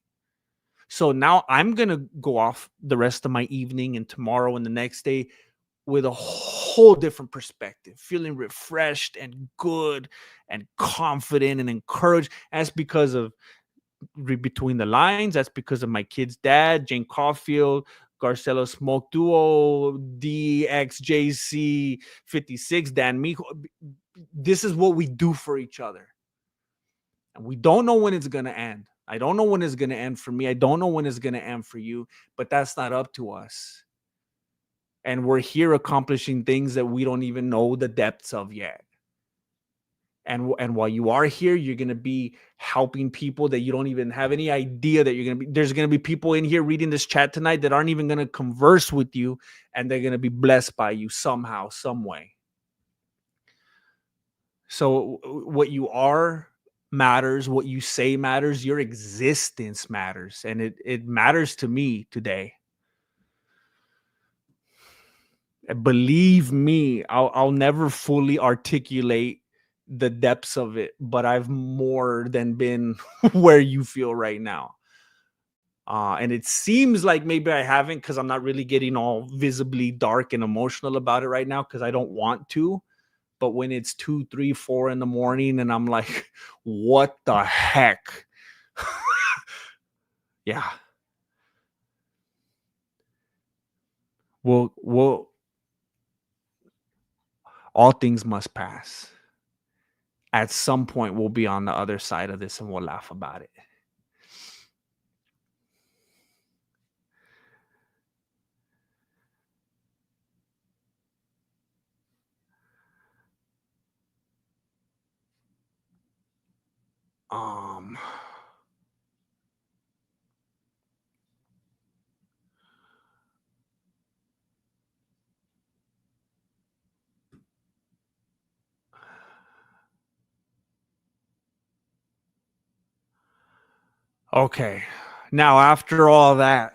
So now I'm going to go off the rest of my evening and tomorrow and the next day with a whole different perspective, feeling refreshed and good and confident and encouraged. That's because of between the lines. That's because of my kid's dad, Jane Caulfield, Garcelo Smoke Duo, DXJC56, Dan Mijo. This is what we do for each other. And we don't know when it's going to end. I don't know when it's going to end for me. I don't know when it's going to end for you, but that's not up to us. And we're here accomplishing things that we don't even know the depths of yet. And while you are here, you're going to be helping people that you don't even have any idea that you're going to be. There's going to be people in here reading this chat tonight that aren't even going to converse with you, and they're going to be blessed by you somehow, some way. So what you are matters. What you say matters. Your existence matters. And it matters to me today. Believe me, I'll never fully articulate the depths of it, but I've more than been where you feel right now. And it seems like maybe I haven't, because I'm not really getting all visibly dark and emotional about it right now, because I don't want to. But when it's 2, 3, 4 in the morning and I'm like, what the heck? Yeah. Well, all things must pass. At some point, we'll be on the other side of this and we'll laugh about it. Okay. Now, after all that,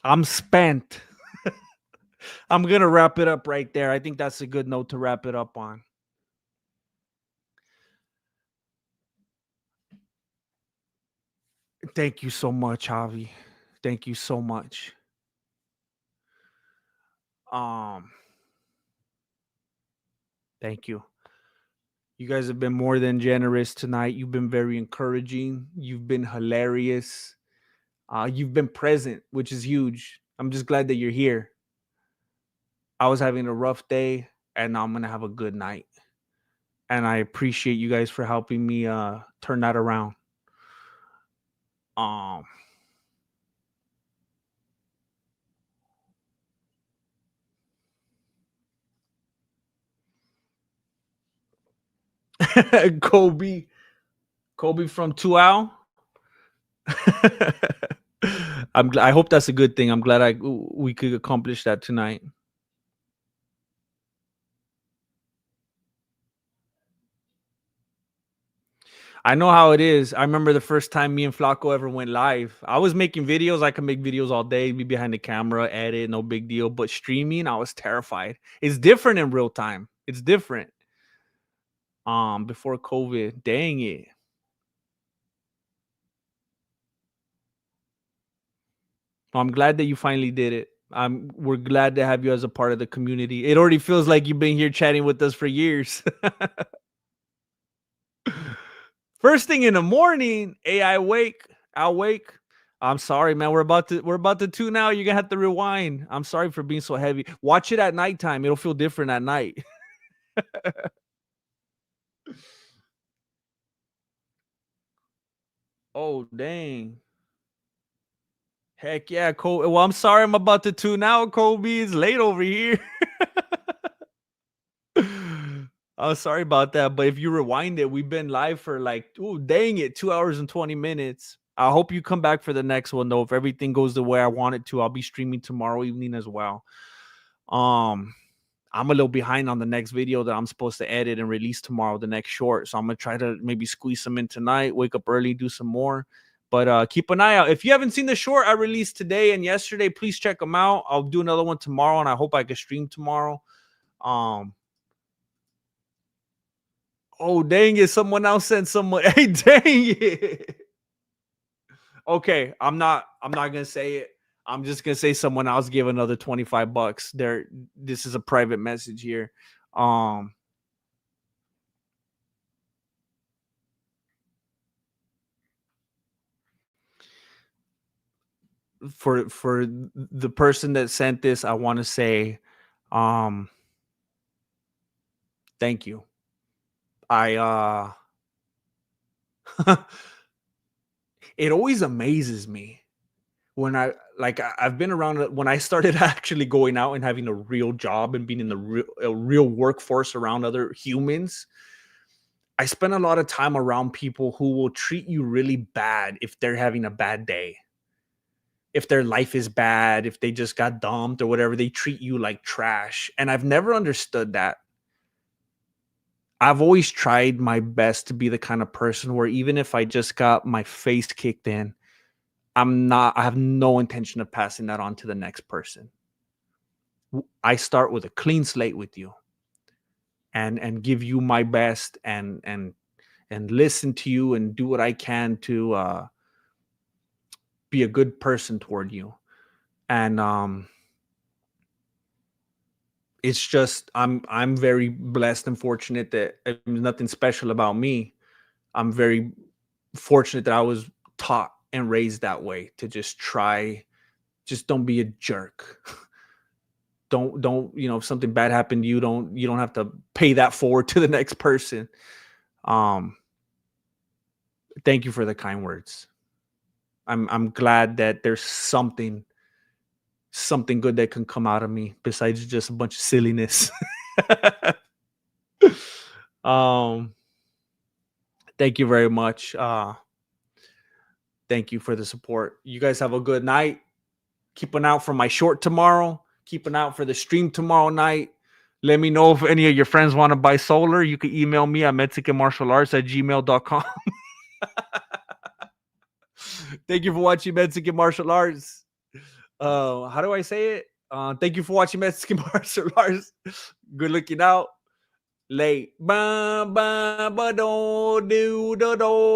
I'm spent. I'm going to wrap it up right there. I think that's a good note to wrap it up on. Thank you so much, Javi. Thank you so much. Thank you. You guys have been more than generous tonight. You've been very encouraging. You've been hilarious. You've been present, which is huge. I'm just glad that you're here. I was having a rough day, and now I'm going to have a good night. And I appreciate you guys for helping me turn that around. Kobe from Tuau. I hope that's a good thing. I'm glad we could accomplish that tonight. I know how it is. I remember the first time me and Flaco ever went live. I was making videos. I could make videos all day, be behind the camera, edit, no big deal. But streaming, I was terrified. It's different in real time. It's different. Before COVID, dang it. Well, I'm glad that you finally did it. We're glad to have you as a part of the community. It already feels like you've been here chatting with us for years. First thing in the morning, I wake. I'll wake. I'm sorry, man. We're about to tune out. You're gonna have to rewind. I'm sorry for being so heavy. Watch it at nighttime. It'll feel different at night. Oh dang. Heck yeah, Kobe. Well, I'm sorry I'm about to tune out, Kobe. It's late over here. Oh, sorry about that. But if you rewind it, we've been live for like, oh, dang it, 2 hours and 20 minutes. I hope you come back for the next one, though. If everything goes the way I want it to, I'll be streaming tomorrow evening as well. Um, I'm a little behind on the next video that I'm supposed to edit and release tomorrow, the next short. So I'm gonna try to maybe squeeze some in tonight, wake up early, do some more. But keep an eye out. If you haven't seen the short I released today and yesterday, please check them out. I'll do another one tomorrow, and I hope I can stream tomorrow. Um, Oh, dang it. Someone else sent someone. Hey, dang it. Okay, I'm not gonna say it. I'm just gonna say someone else gave another $25. This is a private message here. Um for the person that sent this, I want to say um thank you. I it always amazes me when I've been around when I started actually going out and having a real job and being in the real workforce around other humans. I spend a lot of time around people who will treat you really bad if they're having a bad day. If their life is bad, if they just got dumped or whatever, they treat you like trash. And I've never understood that. I've always tried my best to be the kind of person where even if I just got my face kicked in, I have no intention of passing that on to the next person. I start with a clean slate with you and give you my best and listen to you and do what I can to be a good person toward you. And it's just I'm very blessed and fortunate that nothing special about me. I'm very fortunate that I was taught and raised that way to just don't be a jerk. Don't if something bad happened to you, you don't have to pay that forward to the next person. Um thank you for the kind words. I'm glad that there's something good that can come out of me besides just a bunch of silliness. um thank you very much. Thank you for the support. You guys have a good night. Keep an eye out for my short tomorrow. Keep an eye out for the stream tomorrow night. Let me know if any of your friends want to buy solar. You can email me at mexicanmartialarts@gmail.com. Thank you for watching Mexican Martial Arts. How do I say it? Thank you for watching Mexican Martial Arts. Good looking out. Late. Ba ba ba do do do do.